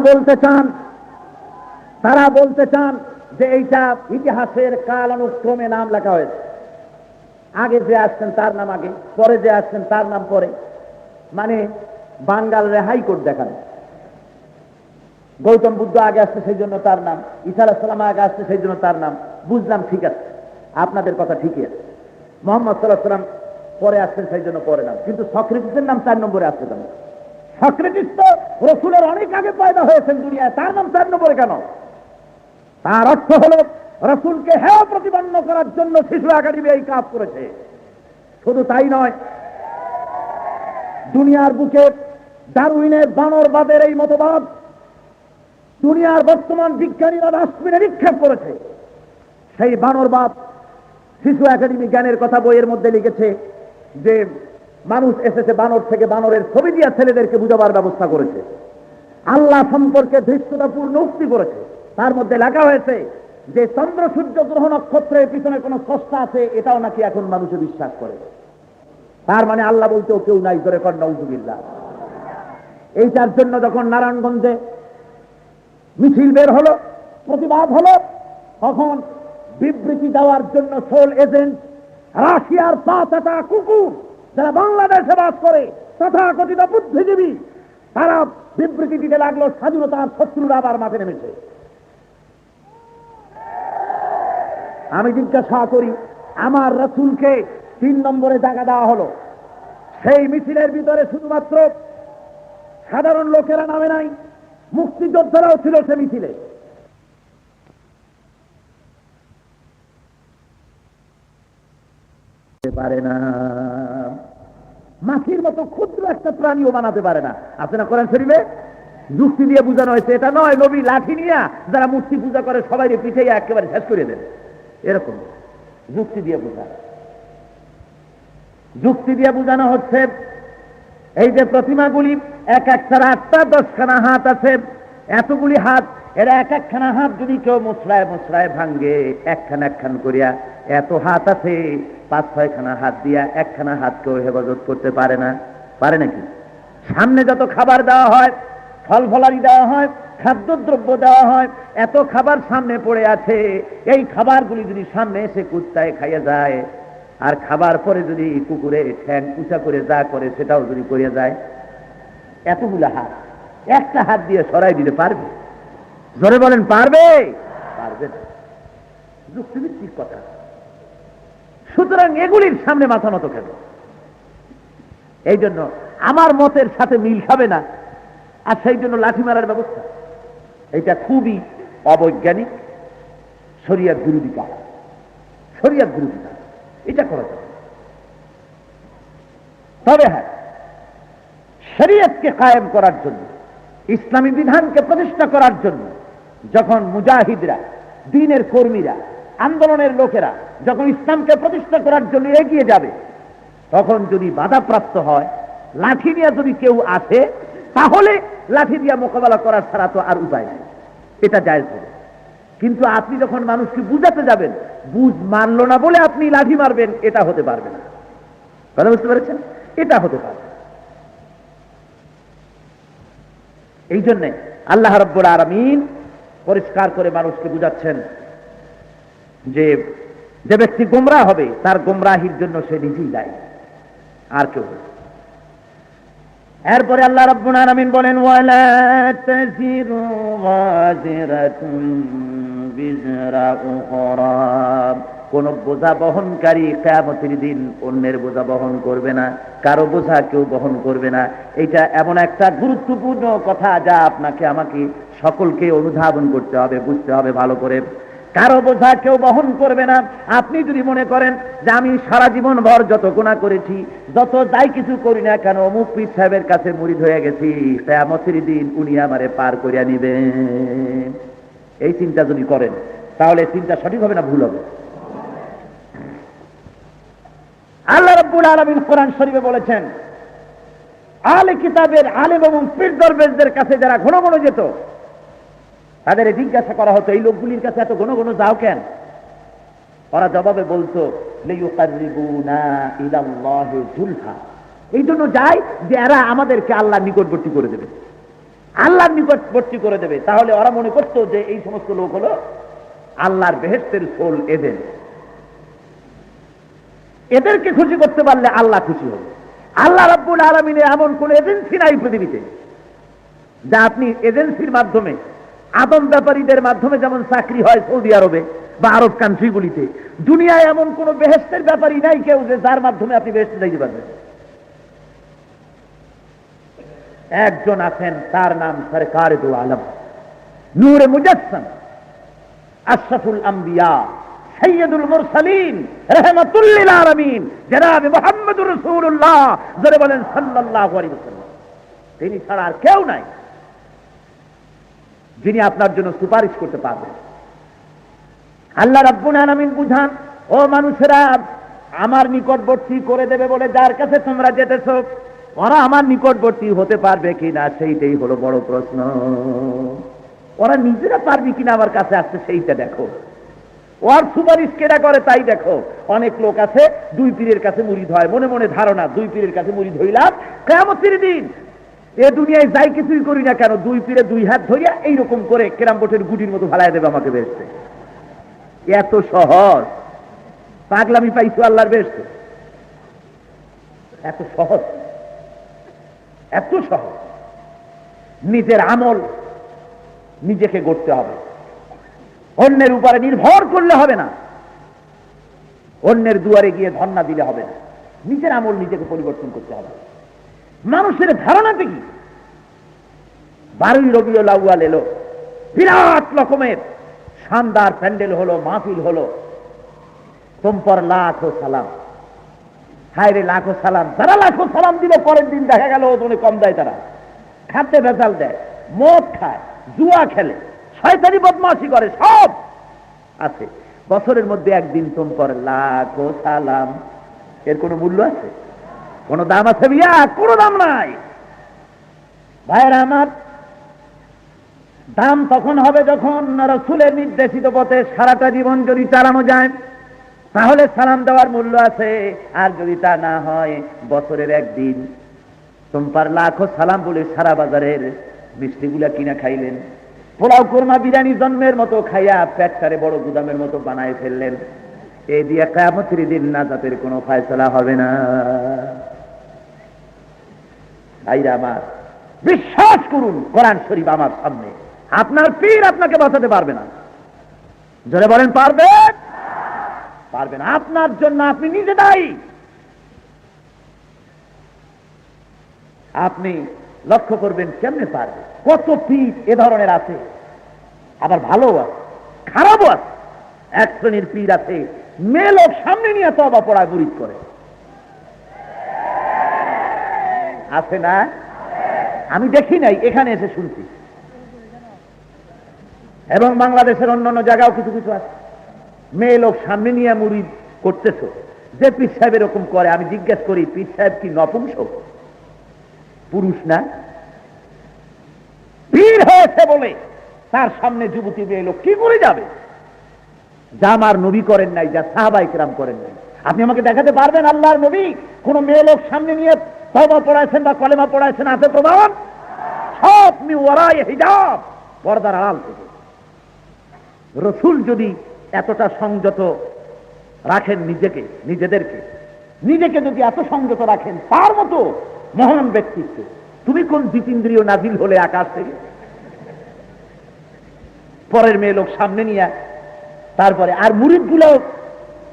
বলতে চান যে এইটা ইতিহাসের কালানুক্রমে নাম লেখা হয়েছে। আগে যে আসছেন তার নাম আগে, পরে যে আসছেন তার নাম পরে, মানে বাঙ্গালরে হাইকোর্ট দেখানো। গৌতম বুদ্ধ আগে আসছে সেই জন্য তার নাম, ঈসা আলাইহিস সালাম আগে আসছে সেই জন্য তার নাম। বুঝলাম, ঠিক আছে, আপনাদের কথা ঠিকই আছে। মুহাম্মদ সাল্লাল্লাহু আলাইহি ওয়াসাল্লাম পরে আসছেন সেই জন্য পরে নাম, কিন্তু সক্রেটিসের নাম 4 নম্বরে আসছে কেন? সক্রেটিস তো রসুলের অনেক আগে পয়দা হয়েছেন দুনিয়ায়, তার নাম 4 নম্বরে কেন? তার অর্থ হল রসুলকে হেয় প্রতিপন্ন করার জন্য শিশু একাডেমি এই কাজ করেছে। শুধু তাই নয়, দুনিয়ার বুকে ডারউইনের বানরবাদের এই মতবাদ দুনিয়ার বর্তমান বিজ্ঞানীরা ডাস্টবিনে নিক্ষেপ করেছে। সেই বানরবাদ শিশু একাডেমি জ্ঞানের কথা বইয়ের মধ্যে লিখেছে যে মানুষ এসেছে বানর থেকে, বানরের ছবি দিয়ে ছেলেদেরকে বুঝাবার ব্যবস্থা করেছে। আল্লাহ সম্পর্কে ধৃষ্টতাপূর্ণ উক্তি করেছে। তার মধ্যে লেখা হয়েছে যে চন্দ্র, সূর্য, গ্রহ, নক্ষত্রের পিছনে কোন স্রষ্টা আছে, এটাও নাকি এখন মানুষে বিশ্বাস করে। তার মানে আল্লাহ বলতেও কেউ নাই, ধরে কর নাউযুবিল্লাহ। এইটার জন্য যখন নারায়ণগঞ্জে মিছিল বের হলো, প্রতিবাদ হলো, তখন বিবৃতি দেওয়ার জন্য সোল এজেন্ট রাশিয়ার 5টা কুকুর যারা বাংলাদেশে বাস করে, তথাকথিত বুদ্ধিজীবী, তারা বিবৃতি দিতে লাগলো স্বাধীনতার শত্রুরা আবার মাঠে নেমেছে। আমি জিজ্ঞাসা করি, আমার রাসূলকে 3 নম্বরে জায়গা দেওয়া হলো, সেই মিছিলের ভিতরে শুধুমাত্র সাধারণ লোকেরা নামে নাই, মুক্তিযোদ্ধারাও ছিল সে মিছিলে। পারে না, মাছির মতো ক্ষুদ্র একটা প্রাণীও বানাতে পারে না। আছে না কোরআন শরীফে? যুক্তি দিয়ে বোঝানো হয়েছে, এটা নয় নবী লাঠি নিয়ে যারা মূর্তি পূজা করে সবাই পিঠে একেবারে শেষ করে দেন, এরকম যুক্তি দিয়ে বোঝানো। যুক্তি দিয়ে বোঝানো হচ্ছে এই যে প্রতিমাগুলি এক একটার 8টা 10খানা হাত আছে, এতগুলি হাত, এরা এক একখানা হাত যদি কেউ মুসরায় মুসরায় ভাঙ্গে, একখান একখান করিয়া, এত হাত আছে, 5-6খানা হাত দিয়া একখানা হাত কেউ হেফাজত করতে পারে না। পারে নাকি? সামনে যত খাবার দেওয়া হয়, ফল ফলারি দেওয়া হয়, খাদ্যদ্রব্য দেওয়া হয়, এত খাবার সামনে পড়ে আছে, এই খাবারগুলি যদি সামনে এসে কুত্তায় খাইয়ে যায়, আর খাবার পরে যদি কুকুরে ঠ্যাং উঁচা করে যা করে সেটাও যদি করে যায়, এতগুলো হাত একটা হাত দিয়ে সরাই দিতে পারবে? জোরে বলেন, পারবে? পারবে না। যুক্তিভিত্তিক কথা। সুতরাং এগুলির সামনে মাথা নত কেন? এই জন্য আমার মতের সাথে মিল খাবে না, আর সেই জন্য লাঠি মারার ব্যবস্থা, এটা খুবই অবৈজ্ঞানিক, শরিয়ত বিরোধী কাজ, শরিয়ত বিরোধী কাজ, এটা করা যাবে। তবে হ্যাঁ, শরিয়তকে কায়েম করার জন্য, ইসলামী বিধানকে প্রতিষ্ঠা করার জন্য যখন মুজাহিদরা, দ্বীনের কর্মীরা, আন্দোলনের লোকেরা যখন ইসলামকে প্রতিষ্ঠা করার জন্য এগিয়ে যাবে, তখন যদি বাধাপ্রাপ্ত হয়, লাঠি নিয়ে যদি কেউ আসে, তাহলে লাঠি দিয়ে মোকাবেলা করার ছাড়া তো আর উপায় নেই, এটা জায়েজ হবে। কিন্তু আপনি যখন মানুষকে বুঝাতে যাবেন, বুঝ মানলো না বলে আপনি লাঠি মারবেন, এটা হতে পারবে না। কথা বুঝতে পেরেছেন? এটা হতে পারবে। এই জন্যে আল্লাহ রাব্বুল আলামিন পরিষ্কার করে মানুষকে বুঝাচ্ছেন যে যে ব্যক্তি গোমরাহ হবে তার গোমরাহির জন্য সে নিজেই দায়ী, আর কেউ। এরপরে আল্লাহ রাব্বুল আলামিন বলেন ওয়ালা তাজিরু ওয়াজিরাতুন বিজরা উখরা, কোন বোঝা বহনকারী কিয়ামতের দিন অন্যের বোঝা বহন করবে না, কারো বোঝা কেউ বহন করবে না। এটা এমন একটা গুরুত্বপূর্ণ কথা যা আপনাকে আমাকে সকলকে অনুধাবন করতে হবে, বুঝতে হবে ভালো করে। কারো বোঝা কেউ বহন করবে না। আপনি যদি মনে করেন যে আমি সারা জীবন ভর যত গুনাহ করেছি, যত যাই কিছু করি না কেন, অমুক পীর সাহেবের কাছে মুরিদ হয়ে গেছি, কিয়ামতের দিন উনি আমারে পার করিয়া নিবেন, এই চিন্তা যদি করেন তাহলে চিন্তা সঠিক হবে না ভুল হবে? আল্লাহ রাব্বুল আলামিন কোরআন শরীফে বলেছেন, আহলে কিতাবের আলেম এবং পীর দরবেশদের কাছে যারা ঘন ঘন যেত, তাদের জিজ্ঞাসা করা হতো এই লোকগুলির কাছে এত ঘন ঘন যাও কেন? ওরা জবাবে বলতো লিয়ুকাররিবুনা ইলাল্লাহি যুলফা, এই জন্য যায় যে এরা আমাদেরকে আল্লাহর নিকটবর্তী করে দেবে, আল্লাহর নিকটবর্তী করে দেবে। তাহলে ওরা মনে করতো যে এই সমস্ত লোক হলো আল্লাহর বেহেশতের সোল এজেন, এদেরকে খুশি করতে পারলে আল্লাহ খুশি হবে। আল্লাহ রাব্বুল আলামিনের এমন কোন এজেন্সি নাই পৃথিবীতে যা আপনি এজেন্সির মাধ্যমে, আদম ব্যাপারীদের মাধ্যমে যেমন চাকরি হয় সৌদি আরবে বা আরব কান্ট্রিগুলিতে, দুনিয়ায় এমন কোন বেহেশতের ব্যাপারী নাই কেউ যে যার মাধ্যমে আপনি বেহেশতে যাইতে পারবেন। একজন আছেন, তার নাম সরকার দু আলম, নূরে মুজাসসাম, আশরাফুল আম্বিয়া, সৈয়দুল মুরসালিন, রাহমাতুল লিল আলামিন, জনাব মুহাম্মদুর রাসূলুল্লাহ, যারা বলেন সাল্লাল্লাহু আলাইহি ওয়াসাল্লাম। তিনি ছাড়া আর কেউ নাই যিনি আপনার জন্য সুপারিশ করতে পারবেন। আল্লাহ রাব্বুল আলামিন বুঝান, ও মানুষেরা, আমার নিকটবর্তী করে দেবে বলে যার কাছে তোমরা যেতেছো, ওরা আমার নিকটবর্তী হতে পারবে কিনা সেইটাই হলো বড় প্রশ্ন। ওরা নিজেরা পারবে কিনা আমার কাছে আসতে সেইটা দেখো, ওর সুপারিশ কেনা করে তাই দেখো। অনেক লোক আছে দুই পীরের কাছে মুরিদ হয়, মনে মনে ধারণা দুই পীরের কাছে মুরিদ হইলাম, কিয়ামতের দিন এ দুনিয়ায় যাই কিছুই করি না কেন, দুই পীরে দুই হাত ধরিয়া এইরকম করে কেরাম বোটের গুটির মতো ফালাই দেবে আমাকে বেহেশতে। এত সহজ পাগলামি পাইছো আল্লাহর বেহেশতে? এত সহজ, এত সহজ। নিজের আমল নিজেকে গড়তে হবে, অন্যের উপরে নির্ভর করলে হবে না, অন্যের দুয়ারে গিয়ে ধর্ণা দিলে হবে না, নিজের আমল নিজেকে পরিবর্তন করতে হবে। মানুষের ধারণাতে কি? 12ই রবিউল আউয়াল এলো, বিরাট রকমের শানদার প্যান্ডেল হলো, মাহফিল হলো, তোমপর লাখো সালাম। হায় রে লাখো সালাম, যারা লাখো সালাম দিল পরের দিন দেখা গেল ওজনে কম দেয়, তারা খাদ্যে ভেজাল দেয়, মদ খায়, জুয়া খেলে, শয়তানি বদমাশি করে, সব আছে। বছরের মধ্যে একদিন তোমপর লাখো সালাম, এর কোনো মূল্য আছে? কোন দাম আছে বিয়া? কোনো দাম নাই। ভাইরা আমার, দাম তখন হবে যখন রাসূলের নির্দেশিত পথে সারাটা জীবন যদি চালানো যায়, তাহলে সালাম দেওয়ার মূল্য আছে। আর যদি তা না হয়, বছরের একদিন তোমপার লাখো সালাম বলে সারা বাজারের মিষ্টিগুলা কিনা খাইলেন, পোলাও কোরমা বিরিয়ানি জন্মের মতো খাইয়া পেটটারে বড় গুদামের মতো বানায় ফেললেন, এই দিয়ে কিয়ামতের দিন নাজাতের কোনো ফয়সালা হবে না। ভাইরা আমার, বিশ্বাস করুন, কোরআন শরীফ আমার সামনে, আপনার পীর আপনাকে বাঁচাতে পারবে না। জোরে বলেন পারবে? পারবে না। আপনার জন্য আপনি নিজে দায়ী। আপনি লক্ষ্য করবেন কেমনে পারবে। কত পীর এ ধরনের আছে, আবার ভালো আছে, খারাপও আছে। এক শ্রেণীর পীর আছে, মেয়ে লোক সামনে নিয়ে তওবা পড়ায় মুরিদ করে, আছে না? আমি দেখি নাই, এখানে এসে শুনছি। এবং বাংলাদেশের অন্যান্য জায়গাও কিছু কিছু আছে, মেয়ে লোক সামনে নিয়ে মুরিদ করতেছ। যে পীর সাহেব এরকম করে, আমি জিজ্ঞেস করি, পীর সাহেব কি নপুংসক? পুরুষ না? পীর হয়েছে বলে তার সামনে যুবতী মেয়ে লোক কি করে যাবে? যা আমার নবী করেন নাই, যা সাহাবায়ে কেরাম করেন নাই। আপনি আমাকে দেখাতে পারবেন আল্লাহর নবী কোন মেয়ে লোক সামনে নিয়ে তওবা পড়াইছেন বা কলেমা পড়াইছেন? আছে প্রমাণ? সব মিওয়ারায়ে হিজাব, পর্দার আড়াল থেকে। রাসূল যদি এতটা সংযত রাখেন নিজেকে যদি এত সংযত রাখেন, তার মতো মহান ব্যক্তিত্ব, তুমি কোন জিতেন্দ্রীয় নাজিল হলে আকাশ থেকে? পরের মেয়ে লোক সামনে নিয়ে তারপরে আর মুরিদগুলো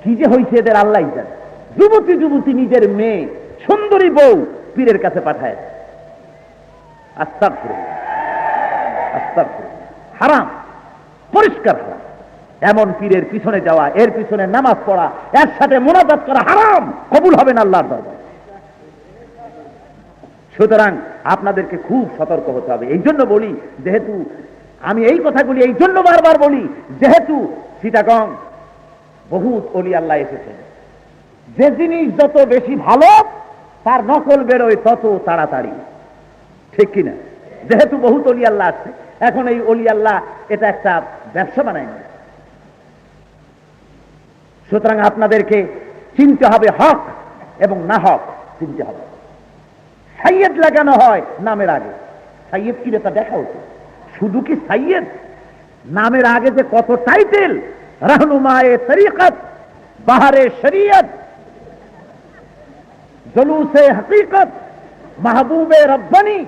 কি যে হয়েছে এদের আল্লাহ জানে। যুবতী যুবতী নিজের মেয়ে সুন্দরী বউ পীরের কাছে পাঠায়। আস্তাগফিরুল্লাহ, আস্তাগফিরুল্লাহ, হারাম, পরিষ্কার হারাম। এমন পীরের পিছনে যাওয়া, এর পিছনে নামাজ পড়া, এর সাথে মুনাজাত করা হারাম, কবুল হবে না আল্লাহর দরবারে। সুতরাং আপনাদেরকে খুব সতর্ক হতে হবে। এই জন্য বলি, যেহেতু আমি এই কথাগুলি এই জন্য বারবার বলি, যেহেতু চিটাগং বহুত ওলি আল্লাহ এসেছেন, যে জিনিস যত বেশি ভালো তার নকল বেরোয় তত তাড়াতাড়ি, ঠিক কিনা? যেহেতু বহুত ওলি আল্লাহ আছে, এখন এই ওলি আল্লাহ এটা একটা ব্যবসা বানায় না। সুতরাং আপনাদেরকে চিনতে হবে হক এবং না হক চিনতে হবে। সাইয়েদ লাগানো হয় নামের আগে, সাইয়েদ কি তা দেখা উচিত। শুধু কি সাইয়েদ, নামের আগে যে কত টাইটেল, রাহনুমায়ে তরিকত, বাহারে শরিয়ত, জলুসে হকিকত, মাহবুবে রব্বানি,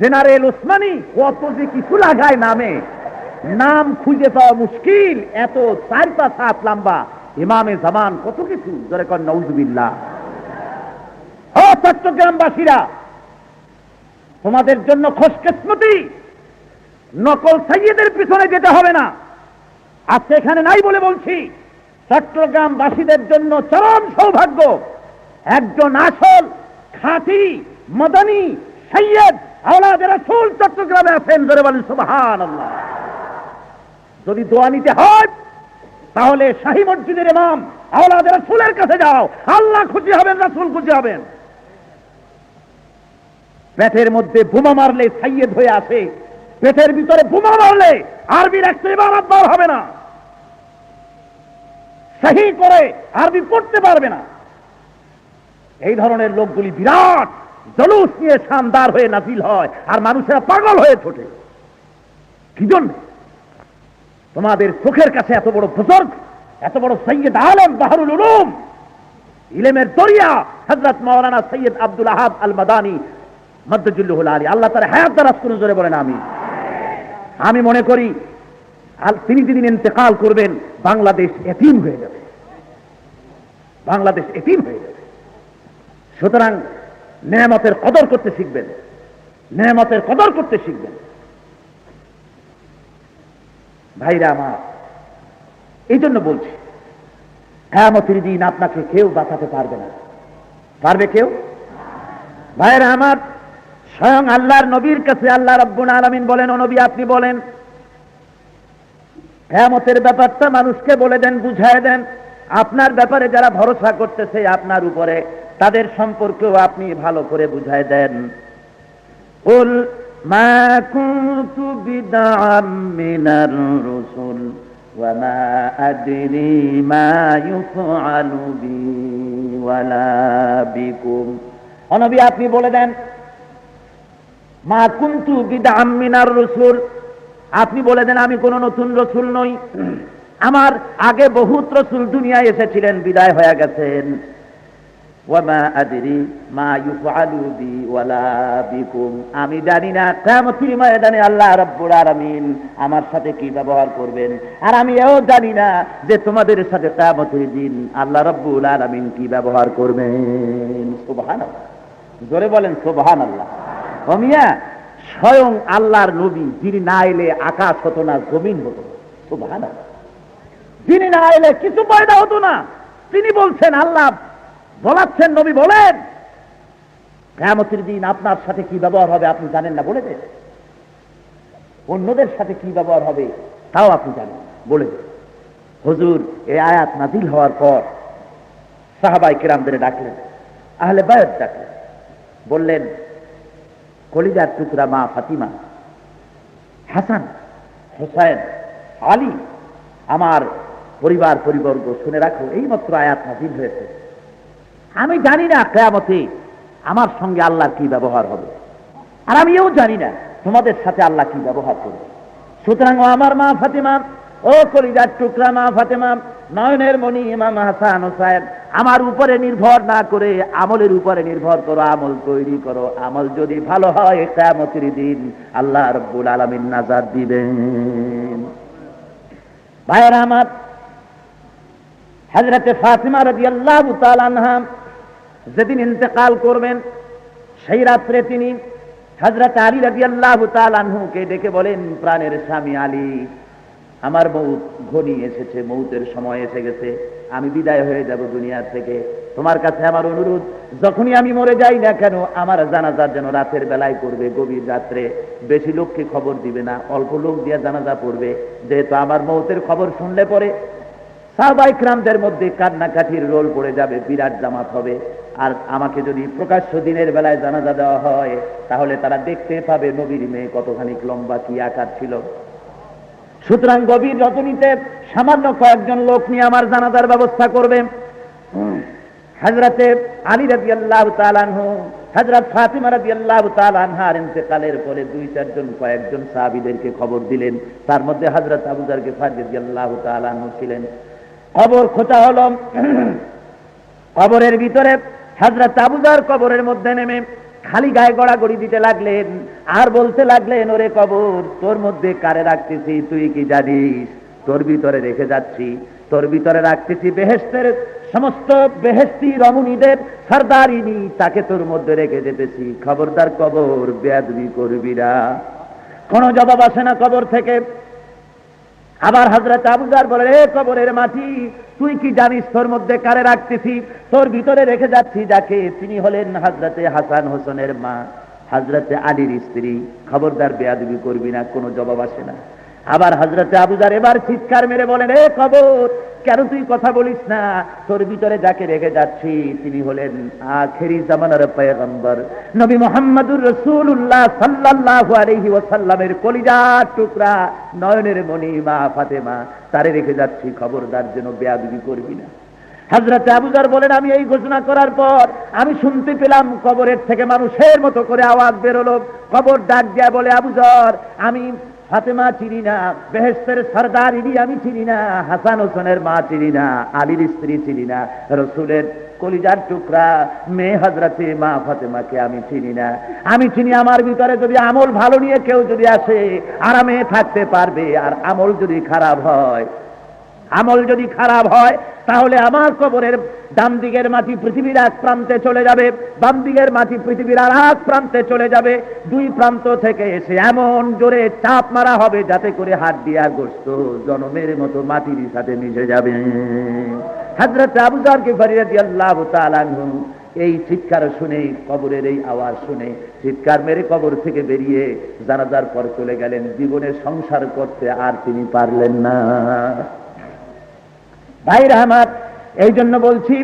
জেনারেল উসমানী, কত যে কিছু লাগায় নামে, নাম খুঁজে পাওয়া মুশকিল, এত 4-5 হাত লম্বা ইমামে জামান, কত কিছু। জোরে কর নাউজুবিল্লাহ। ও চট্টগ্রামবাসীরা, তোমাদের জন্য খুশকিসমতি, নকল সাইয়েদের পিছনে যেতে হবে না। আজকে এখানে নাই বলে বলছি, চট্টগ্রামবাসীদের জন্য চরম সৌভাগ্য, একজন আসল খাঁটি মদনী সাইয়েদ আওলাদে রাসূল চট্টগ্রামে আছেন। জোরে বলেন সুবহানাল্লাহ। যদি দোয়া নিতে হয় তাহলে শাহী মসজিদের ইমাম আওলাদে রাসূলের কাছে যাও, আল্লাহ খুশি হবেন, রাসূল খুশি হবেন। পেটের মধ্যে বোমা মারলে সাইয়েদ হয়ে আসে, পেটের ভিতরে বোমা মারলে আরবির একটা ইবারত বার হবে না, সহি করে আরবি পড়তে পারবে না। এই ধরনের লোকগুলি বিরাট জলুস নিয়ে শানদার হয়ে নাজিল হয়, আর মানুষেরা পাগল হয়ে ছোটে। কি জন্য? তোমাদের চোখের কাছে এত বড় বুজুর্গ, এত বড় সৈয়দ আলম বাহরুল উলুম, ইলমের দরিয়া হযরত মাওলানা সৈয়দ আব্দুল আহাদ আল মাদানী মদ্দুল্লাহুল আলী, আল্লাহ তাআলা হায়াত দারাজ করুন। জোরে বলেন আমিন। আমি মনে করি তিনি যেদিন ইন্তেকাল করবেন, বাংলাদেশ এতিম হয়ে যাবে, বাংলাদেশ এতিম হয়ে যাবে। সুতরাং নেয়ামতের কদর করতে শিখবেন, নেয়ামতের কদর করতে শিখবেন। ভাইরা আমার, এই জন্য বলছি, কিয়ামতের দিন আপনাকে কেউ বাঁচাতে পারবে না। পারবে কেউ? ভাইরা আমার, স্বয়ং আল্লাহর নবীর কাছে আল্লাহ রাব্বুল আলামিন বলেন, ও নবী আপনি বলেন, কিয়ামতের ব্যাপারটা মানুষকে বলে দেন, বুঝায় দেন। আপনার ব্যাপারে যারা ভরসা করতেছে আপনার উপরে, তাদের সম্পর্কেও আপনি ভালো করে বুঝায় দেন। কুল মা কুনতু বিদআম মিনার রাসূল ওয়া মা আদরি মা ইউফআলু বি ওয়ালা বিকুম। ও নবী আপনি বলে দেন, মা কুনতু বিদআম মিনার রাসূল, আপনি বলে দেন আমি কোন নতুন রসুল নই, আমার আগে বহুত রসুল দুনিয়ায় এসেছিলেন, বিদায় হয়ে গেছেন। ওয়া মা আদরি মা ইউফআলু বি ওয়ালা বিকুম, আমি জানি না কিয়ামতের ময়দানে আল্লাহ রাব্বুল আলামিন আমার সাথে কি ব্যবহার করবেন, আর আমি এও জানি না যে তোমাদের সাথে কিয়ামতের দিন আল্লাহ রাব্বুল আলামিন কি ব্যবহার করবেন। সুবহানাল্লাহ। জোরে বলেন সুবহানাল্লাহ। ও মিয়া, স্বয়ং আল্লাহর নবী যিনি না এলে আকাশ হতো না, জমিন হতো না। সুবহানাল্লাহ। যিনি না এলে কিছু পয়দা হতো না, তিনি বলছেন, আল্লাহ বলাচ্ছেন, নবী বলেন কিয়ামতের দিন আপনার সাথে কি ব্যবহার হবে আপনি জানেন না, বলে দেন। অন্যদের সাথে কি ব্যবহার হবে তাও আপনি জানেন, বলে দেন। হুজুর এই আয়াত নাজিল হওয়ার পর সাহাবায়ে কিরামদের ডাকলেন, আহলে বায়ত ডাকলেন, বললেন, কলিজার টুকরা মা ফাতিমা, হাসান, হুসাইন, আলী, আমার পরিবার পরিবর্গ শুনে রাখো, এই মাত্র আয়াত নাজিল হয়েছে। আমি জানি না কিয়ামতে আমার সঙ্গে আল্লাহর কি ব্যবহার হবে, আর আমিও জানি না তোমাদের সাথে আল্লাহ কি ব্যবহার করবে। সুতরাং ও আমার মা ফাতিমা, ও কলিজার টুকরা মা ফাতিমা, নয়নের মণি ইমাম হাসান হুসাইন, আমার উপরে নির্ভর না করে আমলের উপরে নির্ভর করো, আমল তৈরি করো। আমল যদি ভালো হয় কিয়ামতের দিন আল্লাহ রাব্বুল আলামিন নাজাত দিবেন। ভাইয়েরা আমার, হযরতে ফাতিমা রাদিয়াল্লাহু তাআলা আনহা যেদিন ইন্তেকাল করবেন সেই রাত্রে তিনি হযরত আলী রাদিয়াল্লাহু তাআলা আনহুকে ডেকে বলেন, প্রাণের স্বামী আলী, আমার মৌত ঘনিয়ে এসেছে, মৌতের সময় এসে গেছে, আমি বিদায় হয়ে যাব দুনিয়া থেকে। তোমার কাছে আমার অনুরোধ, যখনই আমি মরে যাই না কেন আমার জানাজা যেন রাতের বেলায় করবে, গভীর রাত্রে। বেশি লোককে খবর দিবে না, অল্প লোক দিয়ে জানাজা পড়বে। যেহেতু আমার মৌতের খবর শুনলে পরে সাহাবায়ে কিরামদের মধ্যে কান্নাকাটির রোল পড়ে যাবে, বিরাট জামাত হবে। আর আমাকে যদি প্রকাশ্য দিনের বেলায় জানাজা দেওয়া হয় তাহলে তারা দেখতে পাবে নবীর মেয়ে কতখানি লম্বা, কি আকার ছিল। সুতরাং গভীর রজনীতে সামান্য কয়েকজন লোক নিয়ে আমার জানাজার ব্যবস্থা করবে। হযরতে আলী রাদিয়াল্লাহু তাআলা আনহু, হযরত ফাতিমা রাদিয়াল্লাহু তাআলা আনহার ইন্তেকালের পরে দুই চারজন কয়েকজন সাহাবীদেরকে খবর দিলেন। তার মধ্যে হযরত আবু যর গিফারী রাদিয়াল্লাহু তাআলা আনহু ছিলেন। কবর খোঁচা হলো। কবরের ভিতরে হযরত আবু যর কবরের মধ্যে নেমে খালি গায়ে গড়াগড়ি দিতে লাগলেন আর বলতে লাগলেন, ওরে কবর, তোর মধ্যে কারে রাখতেছি তুই কি জানিস? তোর ভিতরে রেখে যাচ্ছি, তোর ভিতরে রাখতেছি বেহেশতের সমস্ত বেহেশতি রমণীদের সরদারিনী, তাকে তোর মধ্যে রেখে যেতেছি। খবরদার কবর, বেয়াদবি করবি না। কোনো জবাব আসে না কবর থেকে। আবার হযরত আবু যর বলে, এ কবরের মাটি, তুই কি জানিস তোর মধ্যে কারে রাখতেছি? তোর ভিতরে রেখে যাচ্ছি যাকে, তিনি হলেন হযরতে হাসান হোসেনের মা, হযরতে আলীর স্ত্রী। খবরদার বেয়াদবি করবি না। কোনো জবাব আসে না। আবার হযরতে আবু যর এবার চিৎকার মেরে বলেন, এ কবর, কেন তুই কথা বলিস না? তোর ভিতরে যাকে রেখে যাচ্ছি তিনি হলেন আখেরি জামানার পয়গম্বর নবী মুহাম্মদুর রাসূলুল্লাহ সাল্লাল্লাহু আলাইহি ওয়াসাল্লামের কলিজার টুকরা, নয়নের মণি মা ফাতেমা, তারে রেখে যাচ্ছি। খবরদার যেন বেয়াদবি করবি না। হযরত আবু যর বলেন, আমি এই ঘোষণা করার পর আমি শুনতে পেলাম কবরের থেকে মানুষের মতো করে আওয়াজ বের হলো। কবর ডাক দিয়া বলে, আবু যর, আমি ফাতেমা চিনি না, বেহেশতের সরদারিনী আমি চিনি না, হাসান হোসেনের মা চিনি না, আলীর স্ত্রী চিনি না, রসুলের কলিজার টুকরা মেয়ে হযরতে মা ফাতেমাকে আমি চিনি না। আমি চিনি আমার ভিতরে যদি আমল ভালো নিয়ে কেউ যদি আসে আরামে থাকতে পারবে, আর আমল যদি খারাপ হয়, আমল যদি খারাপ হয় তাহলে আমার কবরের ডান দিকের মাটি পৃথিবীর এক প্রান্তে চলে যাবে, বাম দিকের মাটি পৃথিবীর আর এক প্রান্তে চলে যাবে। দুই প্রান্ত থেকে এসে এমন জোরে চাপ মারা হবে যাতে করে হাড্ডি আর গোশত জনমের মতো মাটির সাথে মিশে যাবে। হযরত আবু যর গিফারী রাদিয়াল্লাহু তাআলা আনহু এই চিৎকার শুনে, কবরের এই আওয়াজ শুনে চিৎকার মেরে কবর থেকে বেরিয়ে জানাজার পর চলে গেলেন। জীবনে সংসার করতে আর তিনি পারলেন না। ভাইরা আমার, এই জন্য বলছি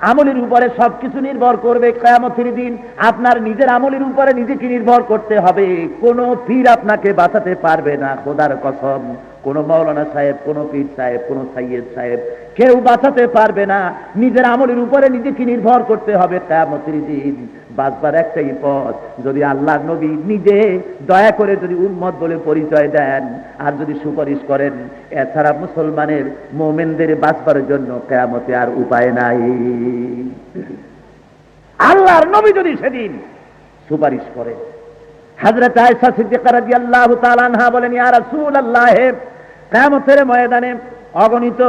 আমলের উপরে সবকিছু নির্ভর করবে। কিয়ামতের দিন আপনার নিজের আমলের উপরে নিজেকে নির্ভর করতে হবে। কোন পীর আপনাকে বাঁচাতে পারবে না, খোদার কসম। কোন মাওলানা সাহেব, কোন পীর সাহেব, কোন সাইয়্যেদ সাহেব, কেউ বাঁচাতে পারবে না। নিজের আমলের উপরে নিজেকে নির্ভর করতে হবে। কিয়ামতের দিন বাঁচবার একটাই পথ, যদি আল্লাহর নবী নিজে দয়া করে যদি উম্মত বলে পরিচয় দেন আর যদি সুপারিশ করেন, এছাড়া মুসলমানের মুমিনদের বাঁচবার জন্য কিয়ামতে আর উপায় নাই। আল্লাহর নবী যদি সেদিন সুপারিশ করেন। হযরত আয়েশা সিদ্দিকা রাদিয়াল্লাহু তাআলা আনহা বলেন, ইয়া রাসূলুল্লাহ, কিয়ামতের ময়দানে অগণিত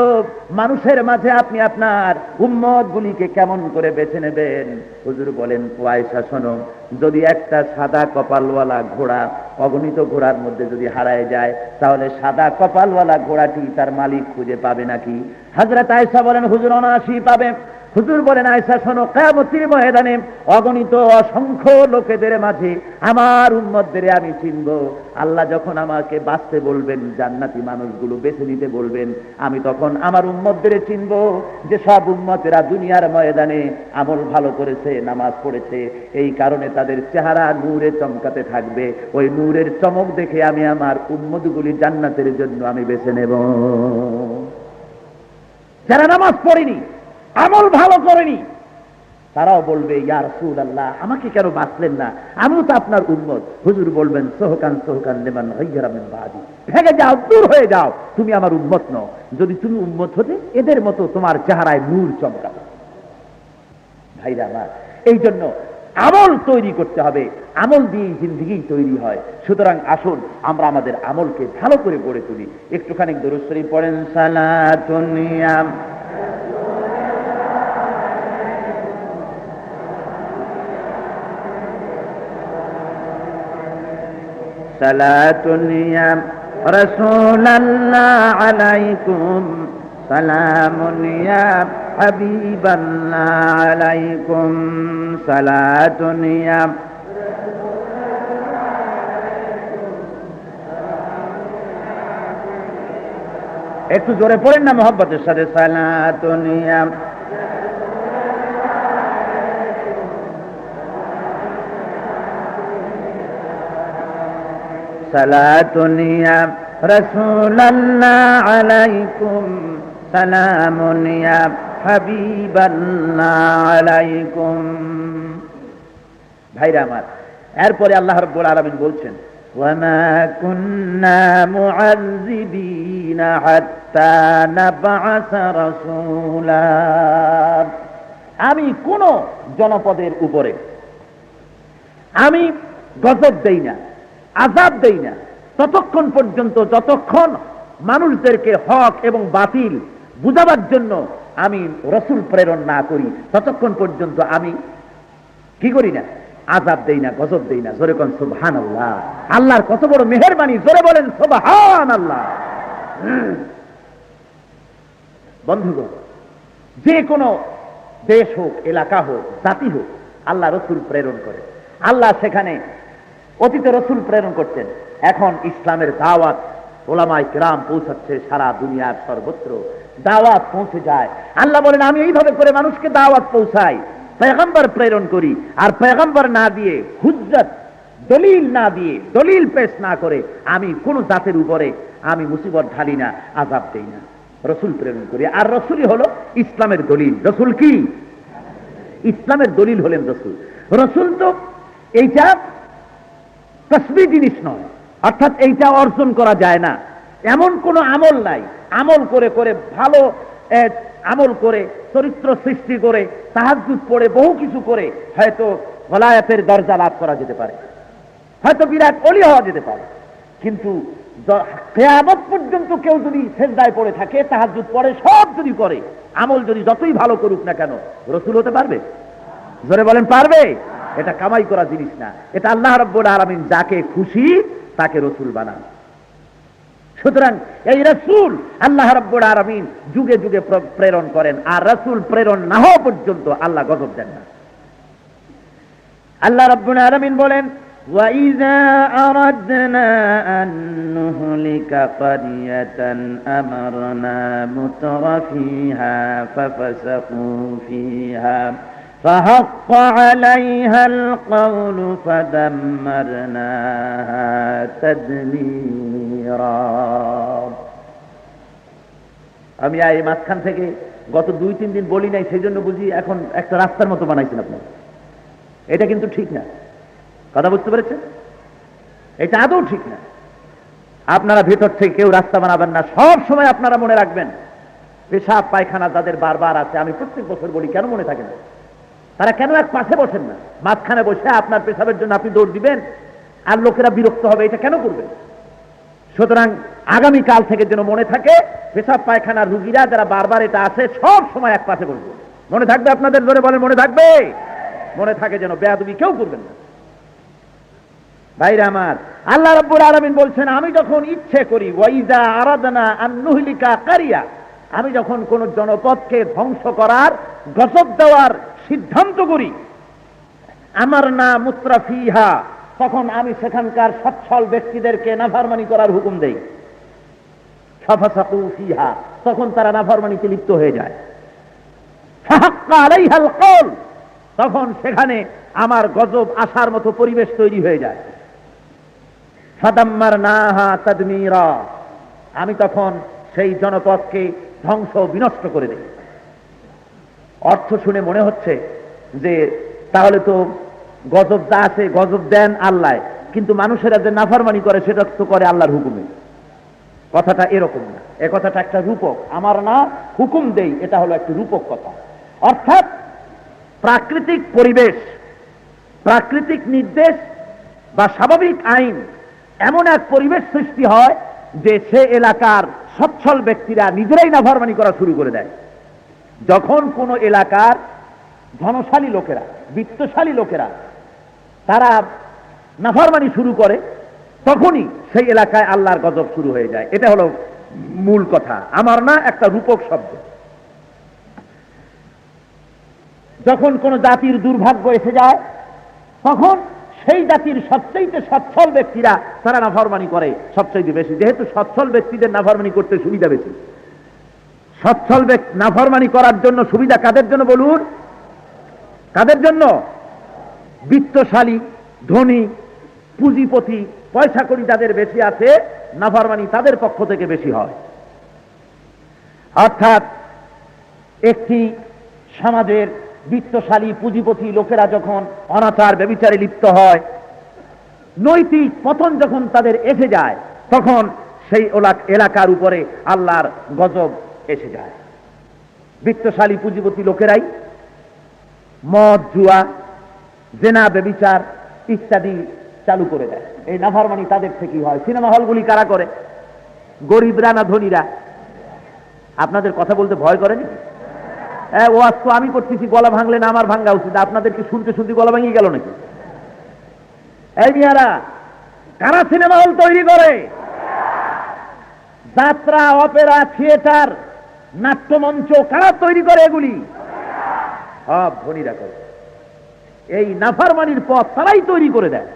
মানুষের মাঝে আপনি আপনার উম্মতগুলিকে কেমন করে বেছে নেবেন? হুজুর বলেন, ও আয়েশা শোনো, যদি একটা সাদা কপালওয়ালা ঘোড়া অগণিত ঘোড়ার মধ্যে যদি হারায় যায় তাহলে সাদা কপালওয়ালা ঘোড়াটি তার মালিক খুঁজে পাবে নাকি? হযরত আয়েশা বলেন, হুজুর অনায়াসই পাবে। হুজুর বলেন, আয়েশা শোনো, কিয়ামতের ময়দানে অগণিত অসংখ্য লোকেদের মাঝে আমার উম্মতদের আমি চিনব। আল্লাহ যখন আমাকে বাঁচতে বলবেন, জান্নাতি মানুষগুলো বেছে নিতে বলবেন, আমি তখন আমার উম্মতদের চিনব যে সব উম্মতেরা দুনিয়ার ময়দানে আমল ভালো করেছে, নামাজ পড়েছে, এই কারণে তাদের চেহারা নূরে চমকাতে থাকবে। ওই নূরের চমক দেখে আমি আমার উম্মতগুলি জান্নাতের জন্য আমি বেছে নেব। যারা নামাজ পড়েনি, আমল ভালো করেনি, তারাও বলবে, ইয়া রাসূলুল্লাহ, আমাকে কেন বাঁচলেন না? আমিও তো আপনার উম্মত। হুজুর বলবেন, সোহকান সোহকান লিমান গায়্যারা মিন বাদি, ভেগে যাও, দূর হয়ে যাও, তুমি আমার উম্মত নও। যদি তুমি উম্মত হতে এদের মতো তোমার চেহারায় নূর চমকাবে। ভাইরা আমার, এই জন্য আমল তৈরি করতে হবে, আমল দিয়ে জিন্দেগি তৈরি হয়। সুতরাং আসুন আমরা আমাদের আমলকে ভালো করে গড়ে তুলি। একটুখানি দরুদ শরীফ পড়েন। সালাতুন ইয়া সালাতুন ইয়া রাসূলুল্লাহ আলাইকুম, সালামুন ইয়া হাবিবাল্লাহ আলাইকুম, সালাতুন ইয়া। একটু জোরে পড়েন না মোহব্বতের সাথে। সালাতুন ইয়া সালাতুন ইয়া রাসূলুল্লাহ আলাইকুম, সালামুন ইয়া হাবিবাল্লাহ আলাইকুম। ভাইরা আমার, এরপরে আল্লাহ রাব্বুল আলামিন বলছেন, ওয়ামা কুন্না মুআযযিবিনা হাত্তা নাবআসা রাসূলা। আমি কোন জনপদের উপরে আমি গজব দেই না, আযাব দেই না ততক্ষণ পর্যন্ত যতক্ষণ মানুষদেরকে হক এবং বাতিল বুঝাবার জন্য আমি রসুল প্রেরণ না করি, ততক্ষণ পর্যন্ত আমি কি করি না? আযাব দেই না, গজব দেই না। জোরে কোন সুবহানাল্লাহ। আল্লাহর কত বড় মেহেরবানি, জোরে বলেন সুবহানাল্লাহ। বন্ধুগণ, যে কোনো দেশ হোক, এলাকা হোক, জাতি হোক, আল্লাহ রসুল প্রেরণ করে। আল্লাহ সেখানে অতীতে রসুল প্রেরণ করতেন, এখন ইসলামের দাওয়াত ওলামায়ে কিরাম পৌঁছাচ্ছে সারা দুনিয়ার সর্বত্র, দাওয়াত পৌঁছে যায়। আল্লাহ বলেন, আমি এইভাবে করে মানুষকে দাওয়াত পৌঁছাই, পয়গম্বর প্রেরণ করি। আর পয়গম্বর না দিয়ে, হুজ্জত দলিল না দিয়ে, দলিল পেশ না করে আমি কোন জাতের উপরে আমি মুসিবত ঢালি না, আযাব দেই না। রসুল প্রেরণ করি, আর রসুলই হলো ইসলামের দলিল। রসুল কি? ইসলামের দলিল হলেন রসুল। রসুল তো এইটা তসবি জিনিস নয়, অর্থাৎ এইটা অর্জন করা যায় না, এমন কোন আমল নাই। আমল করে করে ভালো আমল করে, চরিত্র সৃষ্টি করে, তাহাজ্জুদ পড়ে, বহু কিছু করে হয়তো ওলায়াতের দরজা লাভ করা যেতে পারে, হয়তো বিরাট ওলি হওয়া যেতে পারে। কিন্তু কিয়ামত পর্যন্ত কেউ যদি সেজদায় পড়ে থাকে, তাহাজ্জুদ পড়ে, সব যদি করে, আমল যদি যতই ভালো করুক না কেন, রসুল হতে পারবে? জোরে বলেন, পারবে? এটা কামাই করা জিনিস না, এটা আল্লাহ রাব্বুল আলামিন যাকে খুশি তাকে রসুল বানান। সুতরাং এই রসুল আল্লাহ রাব্বুল আলামিন যুগে যুগে প্রেরণ করেন, আর রসুল প্রেরণ না হওয়া পর্যন্ত আল্লাহ গজব দেন না। আল্লাহ রাব্বুল আলামিন বলেন, وَإِذَا أَرَدْنَا أَن نُّهْلِكَ قَرْيَةً أَمَرْنَا مُتْرَفِيهَا فَفَسَقُوا فِيهَا فحق عليها القول فدمرناها تدميرا। আমি এই মাঝখান থেকে গত 2-3 দিন বলি নাই, সেই জন্য বুঝি এখন একটা রাস্তার মতো বানাইছেন আপনারা। এটা কিন্তু ঠিক না, কথা বুঝতে পেরেছেন? এটা আদৌ ঠিক না। আপনারা ভেতর থেকে কেউ রাস্তা বানাবেন না। সব সময় আপনারা মনে রাখবেন, পেশাব পায়খানা যাদের বারবার আছে, আমি প্রত্যেক বছর বলি, কেন মনে থাকে না? তারা কেন এক পাশে বসেন না? মাঝখানে বসে আপনার পেশাবের জন্য আপনি দৌড় দিবেন আর লোকেরা বিরক্ত হবে, এটা কেন করবেন? সুতরাং আগামীকাল থেকে যেন মনে থাকে, পেশাব পায়খানার রুগীরা যারা বারবার এটা আছে, সব সময় এক পাশে বসবে। মনে থাকবে আপনাদের? জোরে বলেন, মনে থাকবে? মনে থাকে যেন, বেয়াদবি কেউ করবেন না। ভাইরা আমার, আল্লাহ রাব্বুল আলামিন বলছেন, আমি যখন ইচ্ছে করি, ওয়াইজা আরাদনা আন নুহলিকা কারিয়া, আমি যখন কোন জনপদকে ধ্বংস করার, গজব দেওয়ার সিদ্ধান্ত করি, আমার না মুত্রাফিহা, তখন আমি সেখানকার সচ্ছল ব্যক্তিদেরকে নাফরমানি করার হুকুম দেই। ফাফাসাকু ফিহা, তখন তারা নাফরমানিতে লিপ্ত হয়ে যায়। ফাহাক্কা আলাইহাল কওল, তখন সেখানে আমার গজব আসার মতো পরিবেশ তৈরি হয়ে যায়। ফাদাম্মারনাহা তাদমীরা, আমি তখন সেই জনপদকে ধ্বংস বিনষ্ট করে দেই। অর্থ শুনে মনে হচ্ছে যে তাহলে তো গজব যা আছে, গজব দেন আল্লাহ, কিন্তু মানুষেরা যে নাফরমানি করে সেটা তো করে আল্লাহর হুকুমে। কথাটা এরকম না, এ কথাটা একটা রূপক। আমার না হুকুম দেই, এটা হলো একটা রূপক কথা। অর্থাৎ প্রাকৃতিক পরিবেশ, প্রাকৃতিক নির্দেশ বা স্বাভাবিক আইন এমন এক পরিবেশ সৃষ্টি হয় যে সে এলাকার সচ্ছল ব্যক্তিরা নিজেরাই নাফরমানি করা শুরু করে দেয়। যখন কোন এলাকার ধনশালী লোকেরা, বিত্তশালী লোকেরা তারা নাফরমানি শুরু করে, তখনই সেই এলাকায় আল্লাহর গজব শুরু হয়ে যায়। এটা হলো মূল কথা, আমার না, একটা রূপক শব্দ। যখন কোন জাতির দুর্ভাগ্য এসে যায়, তখন সেই জাতির সবচেয়ে সচ্ছল ব্যক্তিরা তারা নাফরমানি করে সবচেয়ে বেশি। যেহেতু সচ্ছল ব্যক্তিদের নাফরমানি করতে সুবিধা বেশি, সচ্ছল নাফরমানি করার জন্য সুবিধা কাদের জন্য বলুন? কাদের জন্য? বিত্তশালী, ধনী, পুঁজিপতি, পয়সা কড়ি যাদের বেশি আছে, নাফরমানি তাদের পক্ষ থেকে বেশি হয়। অর্থাৎ একটি সমাজের বিত্তশালী, পুঁজিপতি লোকেরা যখন অনাচার ব্যভিচারে লিপ্ত হয়, নৈতিক পতন যখন তাদের এসে যায়, তখন সেই এলাকার উপরে আল্লাহর গজব এসে যায়। বিত্তশালী পুঁজিপতি লোকেরাই মদ, জুয়া, জেনা, ব্যভিচার ইত্যাদি চালু করে দেয়। এই নাফরমানি তাদের থেকেই হয়। সিনেমা হলগুলি কারা করে? গরিবরা না ধনীরা? আপনাদের কথা বলতে ভয় করে নাকি? ওয়াজ তো আমি করতেছি, গলা ভাঙলে না আমার ভাঙ্গা উচিত, আপনাদেরকে শুনতে শুনতে গলা ভাঙিয়ে গেল নাকি? এই মিয়ারা, কারা সিনেমা হল তৈরি করে? যাত্রা, অপেরা, থিয়েটার, নাট্যমঞ্চ কারা তৈরি করে? এগুলি সব ধনীরা করে। এই নাফরমানির পথ তারাই তৈরি করে দেয়।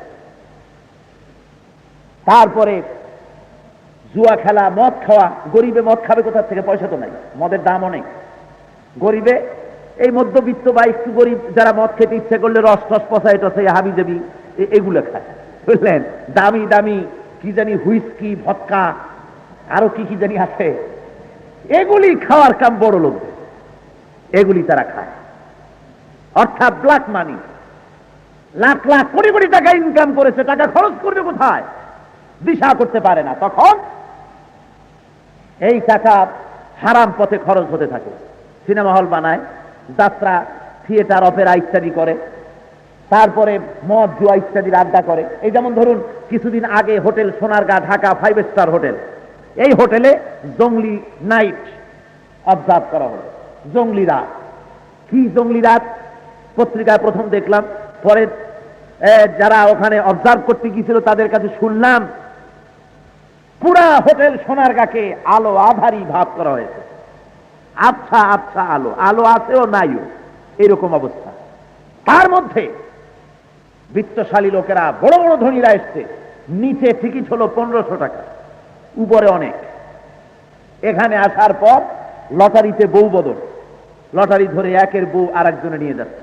তারপরে জুয়া খেলা, মদ খাওয়া। গরিবে মদ খাবে কোথা থেকে? পয়সা তো নাই, মদের দাম অনেক। গরিবে এই মধ্যবিত্ত বা একটু গরিব যারা মদ খেতে ইচ্ছে করলে রস টস পচাই টসাই হাবি জাবি এগুলো খায়, বুঝলেন? দামি দামি কি জানি হুইস্কি, ভদকা, আরো কি কি জানি আছে, এগুলি খাওয়ার কাম বড় লোক, এগুলি তারা খায়। অর্থাৎ ব্ল্যাক মানি, লাখ লাখ কোটি কোটি টাকা ইনকাম করেছে, টাকা খরচ করবে কোথায় দিশা করতে পারে না। তখন এই টাকা হারাম পথে খরচ হতে থাকে। সিনেমা হল বানায়, যাত্রা, থিয়েটার, অপেরা ইত্যাদি করে, তারপরে মদ, জুয়া ইত্যাদির আড্ডা করে। এই যেমন ধরুন কিছুদিন আগে hotel Sonargaon, Dhaka 5 star hotel, এই হোটেলে জঙ্গলি নাইট অবজার্ভ করা হলো। জঙ্গলি রাত। কি জঙ্গলি রাত? পত্রিকায় প্রথম দেখলাম, পরে যারা ওখানে অবজার্ভ করতে গিয়েছিল তাদের কাছে শুনলাম পুরা হোটেল সোনারগাঁকে আলো আধারি ভাব করা হয়েছে। আচ্ছা আচ্ছা আলো, আলো আছেও নাইও, এরকম অবস্থা। তার মধ্যে বিত্তশালী লোকেরা, বড় বড় ধনীরা এসছে। নিচে টিকিট হলো 1500 টাকা, উপরে অনেক। এখানে আসার পর লটারিতে বউ বদল, লটারি ধরে একের বউ আর একজনে নিয়ে যাচ্ছে,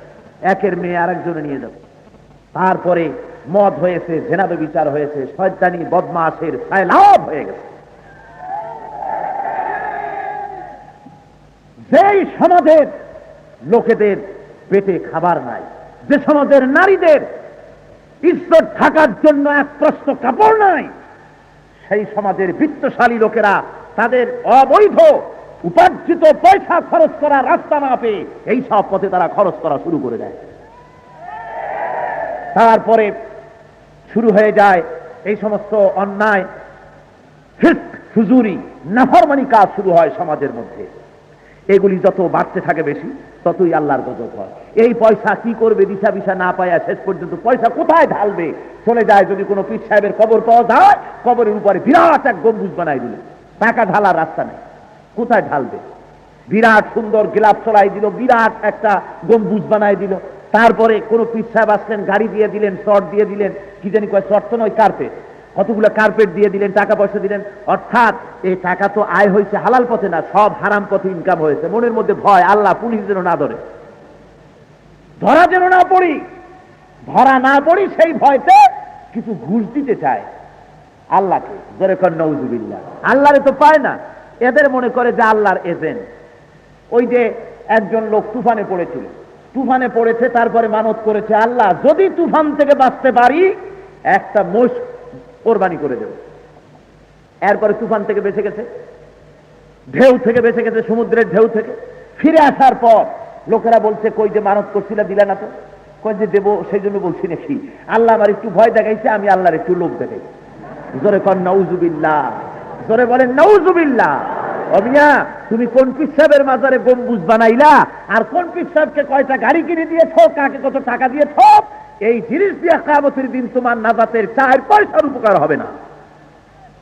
একের মেয়ে আর একজনে নিয়ে যাচ্ছে। তারপরে মদ হয়েছে, জেনা ব্যভিচার হয়েছে, শয়তানি বদমাশের সায়লাভ হয়ে গেছে। যেই সমাজের লোকেদের পেটে খাবার নাই, যে সমাজের নারীদের ইজ্জত থাকার জন্য এক প্রশ্ন কাপড় নাই, সেই সমাজের বিত্তশালী লোকেরা তাদের অবৈধ উপার্জিত পয়সা খরচ করার রাস্তা না পেয়ে এই সব পথে তারা খরচ করা শুরু করে দেয়। তারপরে শুরু হয়ে যায় এই সমস্ত অন্যায়, ফিস্ক, ফুজুরি, নাফরমানি কাজ শুরু হয় সমাজের মধ্যে। এগুলি যত বাড়তে থাকে বেশি, ততই আল্লাহর গজব হয়। এই পয়সা কি করবে দিশা বিশা না পায়া শেষ পর্যন্ত পয়সা কোথায় ঢালবে চলে যায়। যদি কোনো পীর সাহেবের কবর পাওয়া যায়, কবরের উপরে বিরাট এক গম্বুজ বানাই দিল, টাকা ঢালার রাস্তা নেই, কোথায় ঢালবে? বিরাট সুন্দর গিলাপ চড়াই দিল, বিরাট একটা গম্বুজ বানাই দিল। তারপরে কোনো পীর সাহেব আসলেন, গাড়ি দিয়ে দিলেন, শর্ট দিয়ে দিলেন, কি জানি কয় শর্ট তো নয়, কার্পেট, কতগুলো কার্পেট দিয়ে দিলেন, টাকা পয়সা দিলেন। অর্থাৎ এই টাকা তো আয় হয়েছে হালাল পথে না, সব হারাম পথে ইনকাম হয়েছে। মনের মধ্যে ভয়, আল্লাহ পুলিশ যেন না ধরে, ধরা যেন না পড়ি, ধরা না পড়ি সেই ভয়তে কিছু ঘুষ দিতে চায় আল্লাহকে। জোরে কর নাউজুবিল্লাহ। আল্লাহরে তো পায় না, এদের মনে করে যে আল্লাহর এজেন্ট। ওই যে একজন লোক তুফানে পড়েছিল, তুফানে পড়েছে, তারপরে মানত করেছে, আল্লাহ যদি তুফান থেকে বাঁচতে পারি একটা মোষ কোরবানি করে দেব। এরপরে তুফান থেকে বেঁচে গেছে, ঢেউ থেকে বেঁচে গেছে, সমুদ্রের ঢেউ থেকে। ফিরে আসার পর লোকেরা বলছে কই যে মানত করছিল দিলা না তো, কই যে দেবো সেই জন্য বলছি নাকি, আল্লাহ আমার একটু ভয় দেখাইছে, আমি আল্লাহর একটু লোভ দেখাই। জোরে কন নাউজুবিল্লাহ, জোরে বলেন নাউজুবিল্লাহ। অমিয়া তুমি কোন পীর সাহেবের মাজারে গম্বুজ বানাইলা, আর কোন পীর সাহেবকে কয়টা গাড়ি কিনে দিয়েছ, কাকে কত টাকা দিয়েছ, এই জিনিস দিয়ে কিয়ামতের দিন তোমার নাজাতের 4 পয়সার উপকার হবে না।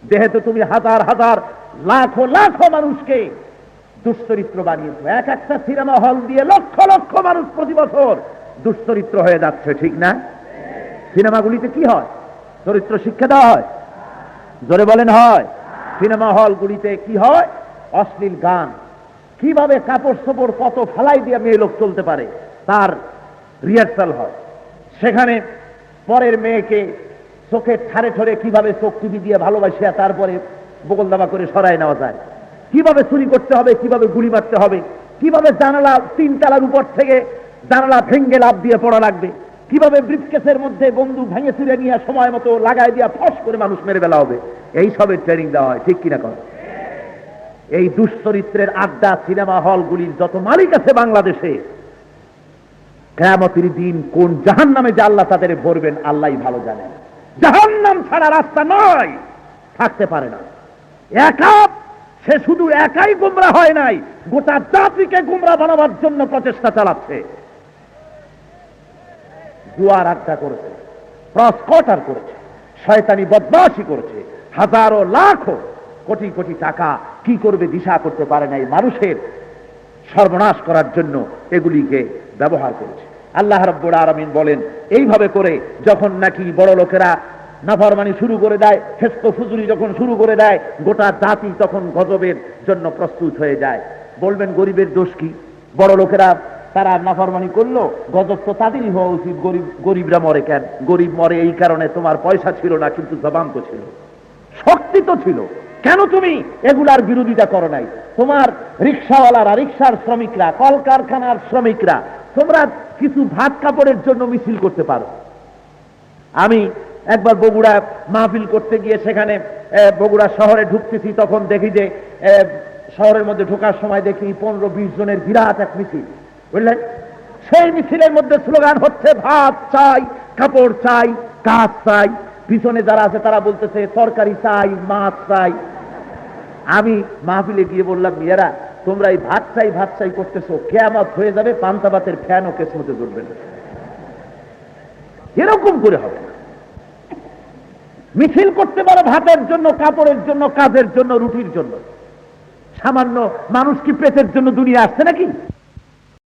যেহেতু তুমি হাজার হাজার লাখো লাখো মানুষকে দুশ্চরিত্র বানিয়েছ, এক একটা সিনেমা হল দিয়ে লক্ষ লক্ষ মানুষ প্রতি বছর দুশ্চরিত্র হয়ে যাচ্ছে, ঠিক না? সিনেমাগুলিতে কি হয়? চরিত্র শিক্ষা দেওয়া হয়? জোরে বলেন হয়? সিনেমা হলগুলিতে কি হয়? অশ্লীল গান, কিভাবে কাপড় চোপড় কত ফালাই দিয়ে মেয়ে লোক চলতে পারে তার রিহার্সাল হয়। সেখানে পরের মেয়েকে চোখের ঠারে ঠরে কিভাবে চোখ টিভি দিয়ে ভালোবাসিয়া তারপরে বগল দাবা করে সরায় নেওয়া যায়, কিভাবে চুরি করতে হবে, কিভাবে গুলি মারতে হবে, কিভাবে জানালা 3 তলার উপর থেকে জানালা ভেঙ্গে লাফ দিয়ে পড়া লাগবে, কিভাবে ব্রিফকেসের মধ্যে বন্দুক ভেঙে চুরে নিয়ে সময় মতো লাগাই দিয়া ফস করে মানুষ মেরে ফেলা হবে, এই সবের ট্রেনিং দেওয়া হয়, ঠিক কিনা কর? এই দুশ্চরিত্রের আড্ডা সিনেমা হলগুলির যত মালিক আছে বাংলাদেশে, কিয়ামতের দিন কোন জাহান্নামে যে আল্লাহ তাদের ভরবেন আল্লাহই ভালো জানেন। জাহান্নাম ছাড়া রাস্তা নয়, থাকতে পারে না। একা সে শুধু একাই গুমরা হয় নাই, গোটা জাতিকে গুমরা বানাবার জন্য প্রচেষ্টা চালাচ্ছে। জুয়ার আড্ডা করেছে, ক্রস কোয়ার্টার করেছে, শয়তানি বদমাশি করেছে, হাজারো লাখো কোটি কোটি টাকা কি করবে দিশা করতে পারে নাই, মানুষের সর্বনাশ করার জন্য এগুলিকে ব্যবহার করেছে। আল্লাহ রাব্বুল আলামিন বলেন, এইভাবে করে যখন নাকি বড় লোকেরা নাফরমানি শুরু করে দেয়, ফেস্ক ফুজুরি যখন শুরু করে দেয়, গোটা জাতি তখন গজবের জন্য প্রস্তুত হয়ে যায়। বলবেন গরিবের দোষ কি? বড় লোকেরা তারা নাফরমানি করলো, গজব তো তাদেরই হওয়া উচিত। গরিবরা মরে কেন? গরিব মরে এই কারণে তোমার পয়সা ছিল না, কিন্তু জবান তো ছিল, শক্তি তো ছিল। কেন তুমি এগুলার বিরোধিতা করো নাই? তোমার রিক্সাওয়ালারা, রিক্সার শ্রমিকরা, কলকারখানার শ্রমিকরা, তোমরা কিছু ভাত কাপড়ের জন্য মিছিল করতে পারো। আমি একবার বগুড়া মাহফিল করতে গিয়ে সেখানে বগুড়া শহরে ঢুকতেছি, তখন দেখি যে শহরের মধ্যে ঢোকার সময় দেখি 15-20 জনের বিরাট এক মিছিল, বুঝলেন? সেই মিছিলের মধ্যে স্লোগান হচ্ছে ভাত চাই, কাপড় চাই, কাজ চাই। পিছনে যারা আছে তারা বলতেছে তরকারি চাই, মাছ চাই। আমি মাহফিলে গিয়ে বললাম, মেয়েরা তোমরা এই ভাত চাই করতেছো, কিয়ামত হয়ে যাবে, পান্তা ভাতের ফ্যানও কেসমতে জুটবে না। এরকম করে হবে না। মিছিল করতে পারো ভাতের জন্য, কাপড়ের জন্য, কাজের জন্য, রুটির জন্য। সামান্য মানুষ কি পেটের জন্য দুনিয়া আসছে নাকি?